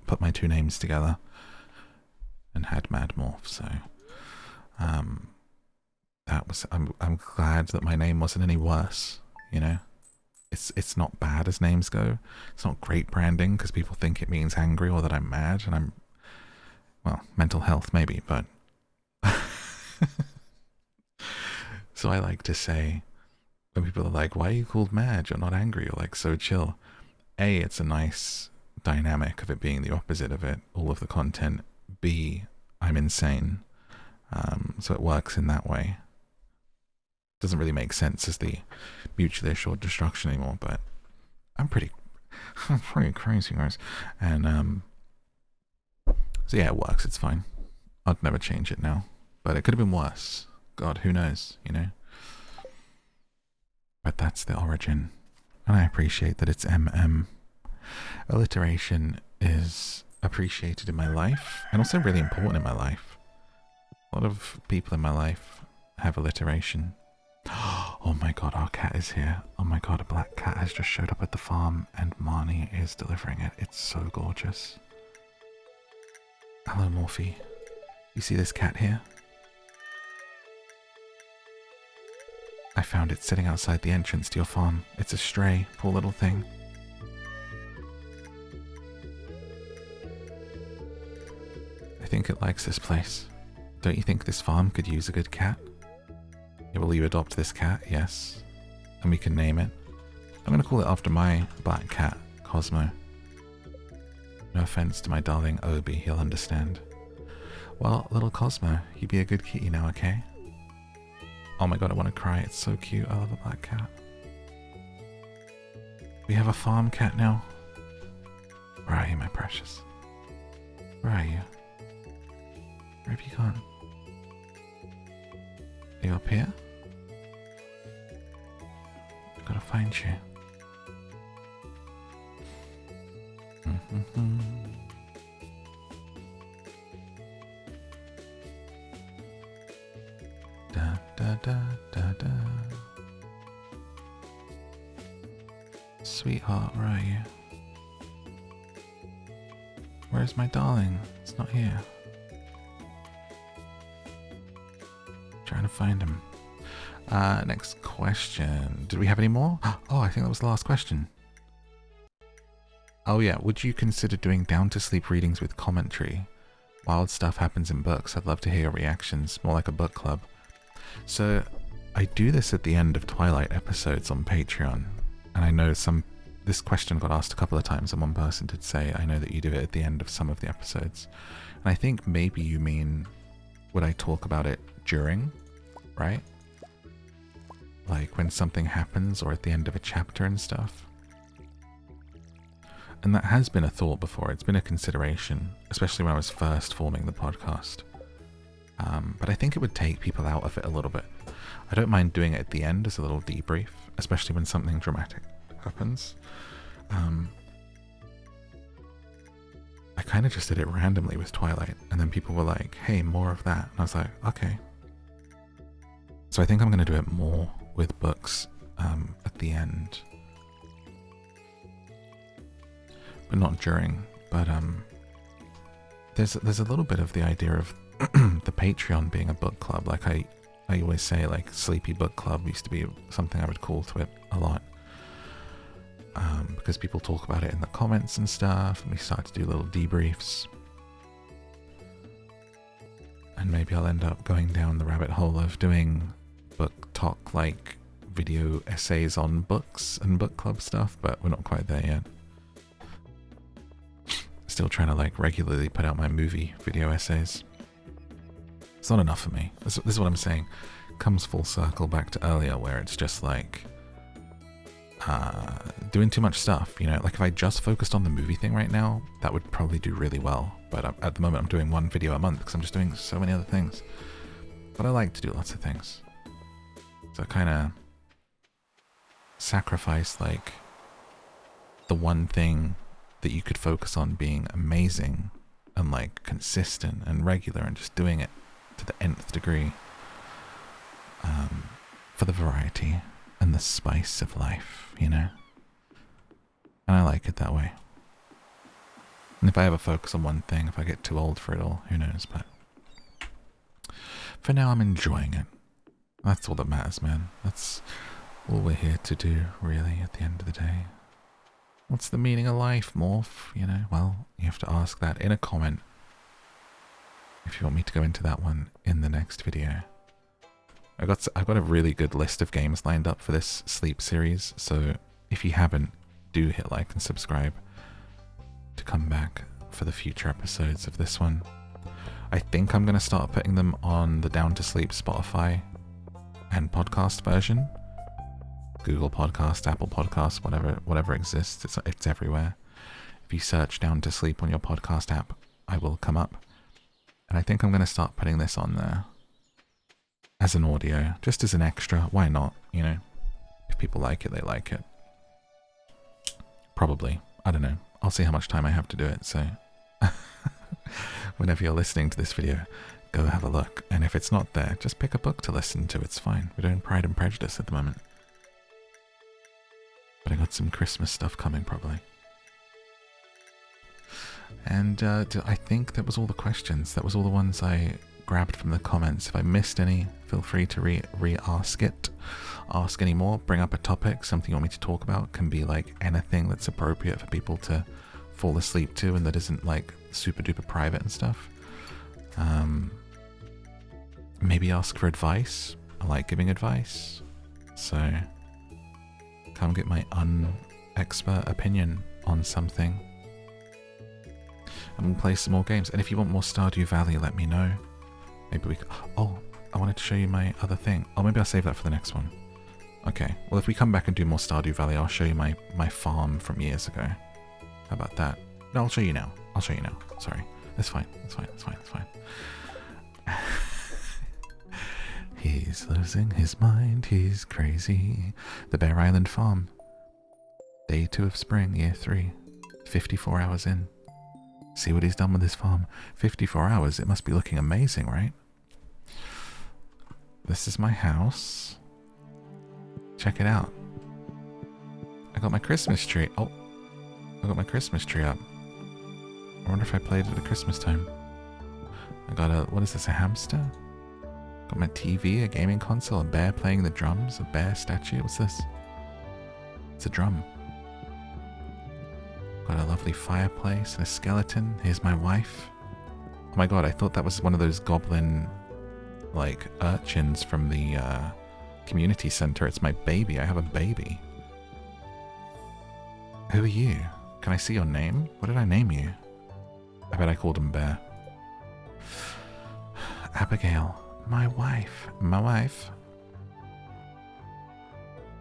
put my two names together and had MadMorph. So that was I'm glad that my name wasn't any worse, you know. It's not bad as names go. It's not great branding because people think it means angry or that I'm mad, and I'm, well, mental health maybe, but so I like to say, when people are like, why are you called mad? You're not angry, you're like so chill. A, it's a nice dynamic of it being the opposite of it, all of the content. B, I'm insane. So it works in that way. Doesn't really make sense as the mutually assured destruction anymore, but I'm pretty crazy, guys. And so yeah, it works, it's fine. I'd never change it now. But it could have been worse. God, who knows, you know? But that's the origin. And I appreciate that it's MM. Alliteration is appreciated in my life, and also really important in my life. A lot of people in my life have alliteration. Oh my god, our cat is here. Oh my god, a black cat has just showed up at the farm, and Marnie is delivering it. It's so gorgeous. Hello, Morphe. You see this cat here? I found it sitting outside the entrance to your farm. It's a stray, poor little thing. I think it likes this place. Don't you think this farm could use a good cat? Yeah, will you adopt this cat? Yes. And we can name it. I'm going to call it after my black cat, Cosmo. No offense to my darling Obi, he'll understand. Well, little Cosmo, you be a good kitty now, okay? Oh my god, I want to cry. It's so cute. I love a black cat. We have a farm cat now. Where are you, my precious? Where are you? Where have you gone? Are you up here? I've got to find you. Da da da da da. Sweetheart, where are you? Where's my darling? It's not here. Trying to find him. Next question. Did we have any more? Oh, I think that was the last question. Oh yeah, would you consider doing down to sleep readings with commentary? Wild stuff happens in books. I'd love to hear your reactions. More like a book club. So I do this at the end of Twilight episodes on Patreon, and I know this question got asked a couple of times, and one person did say, I know that you do it at the end of some of the episodes. And I think maybe you mean, would I talk about it during, right? Like when something happens or at the end of a chapter and stuff. And that has been a thought before. It's been a consideration, especially when I was first forming the podcast. But I think it would take people out of it a little bit. I don't mind doing it at the end as a little debrief, especially when something dramatic happens. I kind of just did it randomly with Twilight, and then people were like, hey, more of that. And I was like, okay. So I think I'm going to do it more with books at the end. But not during. But there's a little bit of the idea of the Patreon being a book club. Like I always say, like Sleepy Book Club used to be something I would call to it a lot. Because people talk about it in the comments and stuff, and we start to do little debriefs. And maybe I'll end up going down the rabbit hole of doing book talk, like video essays on books and book club stuff, but we're not quite there yet. Still trying to like regularly put out my movie video essays. It's not enough for me. This is what I'm saying. Comes full circle back to earlier where it's just like doing too much stuff, you know. Like if I just focused on the movie thing right now, that would probably do really well. But at the moment I'm doing one video a month because I'm just doing so many other things. But I like to do lots of things. So I kind of sacrifice like the one thing that you could focus on being amazing and like consistent and regular and just doing it to the nth degree, for the variety and the spice of life, you know? And I like it that way. And if I ever focus on one thing, if I get too old for it all, who knows, but for now I'm enjoying it. That's all that matters, man. That's all we're here to do, really, at the end of the day. What's the meaning of life, Morph? You know, well, you have to ask that in a comment if you want me to go into that one in the next video. I've got a really good list of games lined up for this sleep series, so if you haven't, do hit like and subscribe to come back for the future episodes of this one. I think I'm going to start putting them on the Down to Sleep Spotify and podcast version. Google Podcast, Apple Podcast, whatever exists, it's everywhere. If you search Down to Sleep on your podcast app, I will come up. And I think I'm going to start putting this on there as an audio, just as an extra. Why not? You know, if people like it, they like it. Probably. I don't know. I'll see how much time I have to do it. So whenever you're listening to this video, go have a look. And if it's not there, just pick a book to listen to. It's fine. We're doing Pride and Prejudice at the moment. But I got some Christmas stuff coming probably. And I think that was all the questions. That was all the ones I grabbed from the comments. If I missed any, feel free to re-ask it. Ask any more. Bring up a topic, something you want me to talk about. Can be like anything that's appropriate for people to fall asleep to and that isn't like super duper private and stuff. Maybe ask for advice. I like giving advice. So come get my unexpert opinion on something. And we'll play some more games. And if you want more Stardew Valley, let me know. Maybe we could... Oh, I wanted to show you my other thing. Oh, maybe I'll save that for the next one. Okay. Well, if we come back and do more Stardew Valley, I'll show you my farm from years ago. How about that? No, I'll show you now. I'll show you now. Sorry. It's fine. It's fine. It's fine. It's fine. He's losing his mind. He's crazy. The Bear Island Farm. Day 2 of spring, year 3. 54 hours in. See what he's done with his farm. 54 hours. It must be looking amazing, right? This is my house. Check it out. I got my Christmas tree. Oh, I got my Christmas tree up. I wonder if I played it at Christmas time. I got a, what is this, a hamster? Got my TV, a gaming console, a bear playing the drums, a bear statue. What's this? It's a drum. Got a lovely fireplace and a skeleton. Here's my wife. Oh my god, I thought that was one of those goblin, like, urchins from the community center. It's my baby. I have a baby. Who are you? Can I see your name? What did I name you? I bet I called him Bear. Abigail. My wife. My wife.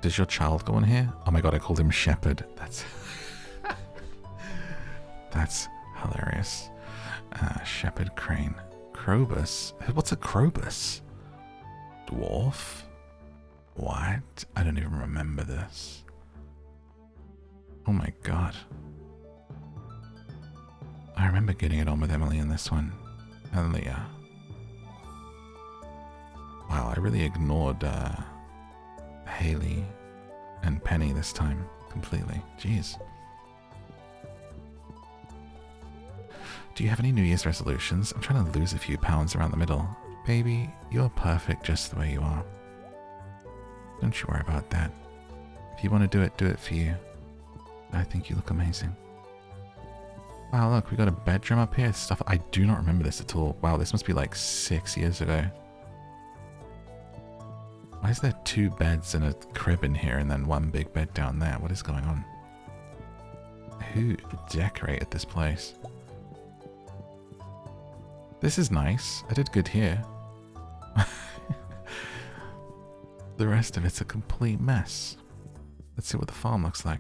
Does your child go on here? Oh my god, I called him Shepherd. That's... That's hilarious. Shepherd Crane. Krobus. What's a Krobus? Dwarf? What? I don't even remember this. Oh my god. I remember getting it on with Emily in this one. And Leah. Wow, I really ignored Haley and Penny this time completely. Jeez. Do you have any New Year's resolutions? I'm trying to lose a few pounds around the middle. Baby, you're perfect just the way you are. Don't you worry about that. If you want to do it for you. I think you look amazing. Wow, look, we got a bedroom up here. Stuff. I do not remember this at all. Wow, this must be like 6 years ago. Why is there 2 beds and a crib in here and then 1 big bed down there? What is going on? Who decorated this place? This is nice. I did good here. The rest of it's a complete mess. Let's see what the farm looks like.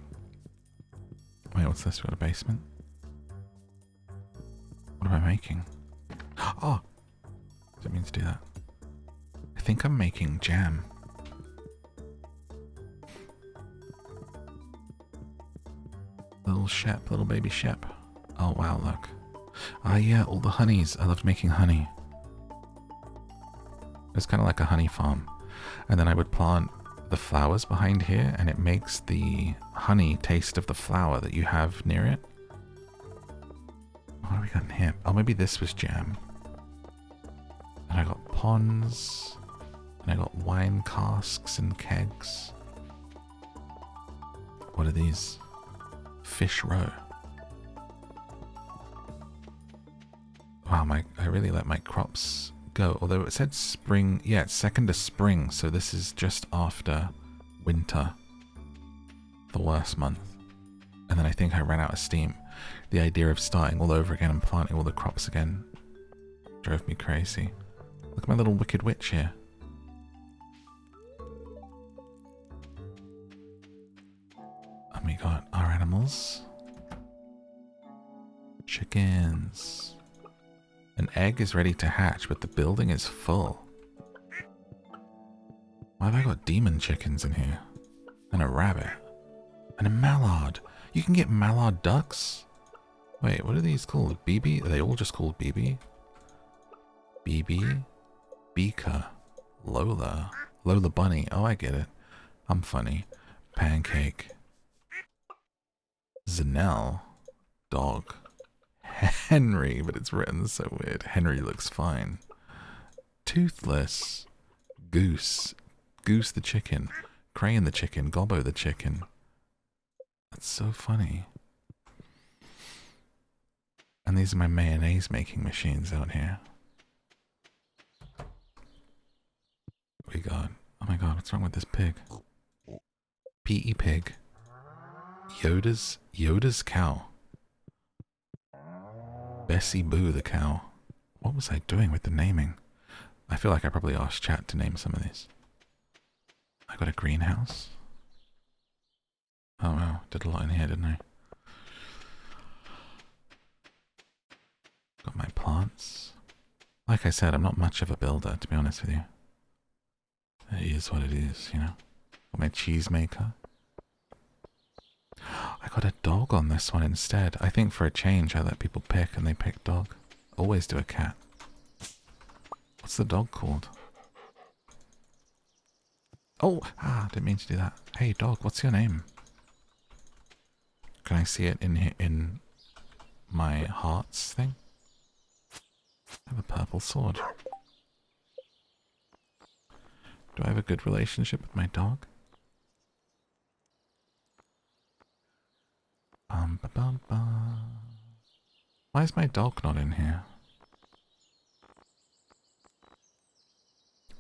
Wait, what's this? We got a basement? What am I making? Oh! Didn't mean to do that. I think I'm making jam. Little little shep, little baby shep. Oh wow, look. Ah yeah, all the honeys. I loved making honey. It's kind of like a honey farm. And then I would plant the flowers behind here, and it makes the honey taste of the flower that you have near it. What have we got in here? Oh, maybe this was jam. And I got ponds. And I got wine casks and kegs. What are these? Fish roe. Wow, I really let my crops go. Although it said spring. Yeah, it's second to spring. So this is just after winter. The worst month. And then I think I ran out of steam. The idea of starting all over again and planting all the crops again drove me crazy. Look at my little wicked witch here. And we got our animals. Chickens. An egg is ready to hatch, but the building is full. Why have I got demon chickens in here? And a rabbit. And a mallard. You can get mallard ducks? Wait, what are these called? BB? Are they all just called BB? BB? Beaker. Lola. Lola Bunny. Oh, I get it. I'm funny. Pancake. Zanelle. Dog. Henry, but it's written so weird. Henry looks fine. Toothless. Goose. Goose the chicken. Crane the chicken. Gobbo the chicken. That's so funny. And these are my mayonnaise making machines out here. We got... Oh my god, what's wrong with this pig? P.E. pig. Yoda's cow. Bessie Boo the cow. What was I doing with the naming? I feel like I probably asked chat to name some of these. I got a greenhouse. Oh wow, did a lot in here, didn't I? Got my plants. Like I said, I'm not much of a builder, to be honest with you. It is what it is, you know? Got my cheese maker. I got a dog on this one instead. I think for a change I let people pick and they pick dog. Always do a cat. What's the dog called? Oh! Didn't mean to do that. Hey dog, what's your name? Can I see it in my hearts thing? I have a purple sword. Do I have a good relationship with my dog? Why is my dog not in here?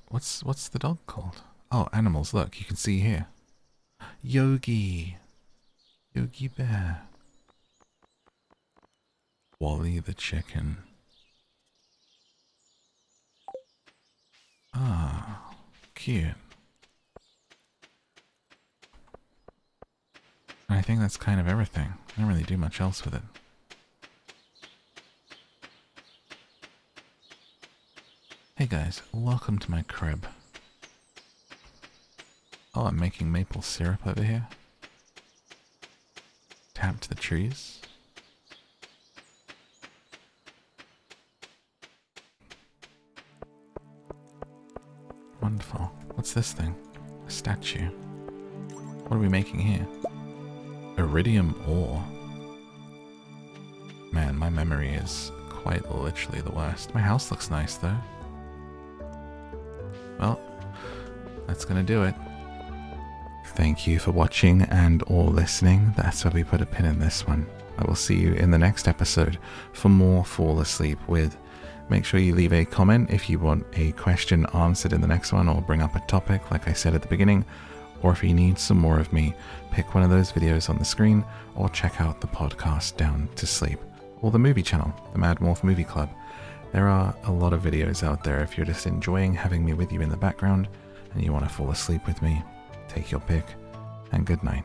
What's the dog called? Oh, animals, look, you can see here. Yogi. Yogi Bear. Wally the chicken. Ah, cute. I think that's kind of everything. I don't really do much else with it. Hey guys, welcome to my crib. Oh, I'm making maple syrup over here. Tapped the trees. Wonderful. What's this thing? A statue. What are we making here? Iridium ore. Man, my memory is quite literally the worst. My house looks nice though. Well, that's gonna do it. Thank you for watching and or listening. That's where we put a pin in this one. I will see you in the next episode for more Fall Asleep with. Make sure you leave a comment if you want a question answered in the next one or bring up a topic like I said at the beginning. Or if you need some more of me, pick one of those videos on the screen or check out the podcast Down to Sleep or the movie channel, the MadMorph Movie Club. There are a lot of videos out there if you're just enjoying having me with you in the background and you want to fall asleep with me. Take your pick and good night.